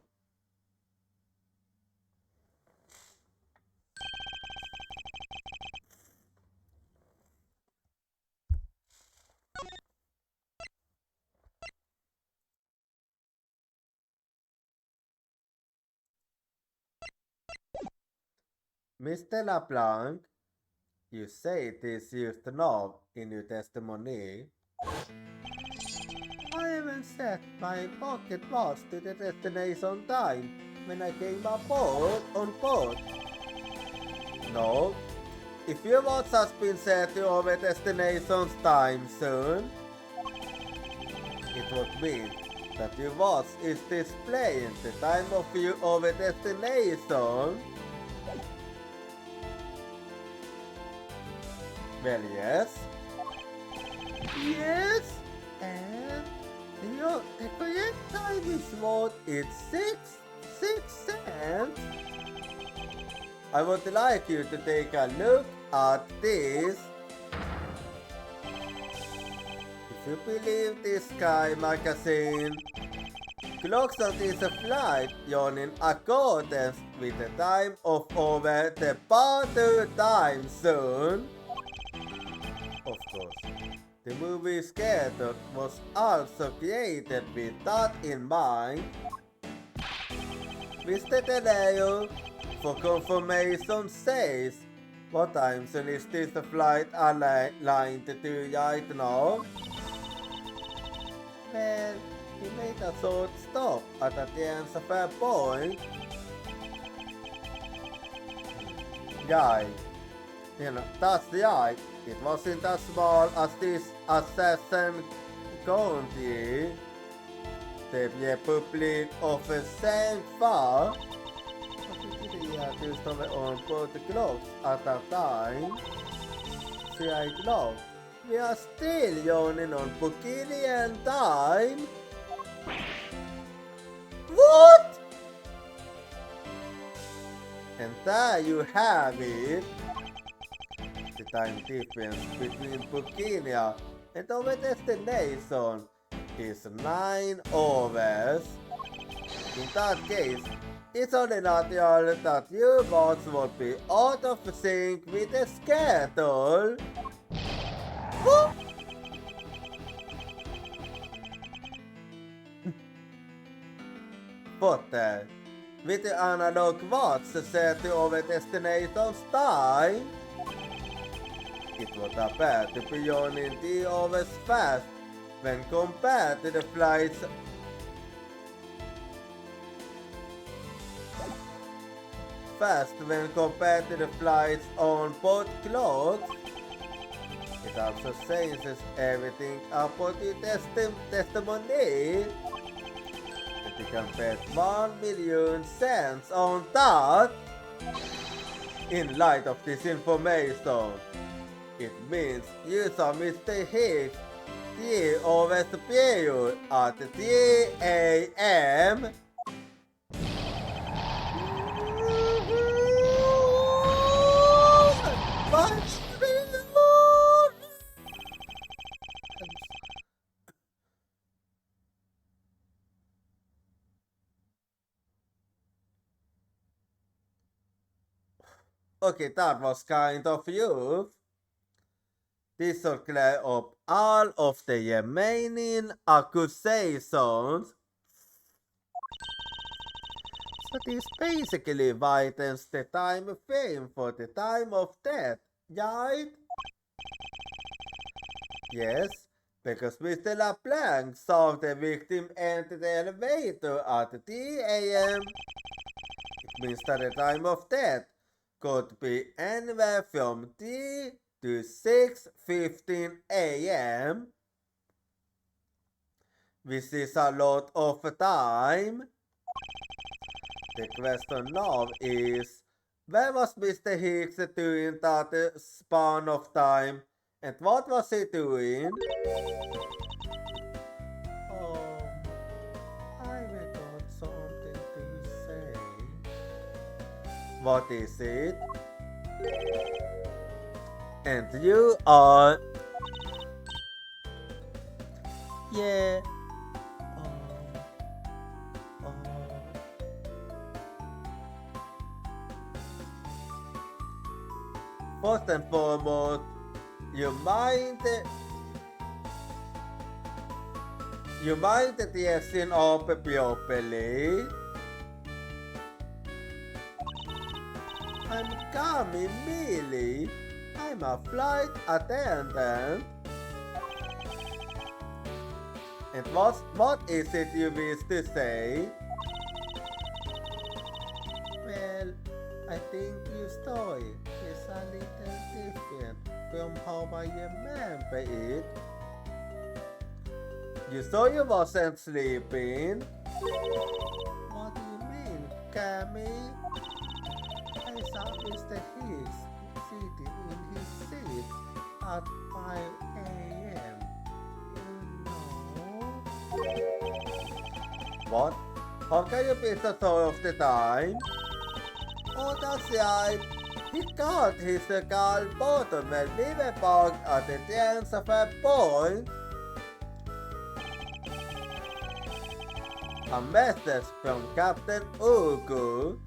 Mr. LeBlanc, you say this used now in your testimony. I even set my pocket watch to the destination time when I came aboard on board. No, if your watch has been set to our destination's time soon, it would mean that your watch is displaying the time of our destination. Well, yes. Yes, and the correct time is what? It's 6 cents. I would like you to take a look at this. If you believe this Sky magazine, clocks on this flight yawn in accordance with the time of our departure time soon. Of course, the movie schedule was also created with that in mind. Mr. Tadeo, for confirmation, says, what time soon is this flight aligned to right now? Well, he made a short stop at the end of a point. Guy, that's right. It wasn't as small as this assassin county. The Republic of Saint Far. Used on both the clocks at that time. See, I know. We are still yawning on Bukilian time. What? And there you have it. The time difference between Bukinia and our destination is 9 hours. In that case, it's only natural that your watch would be out of sync with the schedule. What? But with the analog watch set to our destination's time, it would appear to be yawning 3 hours fast when compared to the flight's on both clocks. It also changes everything about the testimony. If you can bet 1 million cents on that, in light of this information, it means you saw Mr. Hicks 3 hours period at 3 a.m. Okay, that was kind of you. This will clear up all of the remaining accusations. So this basically widens the time frame for the time of death, right? Yes, because Mr. LeBlanc saw the victim enter the elevator at 3 a.m. It means that the time of death could be anywhere from 3 to 6:15 a.m. which is a lot of time. The question now is, where was Mr. Hicks during that span of time, and what was he doing? I got something to say. What is it? And you are... Yeah. First and foremost, you mind dressing up properly? I'm call me Millie. I'm a flight attendant. And what is it you wish to say? Well, I think your story is a little different from how I remember it. You saw you wasn't sleeping. What do you mean, Cammy? I saw Mr. Hicks sitting in his seat at 5 a.m. What? How can you be so sure of the time? Oh, that's right. He got his car bottom when we were parked at the end of a point. A message from Captain Ugu.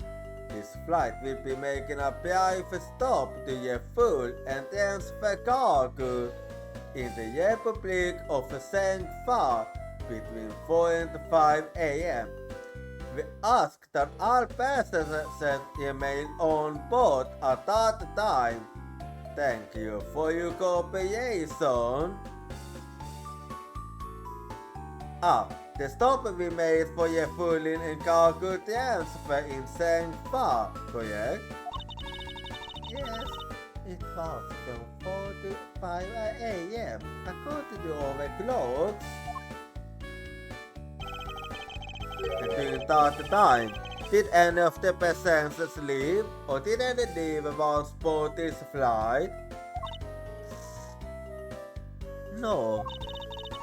His flight will be making a brief stop to the full and transfer cargo in the Republic of Sengfa between 4 and 5 a.m. We ask that all passengers remain on board at that time. Thank you for your cooperation. The stop we made for your fueling and cargo transfer in Sengfa, correct? Yes, it was from 4 to 5 a.m. according to our clocks. And during that time, did any of the passengers leave, or did any leave once board this flight? No,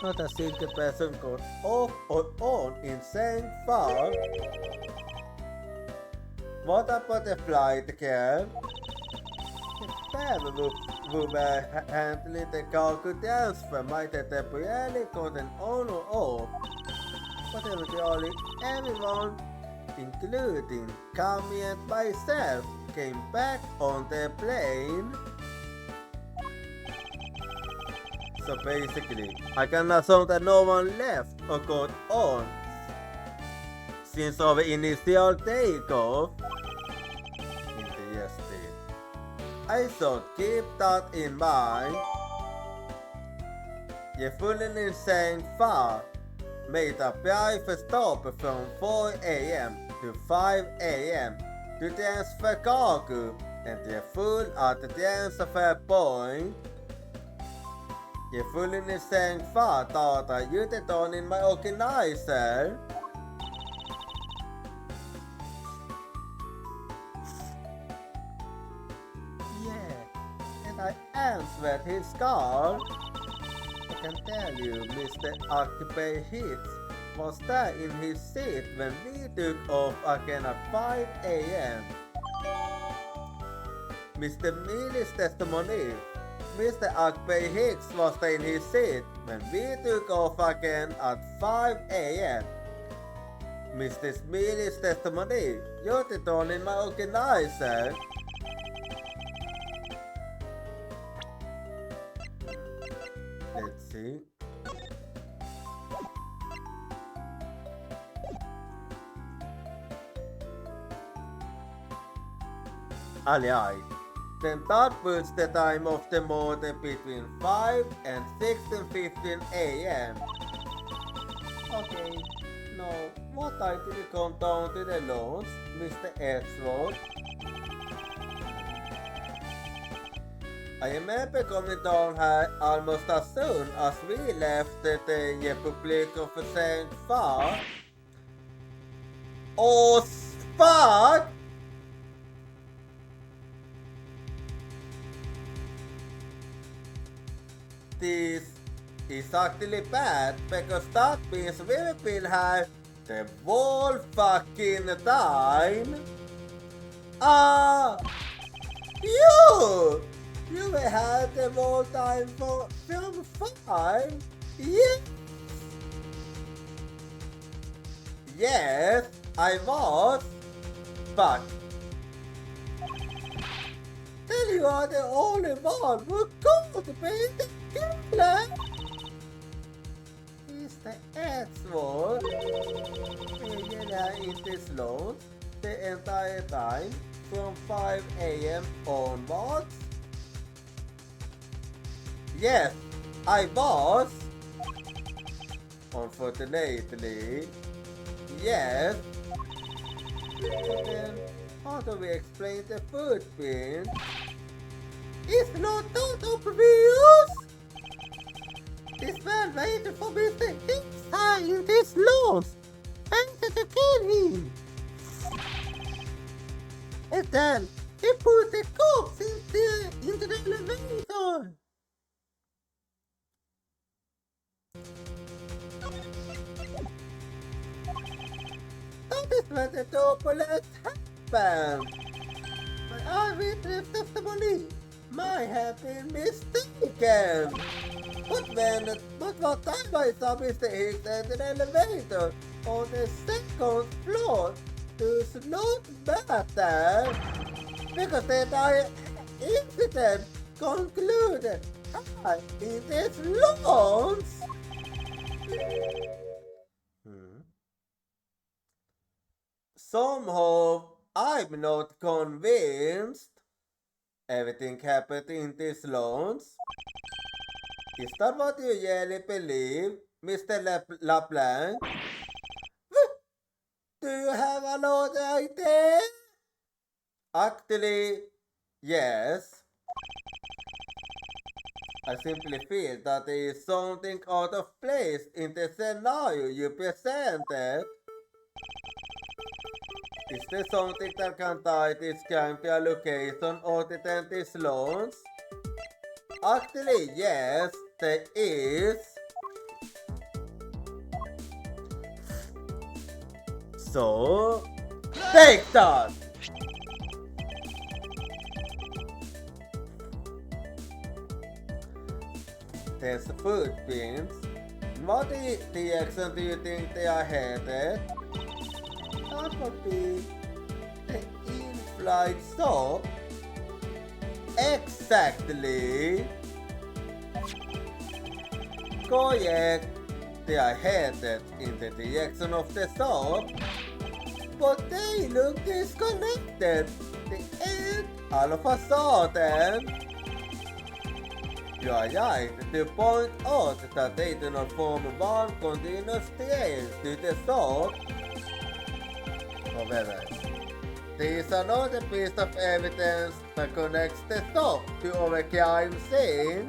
not a single person got off or on in Sengfa. What about the flight, Ken? The family who were handling the cargo transfer might have temporarily gotten on or off, but eventually everyone, including Kami and myself, came back on the plane. So basically, I can assume that no one left or got on since our initial takeoff. Interesting. I should keep that in mind. The fooling in Sengfa made a brief stop from 4 a.m. to 5 a.m. to transfer cargo, and the full at the transfer point. The fooling in Sengfa thought I used it on in my organizer. Yeah, and I answered his call. I can tell you, Mr. Occupy Hicks was there in his seat when we took off again at 5 a.m. Mr. Millie's testimony. Mr. Occupy Hicks was there in his seat when we took off again at 5 a.m. Mr. Millie's testimony. You're the tone in my organizer. Let's see. Alright, then that puts the time of the morning between 5 and 6:15 a.m. Okay, now what time did you come down to the launch, Mr. Edgeworth? I remember coming down here almost as soon as we left the Republic of Sengfa. Oh, fuck! This is actually bad because that means we will be here the whole fucking time. You will have the whole time for film 5? Yes. Yes, I was. But then you are the only one who could be the killer. Mr. Edgeworth, in this loan the entire time. from 5 a.m. onwards? Yes, I was. Unfortunately, yes. So then, how do we explain the footprint? It's not that obvious. This man waited for Mr. Inside in this launch and to kill him. And then he put the corpse into the elevator. That is when the turbulence happened. My eyewitness testimony might have been mistaken. But what time I saw Mr. Hicks enter the elevator on the second floor does not matter because the entire incident concluded in this launch. Somehow, I'm not convinced everything happened in this launch. Is that what you really believe, Mr. LaPlanche? Do you have another idea? Actually, yes. I simply feel that there is something out of place in the scenario you presented. Is there something that can tie this crime to a location other than this launch? Actually, yes, there is. So, take that! There's the footprints. What direction do you think they are headed? That would be the in-flight stop. Exactly. Correct. They are headed in the direction of the stop, but they look disconnected. And all of a sudden, you are right to point out that they do not form one continuous trail to the stop. However, there is another piece of evidence that connects the stop to our crime scene.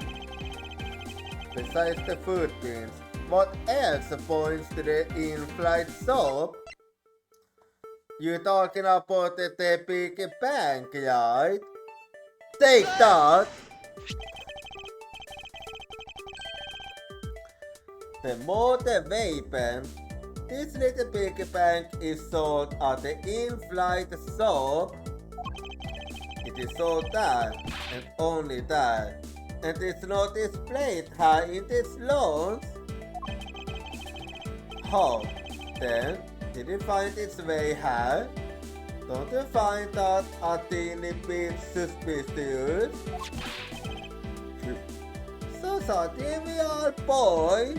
Besides the footprints, what else points to the in-flight stop? You're talking about the big bank, right? Take that! The motor weapon. This little piggy bank is sold at the in-flight stop. It is sold there and only there, and it's not displayed high in this launch. How then did it find its way here? Don't you find that a teeny bit suspicious? So trivial boy.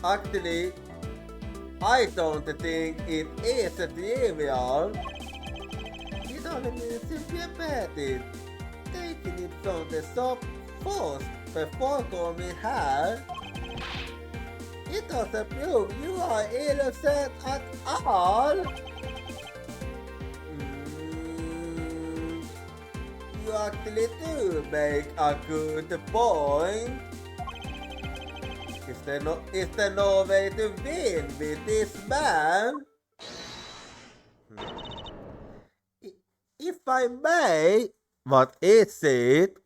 Actually, I don't think it is trivial. It only means simply about it. Taking it from the shop first before coming here. It doesn't prove you are innocent at all. You actually do make a good point. Is there no way to win with this man? If I may, what is it?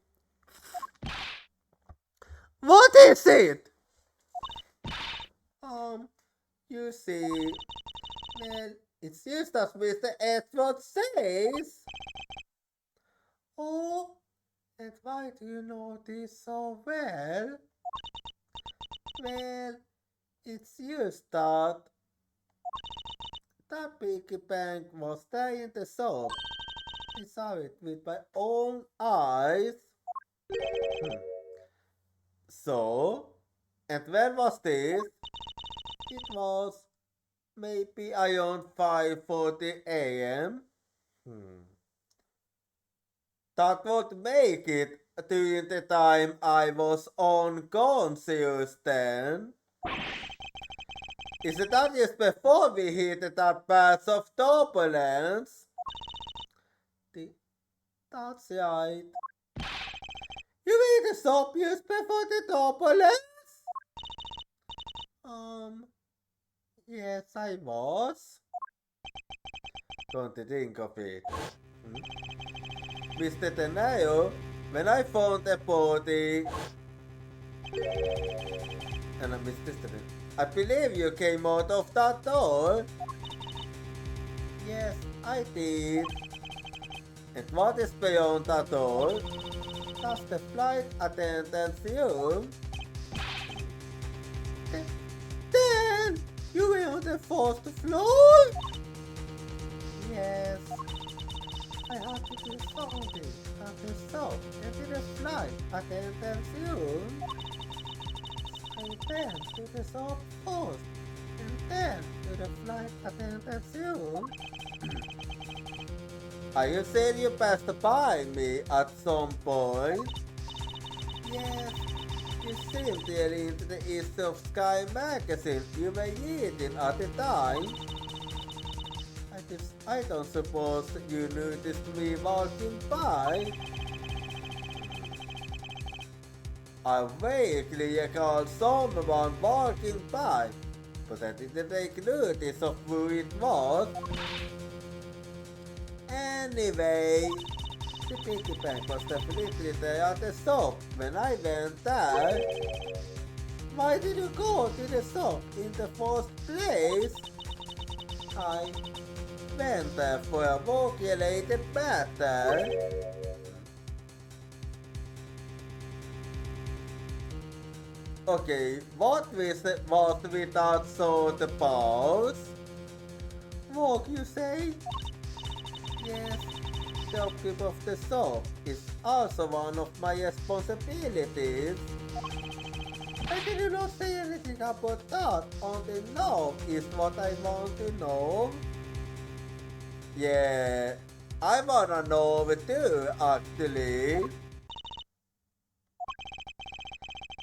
What is it? You see, well, it's just as Mr. Edward says. Oh, and why do you know this so well? Well, it's just that the piggy bank was there in the shop. I saw it with my own eyes. So, and when was this? It was maybe around 5:40 a.m. That would make it during the time I was unconscious then. Is it that just before we hit that path of turbulence? That's right. You made a stop just before the turbulence? Yes, I was. Don't think of it. Mr. Tenayo, when I found the body... And I missed this. I believe you came out of that door. Yes, I did. And what is beyond that door? Does the flight attendant's room? Then, you were on the fourth floor? Yes. I had to do something at the stop into the flight attendant's room. I went to the shop first, and then to the flight attendant's room. Are you saying you passed by me at some point? Yes, you seemed really into the East of Sky magazine you were reading at the time. I don't suppose you noticed me walking by. I vaguely recalled someone walking by, but I didn't take notice of who it was. Anyway, the piggy bank was definitely there at the shop when I went there. Why did you go to the shop in the first place? I went there for a work-related matter. Okay, what was without so the pause? Work, you say? Yes, the upkeep of the shop is also one of my responsibilities. I did not say anything about that until now is what I want to know. Yeah, I wanna know too, actually.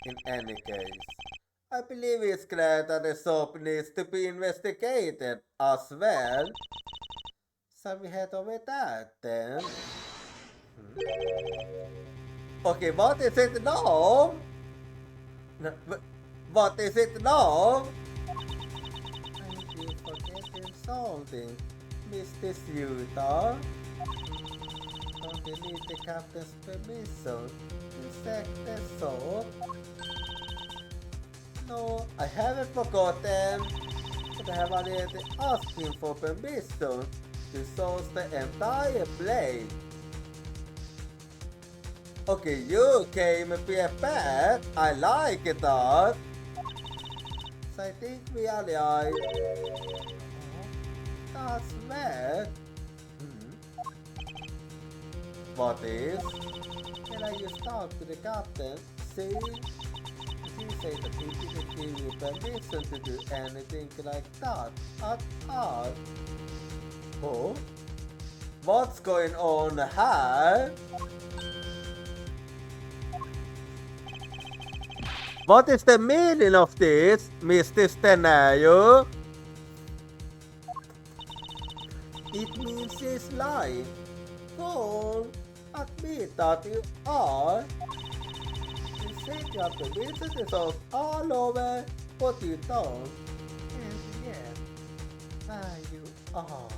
In any case, I believe it's clear that the shop needs to be investigated as well. So we head over there then. Okay, what is it now? What is it now? I keep forgetting something, Mr. Suter. Don't you need the captain's permission to sack the shop? No, I haven't forgotten, but I have already asked him for permission to source the entire blade. Okay, you came prepared. I like that. So I think we are right. That's bad. What is? Can I just talk to the captain? See? You say that he didn't give you permission to do anything like that at all. Oh? What's going on here? What is the meaning of this, Mr. Stenayo? It means he's lying. Paul, admit that you are. You said you have to visit the house all over, but you don't. And yet, there you are.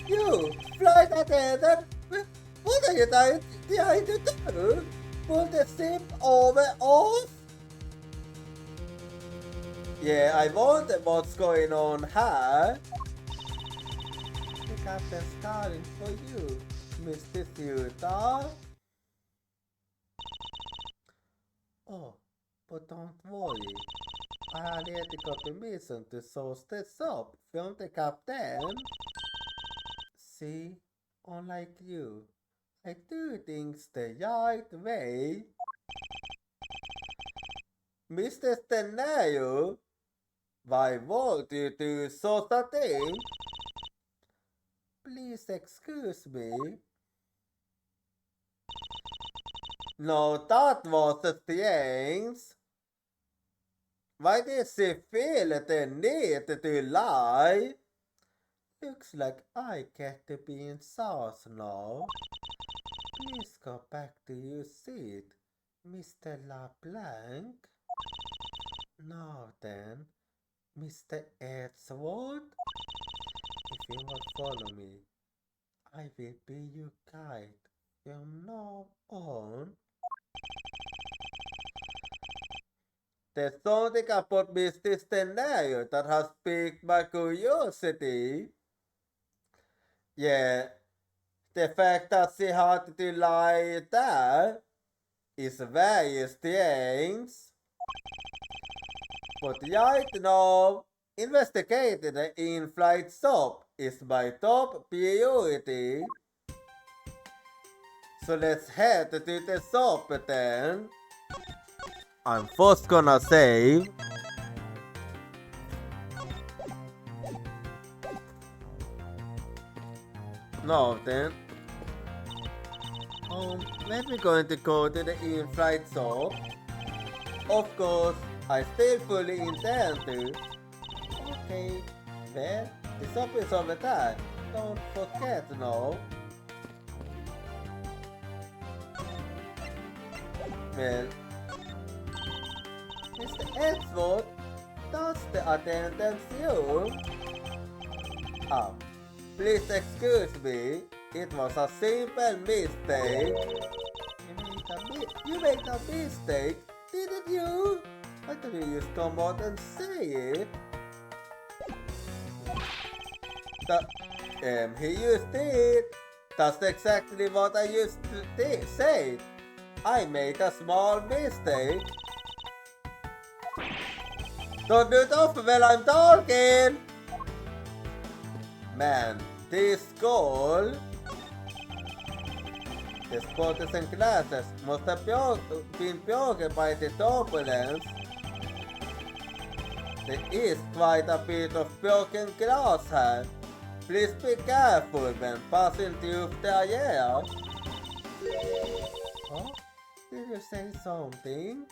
You, flight attendant, what are you trying to do? Pull the ship over off? Yeah, I wonder what's going on here. The captain's calling for you, Mr. Suter. Oh, but don't worry. I already got permission to source the shop from the captain. See, unlike you, I do things the right way. Mr. Stenayo, why would you do such a thing? Please excuse me. No, that was the things. Why did she feel the need to lie? Looks like I get to be in sauce now. Please go back to your seat, Mr. LeBlanc. Now then, Mr. Edgeworth, if you will follow me, I will be your guide from now on. There's something about Mr. Stenario that has piqued my curiosity. Yeah, the fact that she had to lie there is very strange. But right now, investigating the in-flight shop is my top priority. So let's head to the shop then. I'm first gonna save. No, then. When we're going to go to the in-flight shop. Of course, I still fully intend to. Okay, well, the shop is over there. Don't forget, no. Well, Mr. Edgeworth, that's the attendant's room. Ah, please excuse me. It was a simple mistake. You made a mistake, didn't you? I thought you just come out and say it. He used it. That's exactly what I used to say. I made a small mistake. Don't do it off while I'm talking! Man, this goal. The spotters and glasses must have been broken by the turbulence. There is quite a bit of broken glass here. Please be careful when passing through the area. Huh? Did you say something?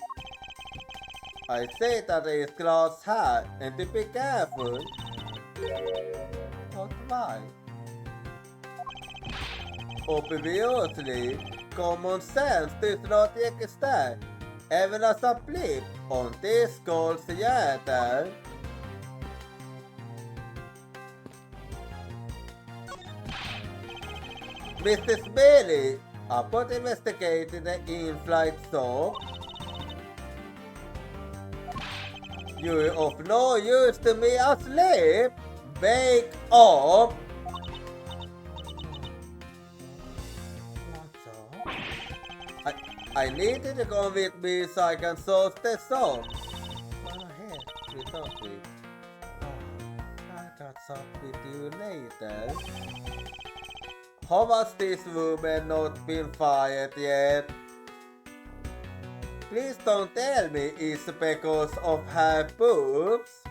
I say that there is glass here and to be careful. But why? Obviously, common sense does not exist, even as a blip on this goal's radar. Mrs. Bailey, upon investigating the in-flight shop, you're of no use to me asleep. Wake up! I need you to come with me so I can solve the shop. Go ahead, we talk with. I catch up with you later. How has this woman not been fired yet? Please don't tell me it's because of her boobs.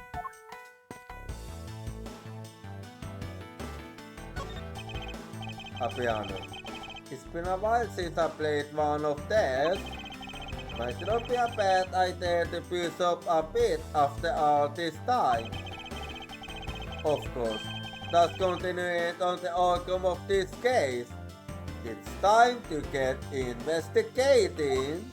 A piano. It's been a while since I played one of theirs. Might not be a bad idea to push up a bit after all this time. Of course, that's continuing on the outcome of this case. It's time to get investigating.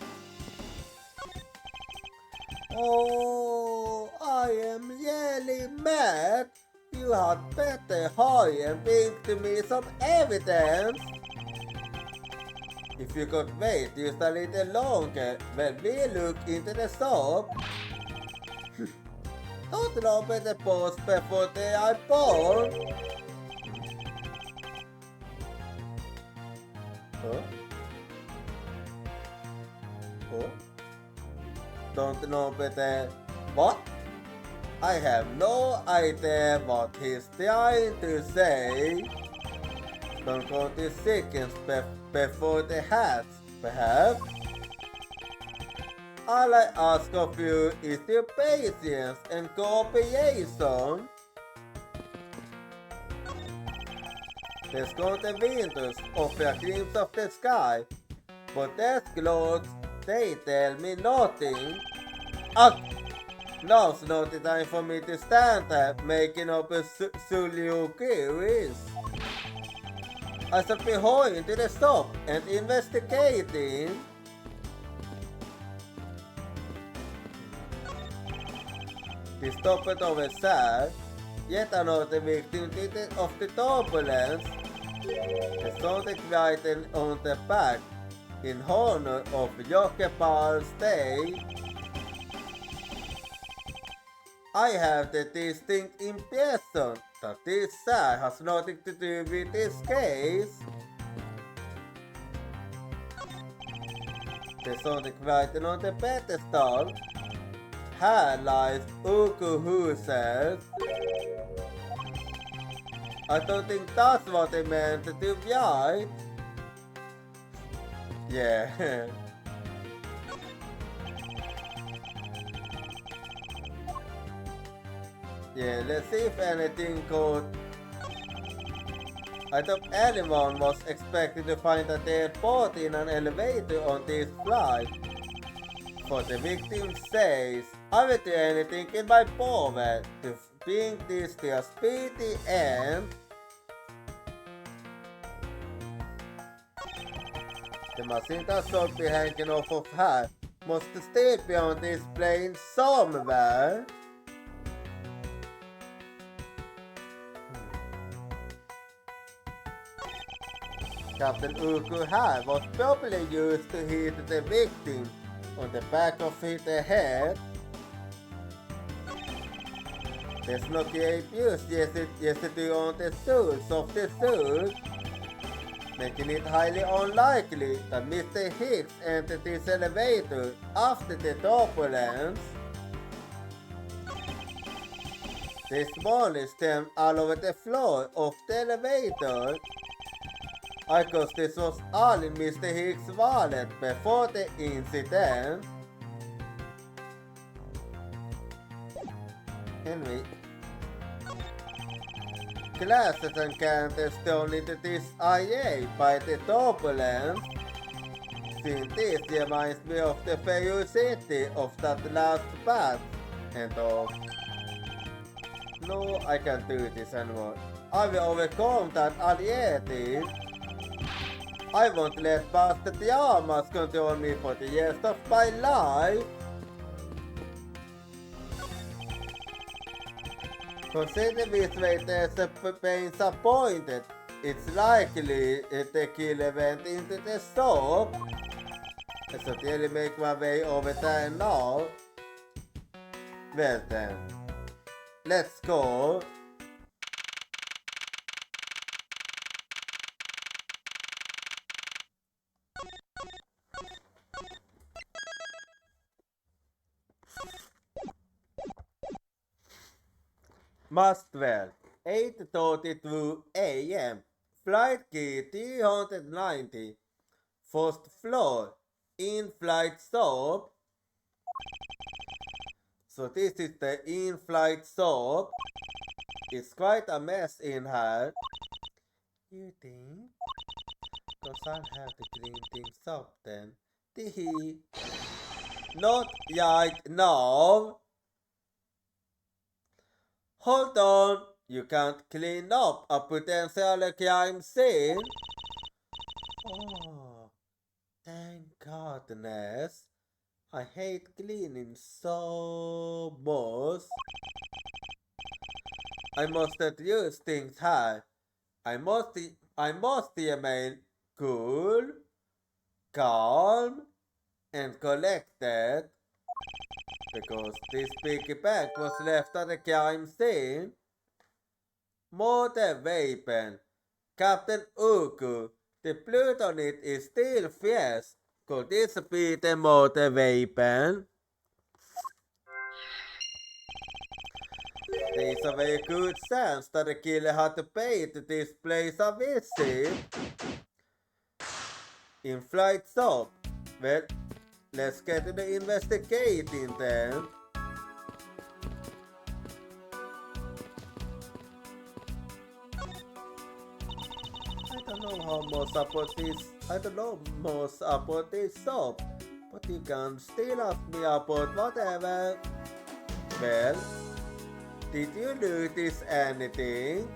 Oh, I am really mad. You had better hurry and bring to me some evidence. If you could wait just a little longer when we look into the shop. Don't open the post before they are born. Huh? Oh? Don't open the... What? I have no idea what he's trying to say. Don't go to seconds before the hats, perhaps? All I ask of you is your patience and cooperation. The windows offer glimpse of the sky, but their clothes, they tell me nothing. Now's not the time for me to stand there making up a Zulu quiz. I should be going to the shop and investigating. They stopped over sad. Yet another victim of the turbulence. The Sonic written on the back in honor of Jokepal's Day. I have the distinct impression that this sad has nothing to do with this case. The Sonic written on the pedestal. Here lies Uku Huses. I don't think that's what they meant to do, right? Yeah. Yeah, let's see if anything could... I thought anyone was expecting to find a dead body in an elevator on this flight. For the victim says, I will do anything in my power to bring this to a speedy end. The machine that should be hanging off of her must still be on this plane somewhere. Captain Uku here was probably used to hit the victim on the back of his head. The Snoky Ape used yesterday on the soles of the suit, making it highly unlikely that Mr. Hicks entered this elevator after the turbulence. This money stemmed all over the floor of the elevator. I guess this was all in Mr. Hicks' wallet before the incident. Anyway, classes encounters thrown into this IA by the turbulence. Since this reminds me of the ferocity of that last batch and of... No, I can't do this anymore. I will overcome that alliated. I won't let Buster the Armas control me for the rest of my life. Considering which way the pains are pointed, it's likely the killer went into the shop. I should really make my way over there now. Well then, let's go. Mustwell, 8:32 AM, flight key 390, first floor, in-flight shop. So this is the in-flight shop. It's quite a mess in here. You think? Cause I'll have to clean things up then. Tee. Not right now. Hold on, you can't clean up a potential crime scene. Oh, thank goodness. I hate cleaning so much. I must not use things hard. I must remain cool, calm, and collected. Because this piggy bank was left at the crime scene. Motor weapon. Captain Uku, the blood on it is still fresh. Could this be the motor weapon? There is a very good chance that the killer had to pay to this place a visit. In-flight shop. Well, let's get to the investigating then. don't know how most support this. I don't know most about this soap, but you can still ask me about whatever. Well, did you notice anything?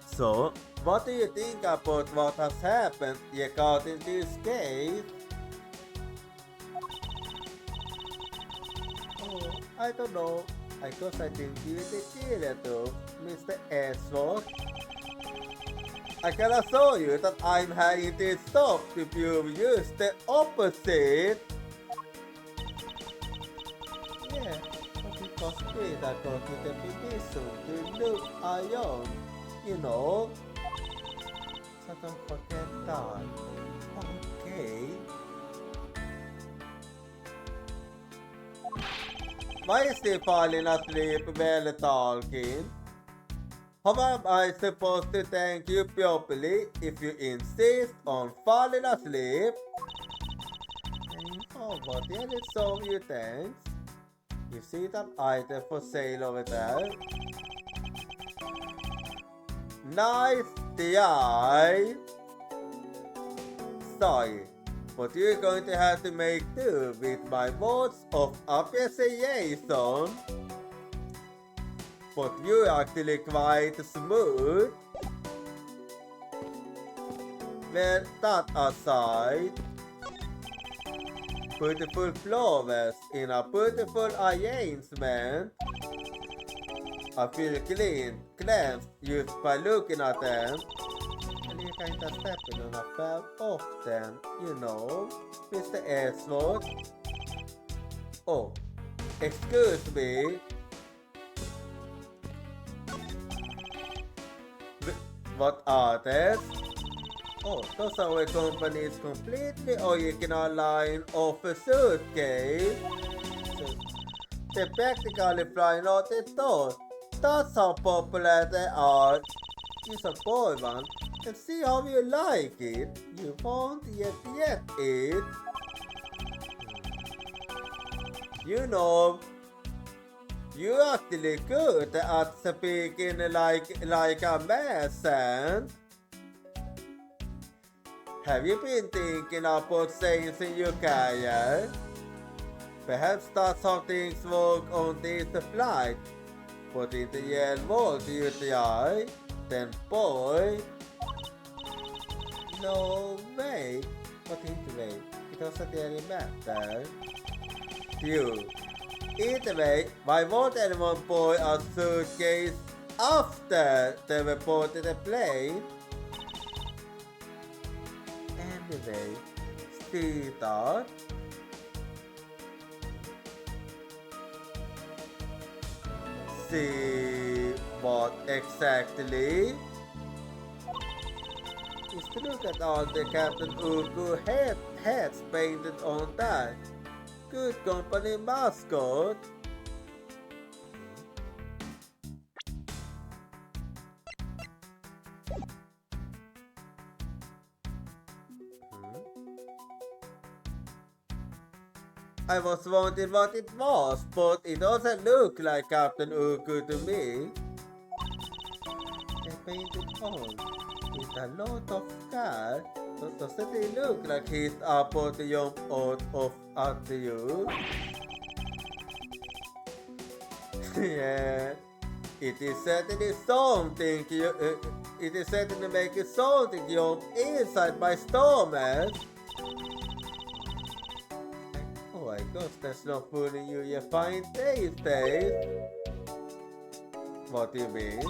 So, what do you think about what has happened regarding this case? Oh, I don't know. I guess I think you the killer too, Mr. Ashford. I can assure you that I'm having this stop if you use the opposite. Yeah, but it was great I got to the petition to look iron, you know. So don't forget that. Okay. Why is he falling asleep while talking? How am I supposed to thank you properly if you insist on falling asleep? Oh, but here is some you thanks. You see that item for sale over there? Nice try! Sorry, but you're going to have to make do with my words of appreciation. But you're actually quite smooth. Well, that aside, beautiful flowers in a beautiful arrangement. I feel cleansed just by looking at them. And you kinda stepping on a pair of them, you know, Mr. Ashford. Oh, excuse me. What are these? Oh, those are a company's completely original line of a suitcase. They practically fly out the door. That's how popular they are. It's a boy one. And see how you like it. You won't yet it. You know, you're actually good at speaking like a man. Have you been thinking about things in your career? Perhaps that's how things work on this flight. But in the real world you try, then boy. No way. But anyway, it doesn't really matter. You. Either way, why won't anyone buy a suitcase after they were boarded the plane? Anyway, sweetheart. See what exactly? Just look at all the Captain Ugu heads painted on that. Good company mascot. I was wondering what it was, but it doesn't look like Captain Ugu to me. They painted on with a lot of care. Doesn't it look like he's about to jump out of at you? Yeah, it is certainly something. It is certainly making something jump inside my stomach. Oh my gosh, that's not fooling you. You find these days. What do you mean?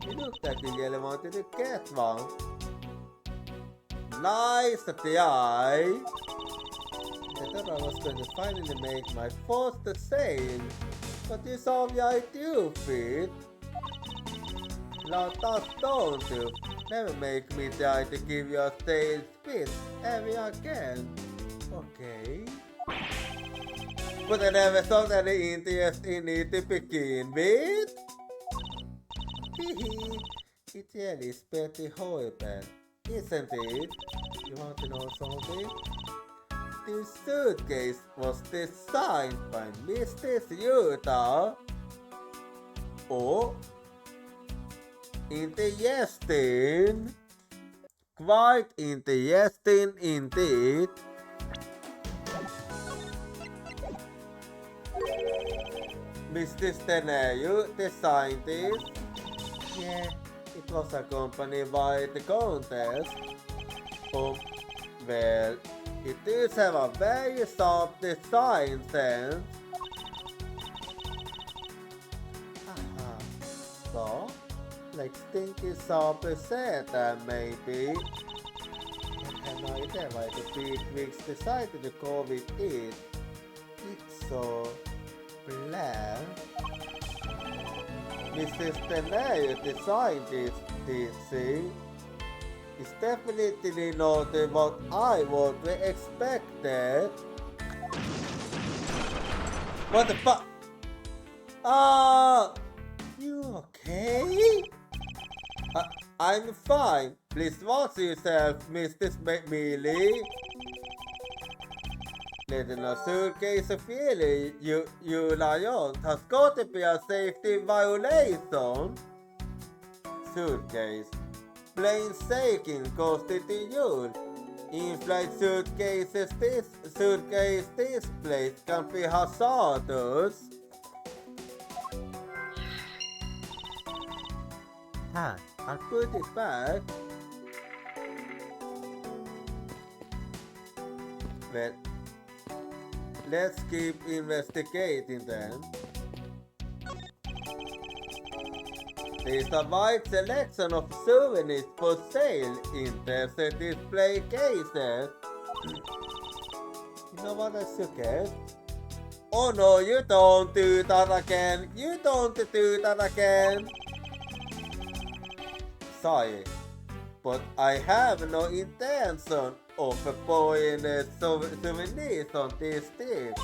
You looked like you really wanted to get one. Nice try! I thought I was going to finally make my first sale, but you saw me I do fit. Now that's don't you. Never make me try to give you a sales pitch ever again. Okay? But I never thought any interest in it to begin with. Hehe, it really is pretty horrible, isn't it? You want to know something? This suitcase was designed by Mr. Yuta. Oh, interesting. Quite interesting indeed. Mr. Stenayu, the scientist. Yeah, it was a company-wide contest. Oh, well, it does have a very soft design sense. So, like stinky soft set maybe. And no idea why the big wigs decided to go with it. It's so bland. Mrs. Tenayo, the scientist, did see, is definitely not what I would have expected. What the fuck? You okay? I'm fine. Please watch yourself, Mr. McMealy. Letting a suitcase of feeling you lion has got to be a safety violation. Suitcase. Plain shaking constitute. In-flight suitcases suitcase displays can be hazardous. I'll put it back. Well, let's keep investigating then. There's a wide selection of souvenirs for sale in their display cases. You know what I suggest? Oh no, you don't do that again. You don't do that again. Sorry, but I have no intention of buying souvenirs on this trip.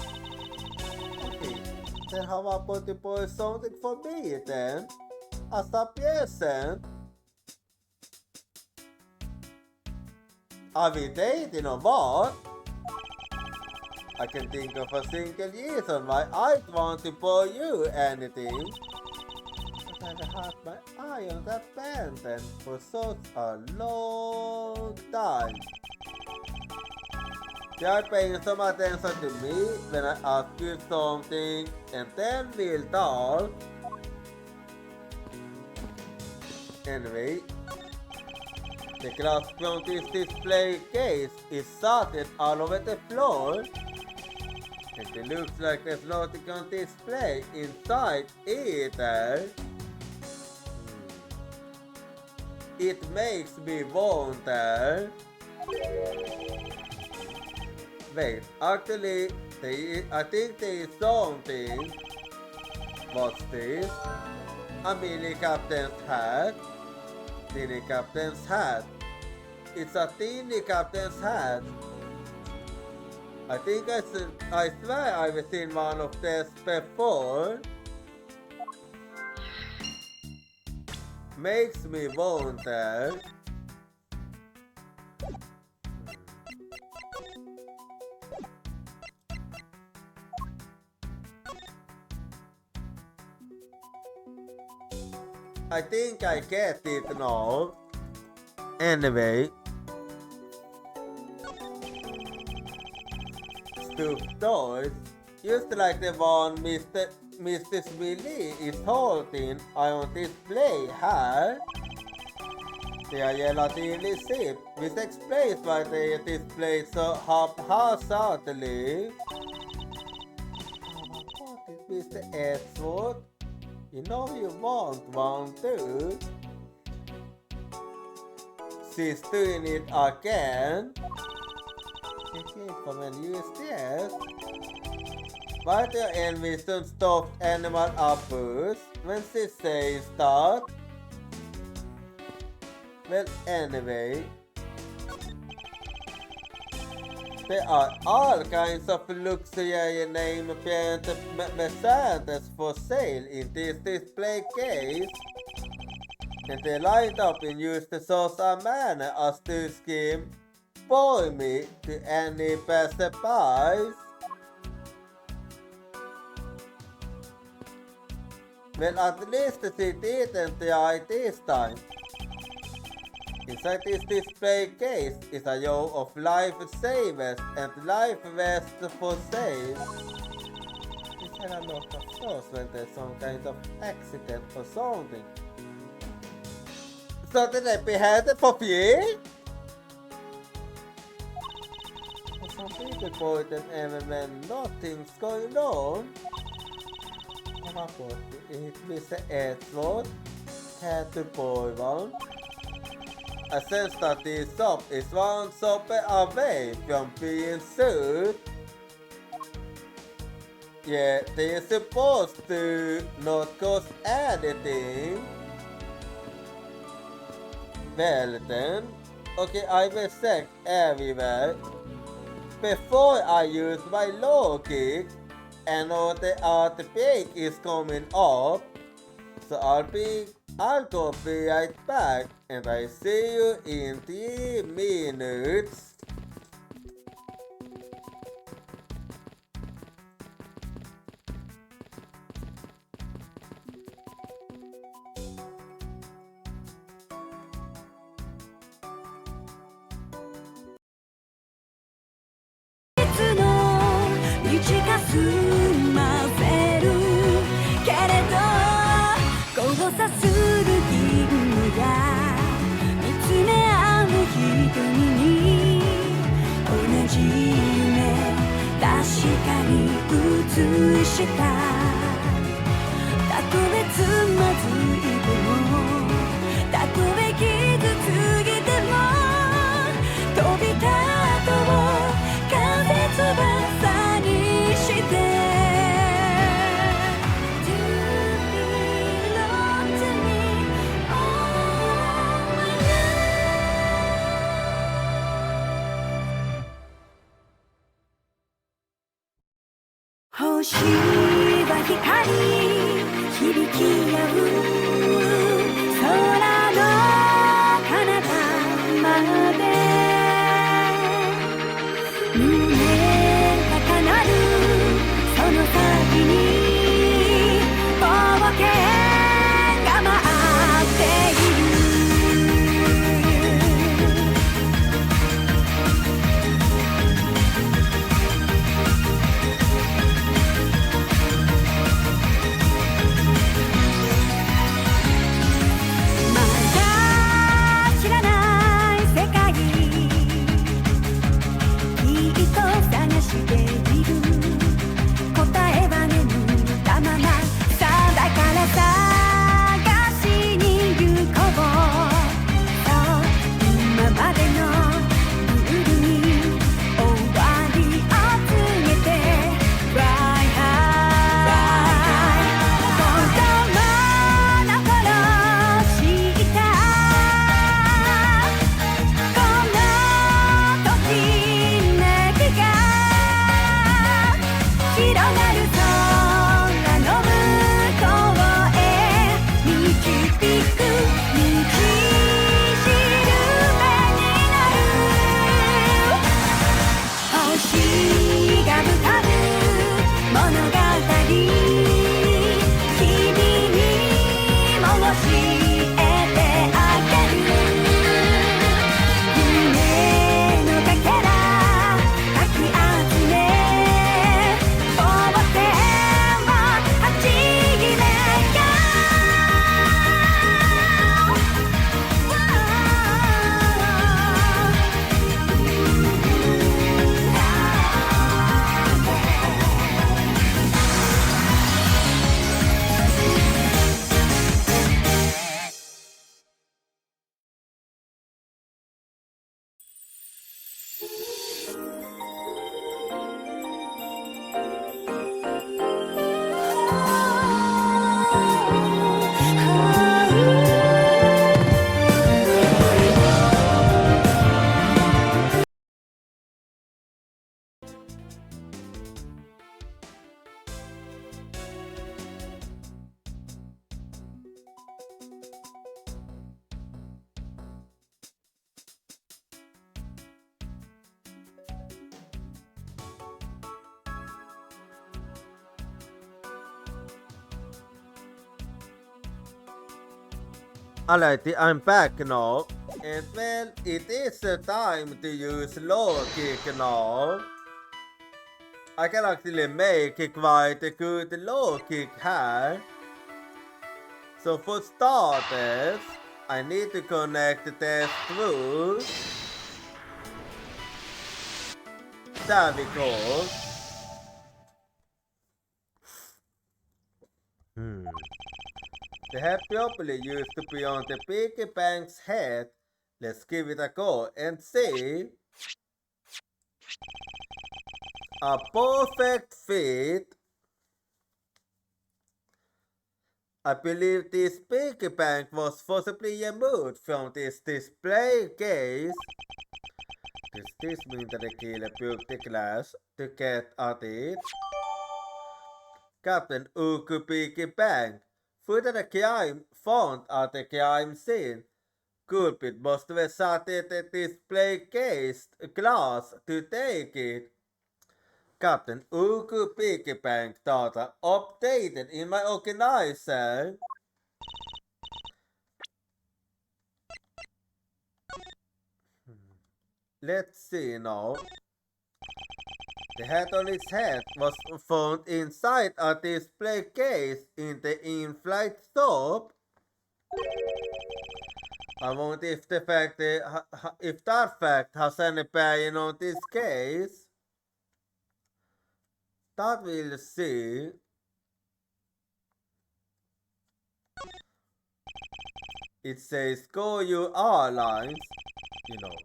Okay, then how about you buy something for me then? As a present? Are we dating or what? I can think of a single reason why I'd want to buy you anything. But I've had my eye on that pendant for such a long time. You are paying some attention to me when I ask you something, and then we'll talk. Anyway, the glass from this display case is shattered all over the floor. And it looks like there's nothing on display inside either. It makes me wonder. Wait, actually, I think there is something. What's this? A mini captain's hat. Teeny captain's hat. It's a teeny captain's hat. I think I swear I've seen one of these before. Makes me wonder. I think I get it now. Anyway. Stuffed toys, just like the one Mr. Willie is holding on display here. They are relatively cheap, which explains why they are displayed so haphazardly. What is Mr. Edgewood? You know you want one too. She's doing it again. She can't come and use this. Why do you envision stuffed animal apples when she says that? Well, anyway, there are all kinds of luxury name brand merchandise for sale in this display case, and they lined up in just such a manner as to scream, "Buy me" to any passerby. Well, at least it didn't die this time. Inside this display case is a row of life savers and life vests for sale. Is there a lot of those when there's some kind of accident or something? So did I be had for free? Some people point them even when nothing's going on. Varför Mr. Edward had to buy one? I sense that this shop is one shop away from being sued. Yeah, they're supposed to not cost anything. Well then, okay, I will check everywhere. Before I use my low kick, and know the artifact is coming up, so I'll go be right back, and I see you in 3 minutes.済ませるけれど交差する銀河が見つめ合う瞳に同じ夢確かに映したたとえつまずいてもたとえ傷ついても飛び立とう風翼にして To belong to me all my life 星は Alrighty, I'm back now. And well, it is the time to use low kick now. I can actually make quite a good low kick here. So for starters, I need to connect this through. There we go. The head probably used to be on the piggy bank's head. Let's give it a go and see. A perfect fit. I believe this piggy bank was forcibly removed from this display case. Does this mean that the killer broke the glass to get at it? Captain Uku Piggy Bank. Food at the crime found at the crime scene. Culprit must have started the display case glass to take it. Captain Uku Piggy Bank data updated in my organizer. Let's see now. The hat on its head was found inside a display case in the in-flight shop. I wonder if the fact if that fact has any bearing on this case. That we'll see. It says go you airlines. You know,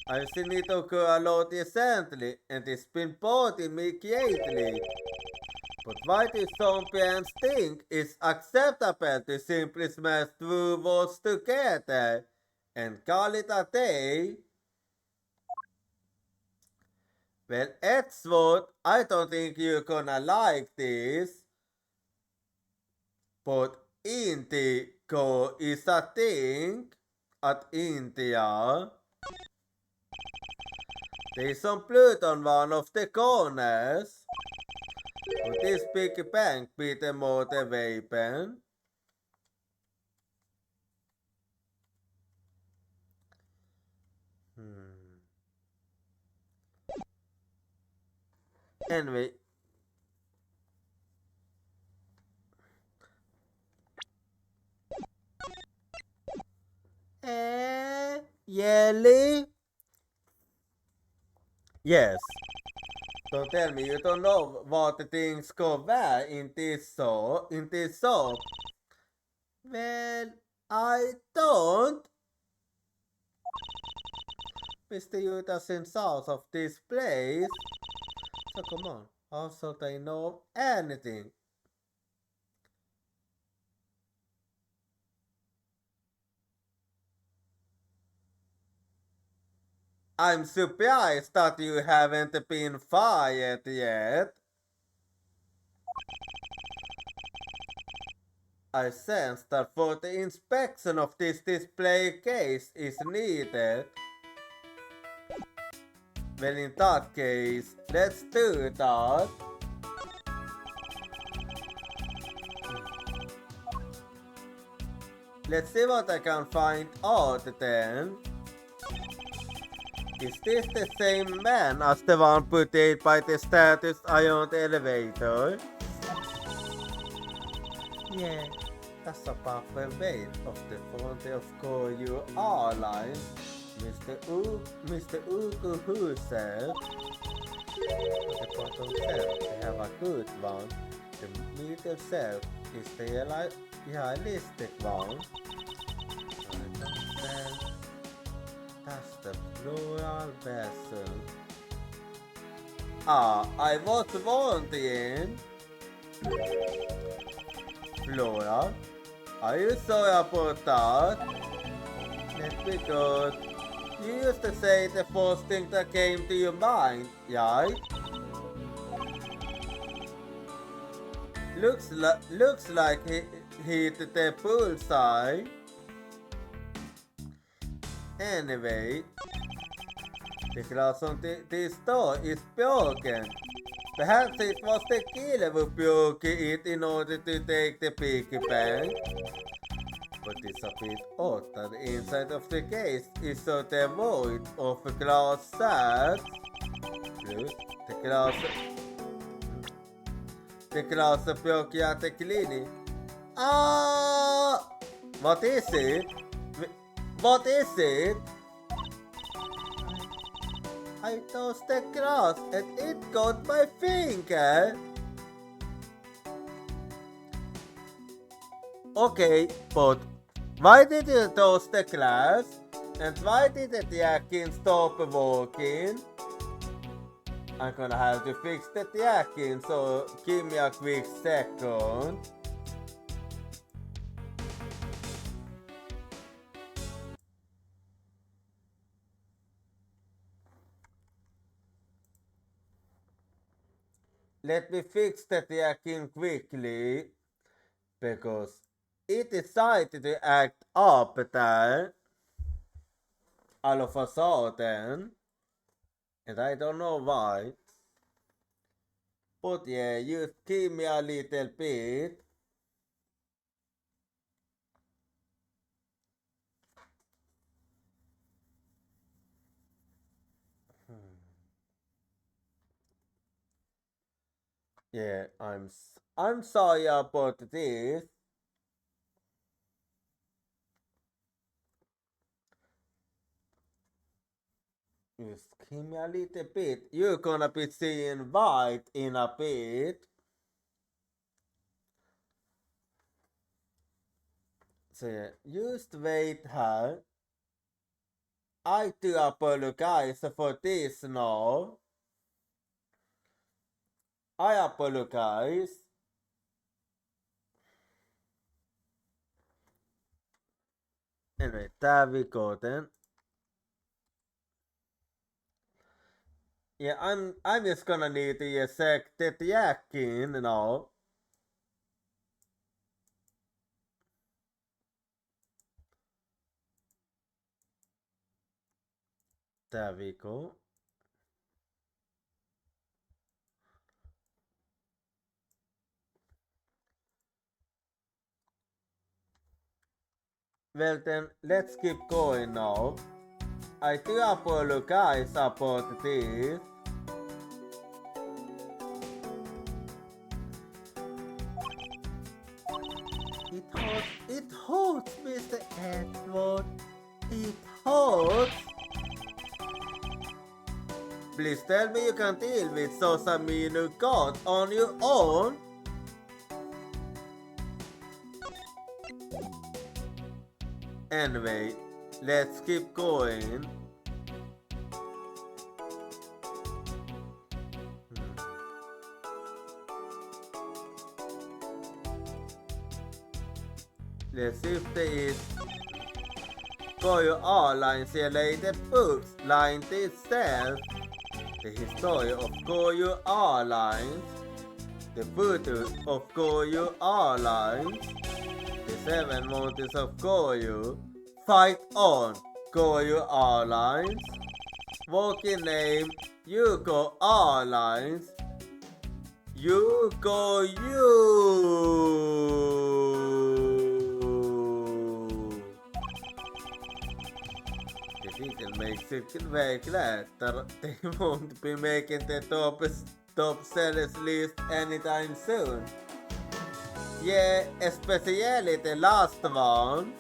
I've seen it occur a lot recently and it's been bothering me greatly. But why do some parents think it's acceptable to simply smash two words together and call it a day? Well, Edgewood, I don't think you're gonna like this. But Indigo is a thing at India. There's some blood on one of the corners. Would this piggy bank be the motor weapon? Anyway. Yelly? Yes. Don't tell me you don't know what the things go where in this shop. Well, I don't. Mr. You doesn't south of this place. So come on, how should I know anything? I'm surprised that you haven't been fired yet. I sense that for the inspection of this display case is needed. Well, in that case, let's do that. Let's see what I can find out then. Is this the same man as the one portrayed by the status eye on the elevator? Yeah, that's a proper weight of the front of Koyu Airlines. Mr. Uku who said, the bottom shelf, they have a good one. The middle shelf is the realistic one. That's the plural vessel. I was wondering. Flora, are you sorry about that? Let me go. You used to say the first thing that came to your mind, right? Looks like he hit the bullseye. Anyway, the glass on this door is broken. Perhaps it was the killer who broke it in order to take the piggy bank. but it's a bit odd that the inside of the case is so devoid of glass shards. Plus, the glass broke at the clinic. Ah! What is it? What is it? I tossed the glass and it got my finger. Okay, but why did you toss the glass? And why did the Yakin stop walking? I'm gonna have to fix the Yakin, so give me a quick second. Let me fix the Yakin quickly, because it decided to act up there all of a sudden, and I don't know why. But yeah, just give me a little bit. Yeah, I'm sorry about this. Just give me a little bit. You're gonna be seeing white in a bit. So yeah, just wait here. I do apologize for this now. I apologize. Anyway, there we go then. Yeah, I'm just gonna need to eject the Yakin now. There we go. Well then, let's keep going now. I do apologize about this. It hurts, Mr. Edward. It hurts. Please tell me you can deal with Sosamino God on your own. Anyway, let's keep going. Let's see if there is for your lines related books, line itself, the history of Goyu Airlines, the photos of Goyu Airlines, the 7 mountains of Goyu, fight on Goyu Airlines, working name Yuko Airlines, Yuko You. It makes it very glad that they won't be making the top sellers list anytime soon. Yeah, especially the last one.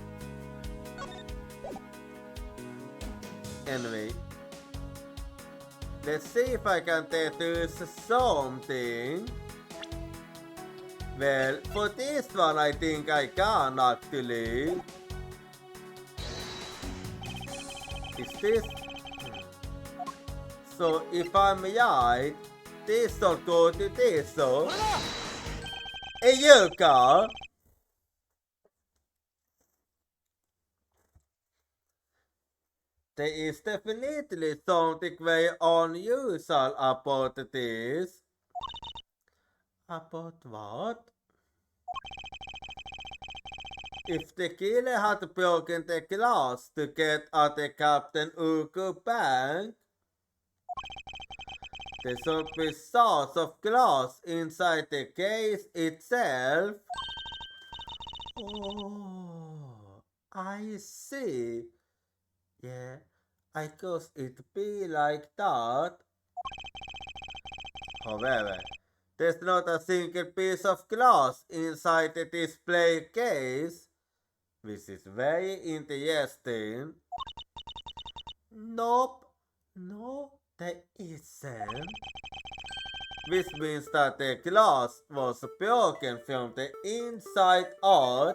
Anyway, let's see if I can deduce something. Well, for this one I think I can actually. Is this? So if I'm right, this will go to this, so. Hey, Yuka! There is definitely something very unusual about this. About what? If the killer had broken the glass to get at the Captain Ugo bank, there should be shards of glass inside the case itself. Oh, I see. Yeah, I guess it be like that. However, there's not a single piece of glass inside the display case, which is very interesting. Nope, no, there isn't. Which means that the glass was broken from the inside out.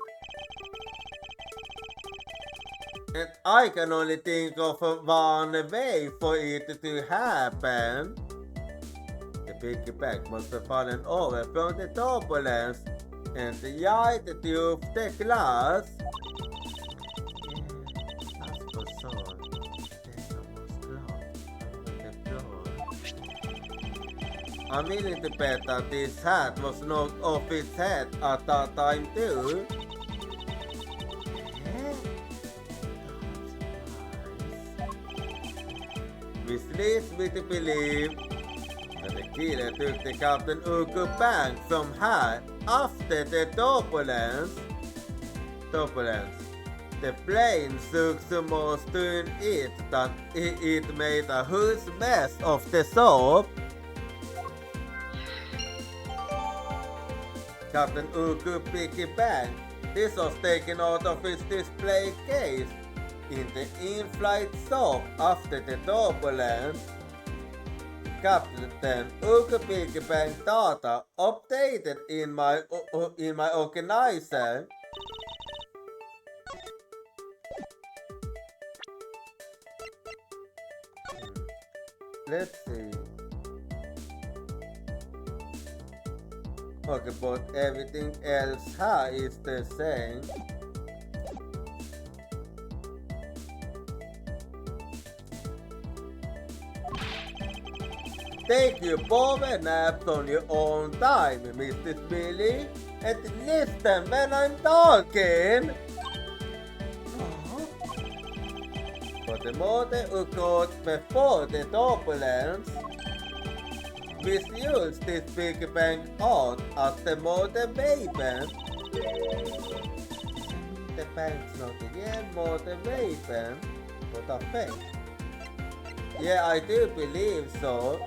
And I can only think of one way for it to happen. The Big Bang must have fallen over from the turbulence and right through the glass. As for sure, there's almost glass over the floor. I'm willing to bet that this hat was knocked off its head at that time too. Which leads me to believe that the killer took the Captain Uku bank from her after the turbulence. The plane took so much in it that it made a huge mess of the soap. Captain Uku Piggy Bank. This was taken out of its display case in the in-flight soap after the turbulence. Captain Uku Piggy Bank data updated in my organizer. Let's see. Okay, but everything else is the same. Take your power naps on your own time, Mr. Billy, and listen when I'm talking. For the motor occurred before the turbulence, misused this Big Bang out as the motivation. The bank's not the real motivation, but I think. Yeah, I do believe so.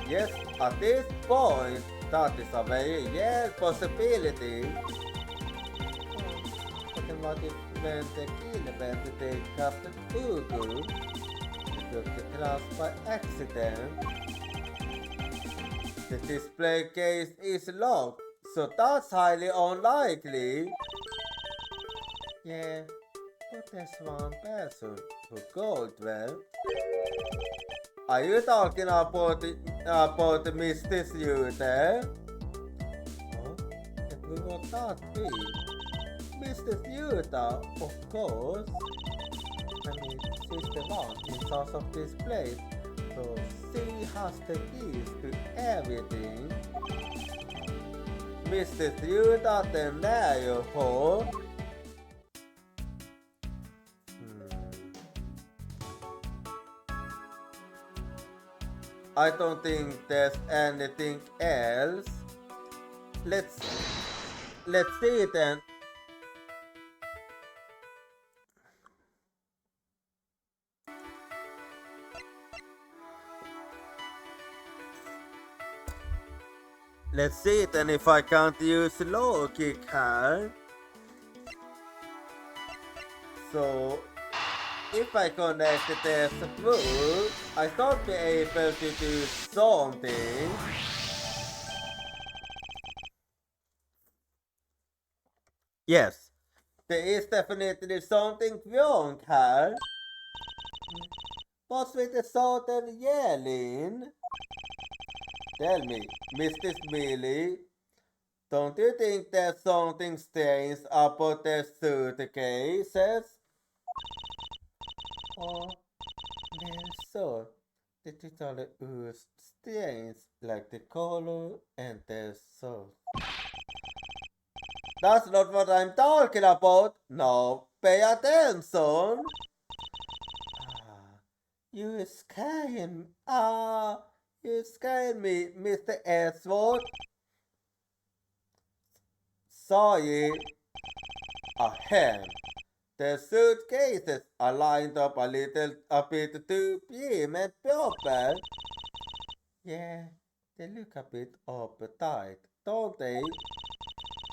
Yes, at this point, that is a very real possibility. But then what if when the killer went to take Captain Ugu, he took the glass by accident? The display case is locked, so that's highly unlikely. Yeah, but there's one person who called well. Are you talking about Mr. Suter? Oh, and who would that be? Mr. Suter, of course. I mean, she's the one in charge of this place, so she has the keys to everything. Mr. Suter, den där ju på. I don't think there's anything else. Let's see then. Let's see then if I can't use low kick here. So if I connect the through, I should be able to do something. Yes, there is definitely something wrong here. What's with the southern yelling? Tell me, Mr. Smealy, don't you think there's something strange about the suitcases? Oh, well, so the totally strange, like the color and the sauce. That's not what I'm talking about. No, pay attention. You scaring. You scaring me, Mr. Edward. Sorry. Ahem. The suitcases are lined up a bit too prim and proper. Yeah, they look a bit uptight, don't they?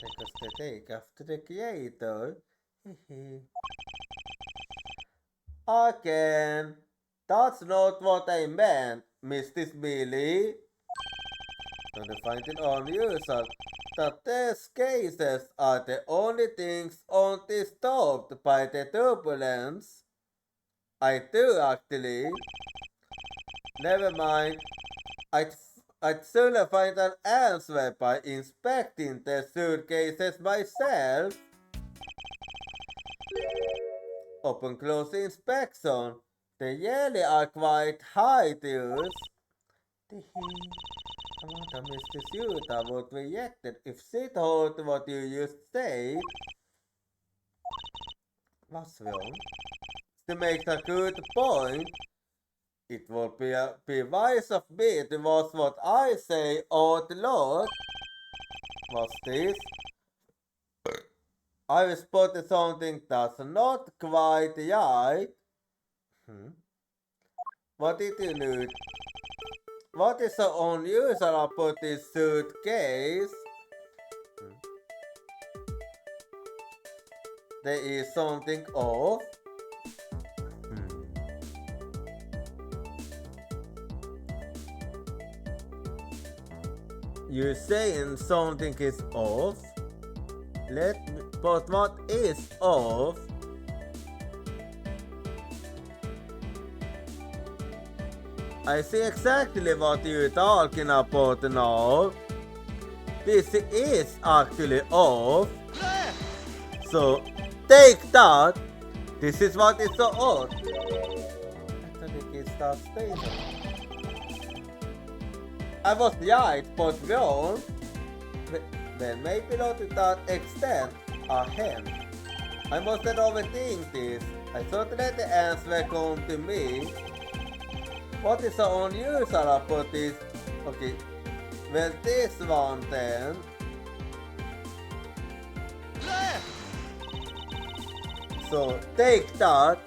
Because they take after the creator. Again, that's not what I meant, Mrs. Billy. Don't you find it unusual that these cases are the only things undisturbed by the turbulence? I do actually. Never mind. I'd sooner find an answer by inspecting the suitcases myself. Upon close inspection, they really are quite high to use. I wonder, Mr. Suta would react if she told what you just said. What's wrong? She makes a good point. It would be wise of me to watch what I say out loud. What's this? I spotted something that's not quite right. What did you need? What is so unusual about this suitcase? There is something off. You're saying something is off? But what is off? I see exactly what you're talking about now. This is actually off. So, take that. This is what is so odd. I think it's that station. I was right, but wrong. Well, maybe not to that extent. Ahem. I mustn't overthink this. I thought let the answer come to me. What is so unusual about this? Okay. Well, this one then. So, take that.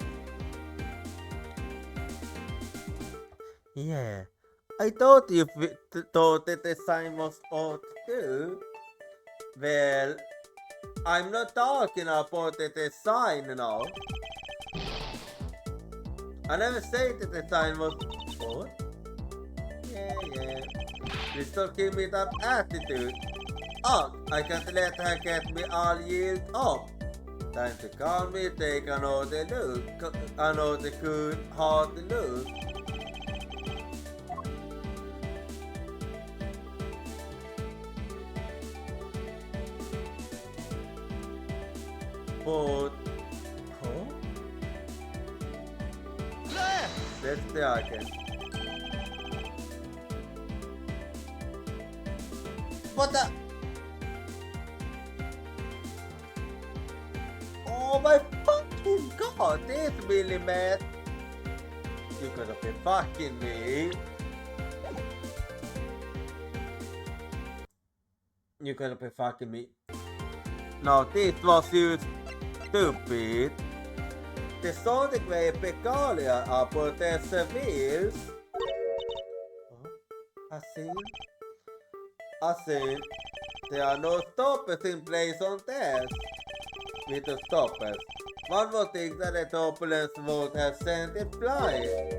Yeah. I thought you thought the design was odd too. Well, I'm not talking about the design now. I never said the design was odd. Yeah. Please don't give me that attitude. Oh, I can't let her get me all yelled up. Time to calm me, take another look. Another good hard look. But, let's try again. What the? Oh my fucking god, this really mad. You could have been fucking me. You could have been fucking me. Now this was used stupid. The something very peculiar about the wheels. I see. There are no stoppers in place on theirs. With the stoppers, one would think that the turbulence would have sent it flying.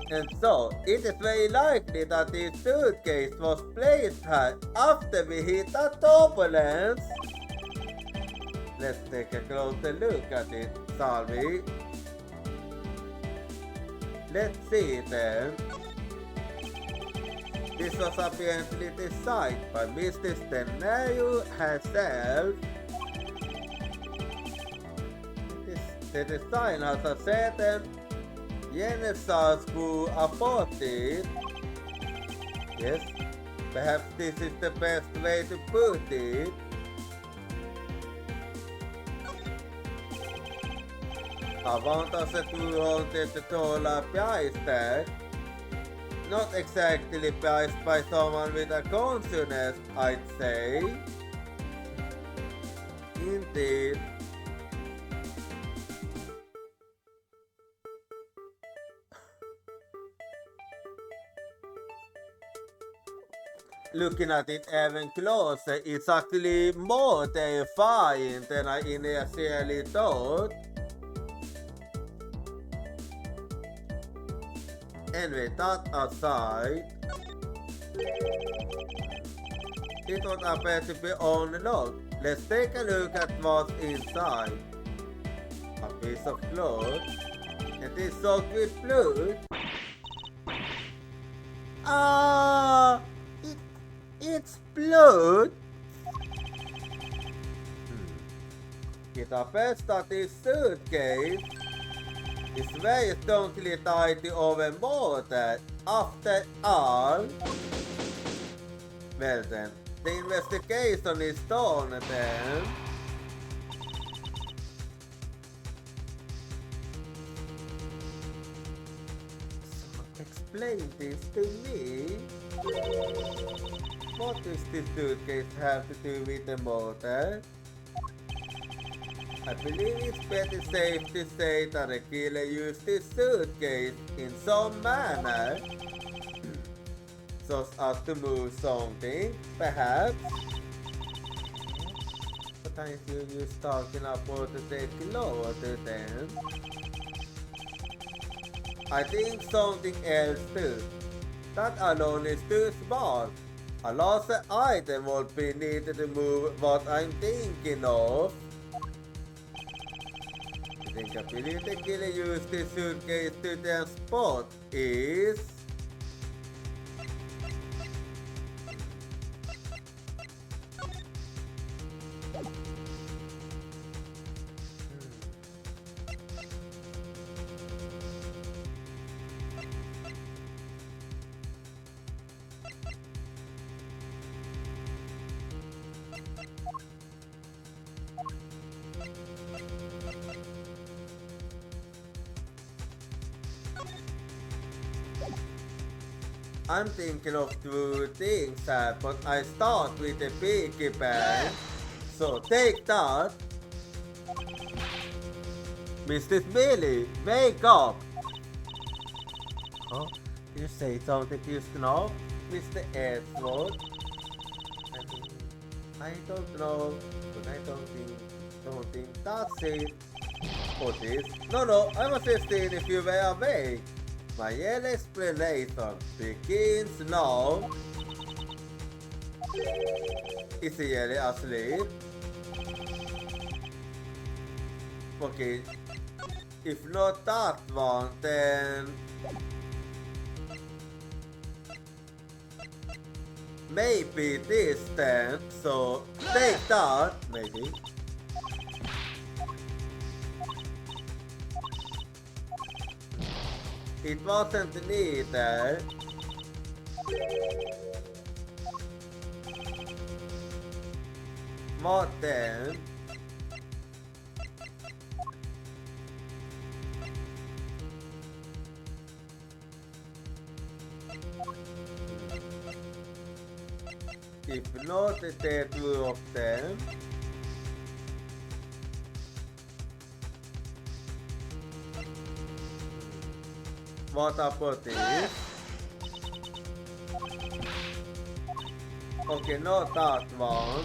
And so, it is very likely that this suitcase was placed here after we hit the turbulence. Let's take a closer look at it, shall we? Let's see then. This was apparently designed by Mr. Stenario herself. The design has a certain Renaissance school about it. Yes, perhaps this is the best way to put it. I want us to hold $2 price tag. Not exactly priced by someone with a consciousness, I'd say. Indeed. Looking at it even closer, it's actually more terrifying than I initially thought. Anyway, that aside, it would appear to be unlocked. Let's take a look at what's inside. A piece of cloth. It is soaked with blood. Ah! It's blood! It appears that this suitcase is very strongly tied to our motor. After all, well then, the investigation is done then. So explain this to me. What does this suitcase have to do with the motor? I believe it's pretty safe to say that the killer used this suitcase in some manner so as to move something, perhaps. But aren't you just talking about the clothes then? I think something else too. That alone is too small. A lost item would be needed to move what I'm thinking of. I think I believe the killer used this suitcase to their spot is... I'm thinking of two things, but I start with the piggy bank. So take that. Mr. Billy, wake up! Oh, did you say something just now, Mr. Edward? I don't know, but I don't think that's it. For this? No, I was just seeing if you were awake. My explanation begins now. Is he really asleep? Okay, if not that one, then maybe this then. So take that, maybe. It wasn't neither. What then? If not the two of them, what about this? Okay, not that one.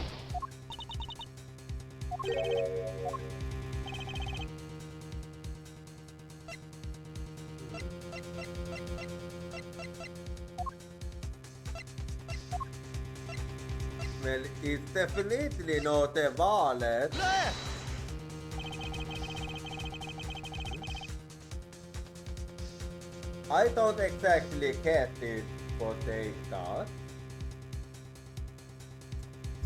Well, it's definitely not a wallet. I don't exactly get it, but they thought.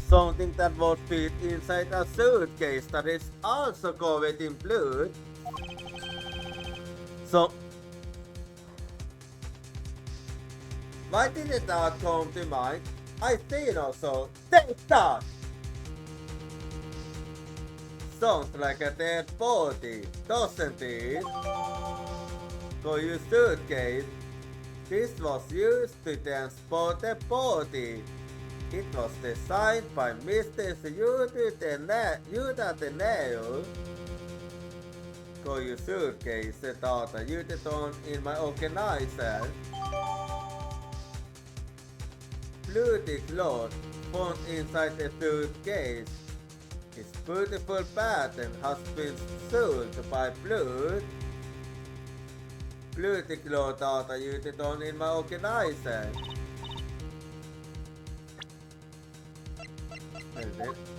Something that would fit inside a suitcase that is also covered in blood. So, why didn't that come to mind? I think also, take that! Sounds like a dead body, doesn't it? For your suitcase, this was used to transport a body. It was designed by Mr. Yuta Koyu suitcase data Yuteton in my organizer. Bluetooth cloth found inside the suitcase. Its beautiful pattern has been sold by Bluetooth cloth data Yuteton in my organizer.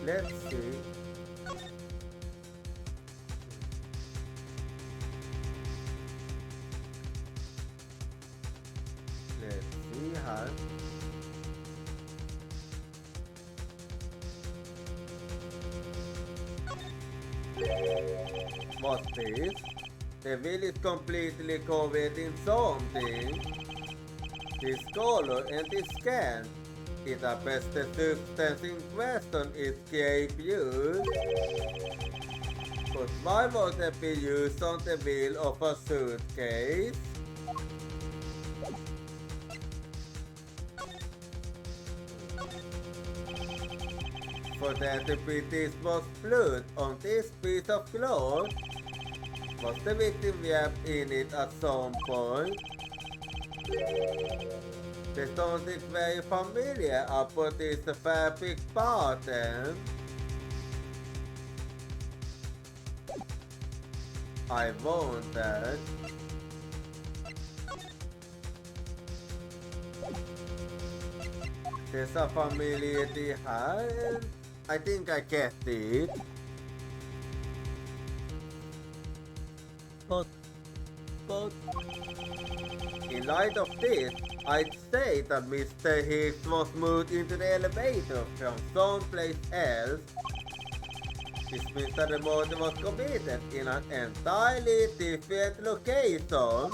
Let's see. Let's see här. What's this? The wheel is completely covered in something. This color and this scan. It appears the substance in question is used. But why would it be used on the wheel of a suitcase? For there to be this much blood on this piece of cloth, was the victim wrapped in it at some point? There's something very familiar about this fabric pattern. I wonder. There's a familiarity here. I think I get it. But in light of this, I'd say that Mr. Hicks was moved into the elevator from someplace else. This means that the murder was committed in an entirely different location.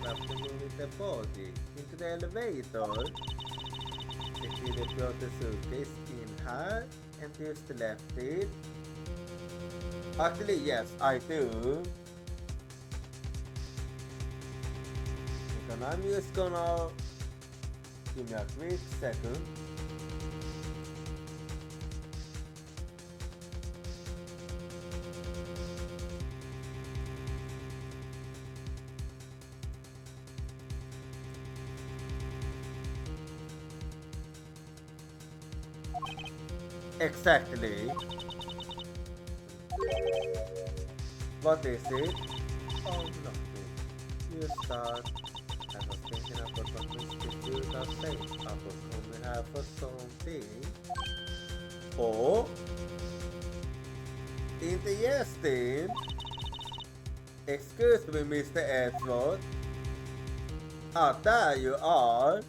After moving the body into the elevator, the killer brought the suitcase in here and just left it. Actually, yes, I do. And I'm just gonna give me a quick second. Exactly. What is it? Oh, nothing. You start. I was thinking about what Mr. Judah said about coming out for something. Oh? Interesting. Excuse me, Mr. Edward. Ah, there you are.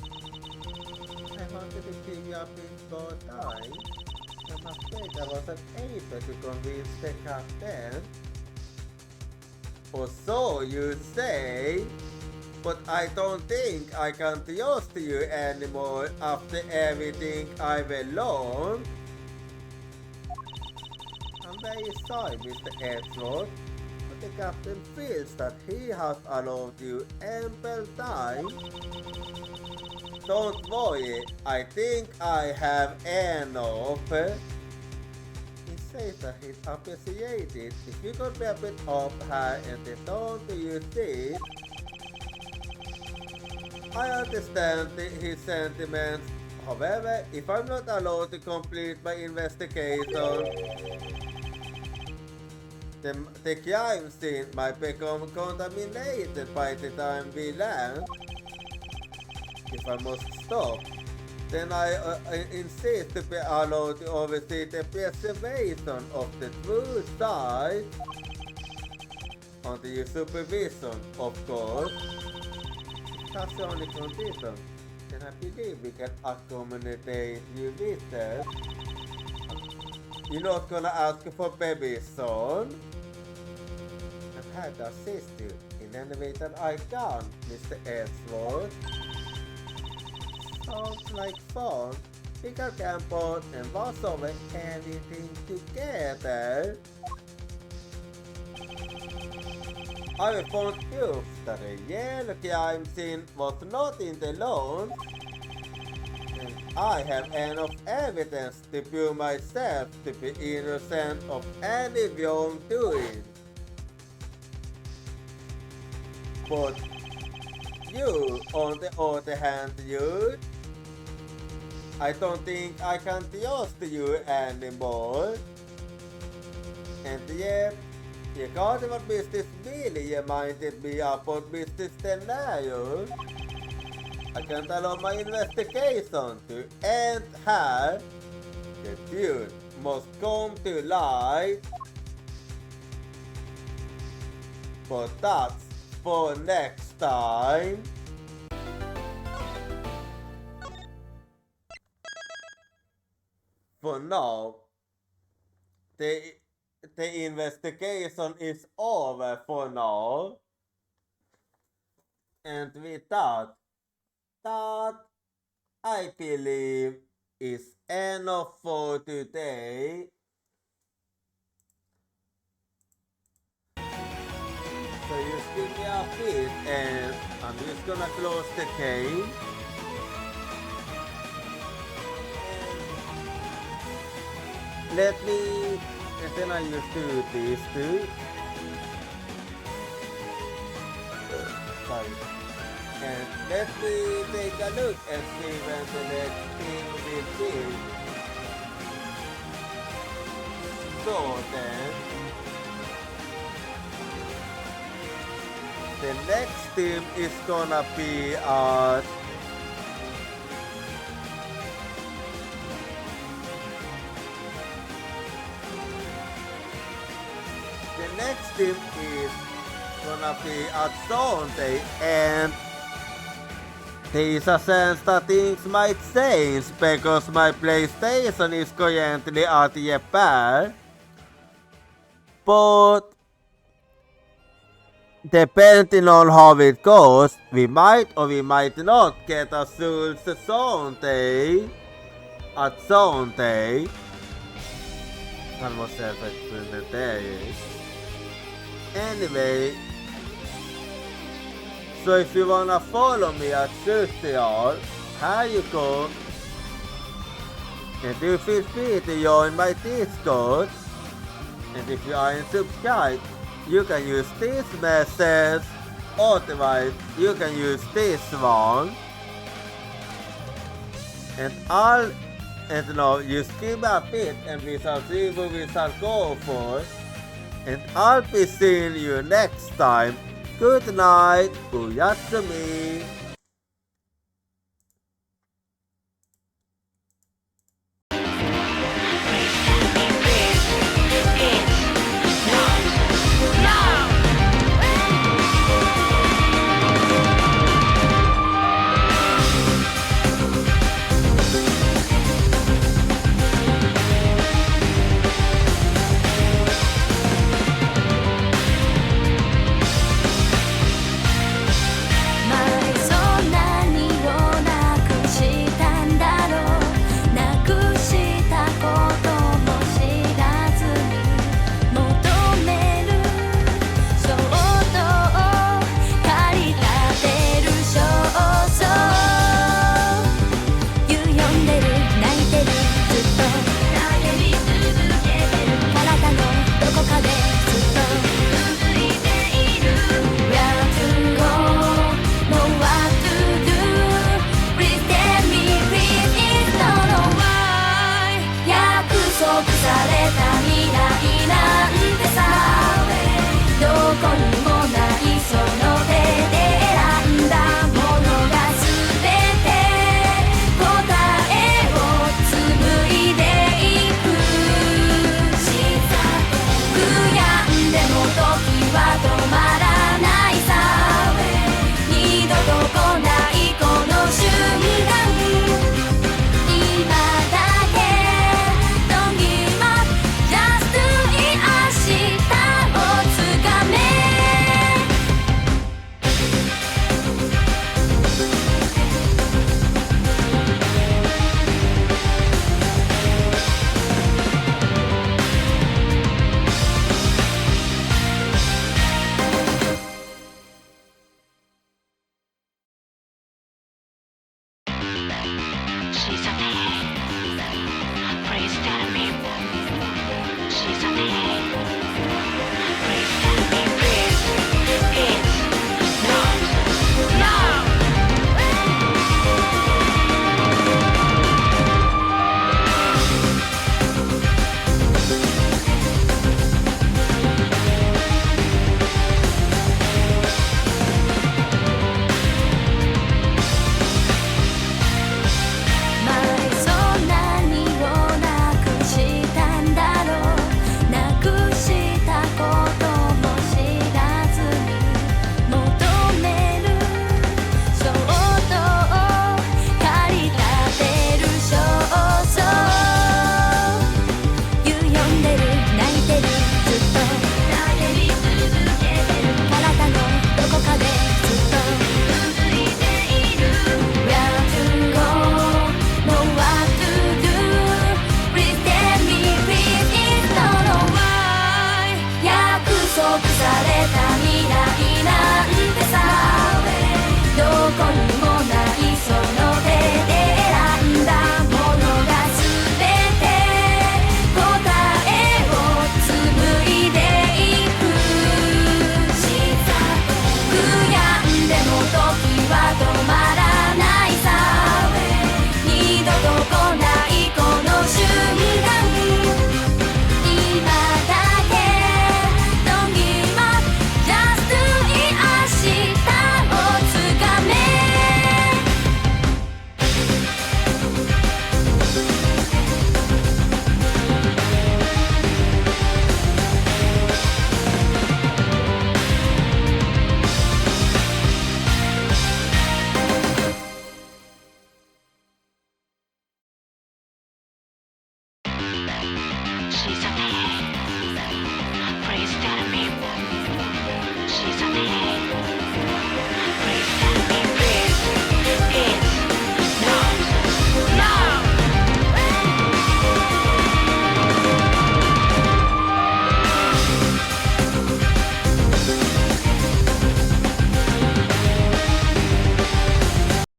I wanted to pick you up in more time. I'm afraid I wasn't able to convince the captain. Or so you say? But I don't think I can trust you anymore after everything I've learned. I'm very sorry, Mr. Edward, but the captain feels that he has allowed you ample time. Don't worry, I think I have enough. He says that he'd appreciate it if you could wrap it up here and return to your seat. I understand his sentiments. However, if I'm not allowed to complete my investigation, the crime scene might become contaminated by the time we land. If I must stop, then I insist to be allowed to oversee the preservation of the true site under your supervision, of course. That's the only condition. Then I believe we can accommodate you with that. You're not gonna ask for baby, son? I'm here to assist you in any way that I can, Mr. Edward. Sounds like fun. We can camp out and watch over anything together. I found proof that a yellow crime scene was not in the lawn, and I have enough evidence to prove myself to be innocent of any wrongdoing. But you, on the other hand, I don't think I can trust you anymore. And yet, regarding what Mr. Billy reminded me about Mr. Scenario, I can't allow my investigation to end here. The truth must come to light. But that's for next time. For now, the investigation is over for now. And with that, I believe is enough for today. So just give me a bit and I'm just gonna close the game. Let me, and then I just do this too. Sorry. And let me take a look and see when the next thing will be. So then, the next team is gonna be the next team is gonna be at Sunday, and there is a chance that things might change because my PlayStation is currently at repair. But depending on how it goes, we might or we might not get a full Sunday at Sunday. Almost perfect the day. Anyway, so if you wanna follow me at social, here you go. And do feel free to join my Discord. And if you aren't subscribed, you can use this message, otherwise you can use this one. And now just give me a bit and we shall see what we shall go for. And I'll be seeing you next time. Good night, Uyatsumi.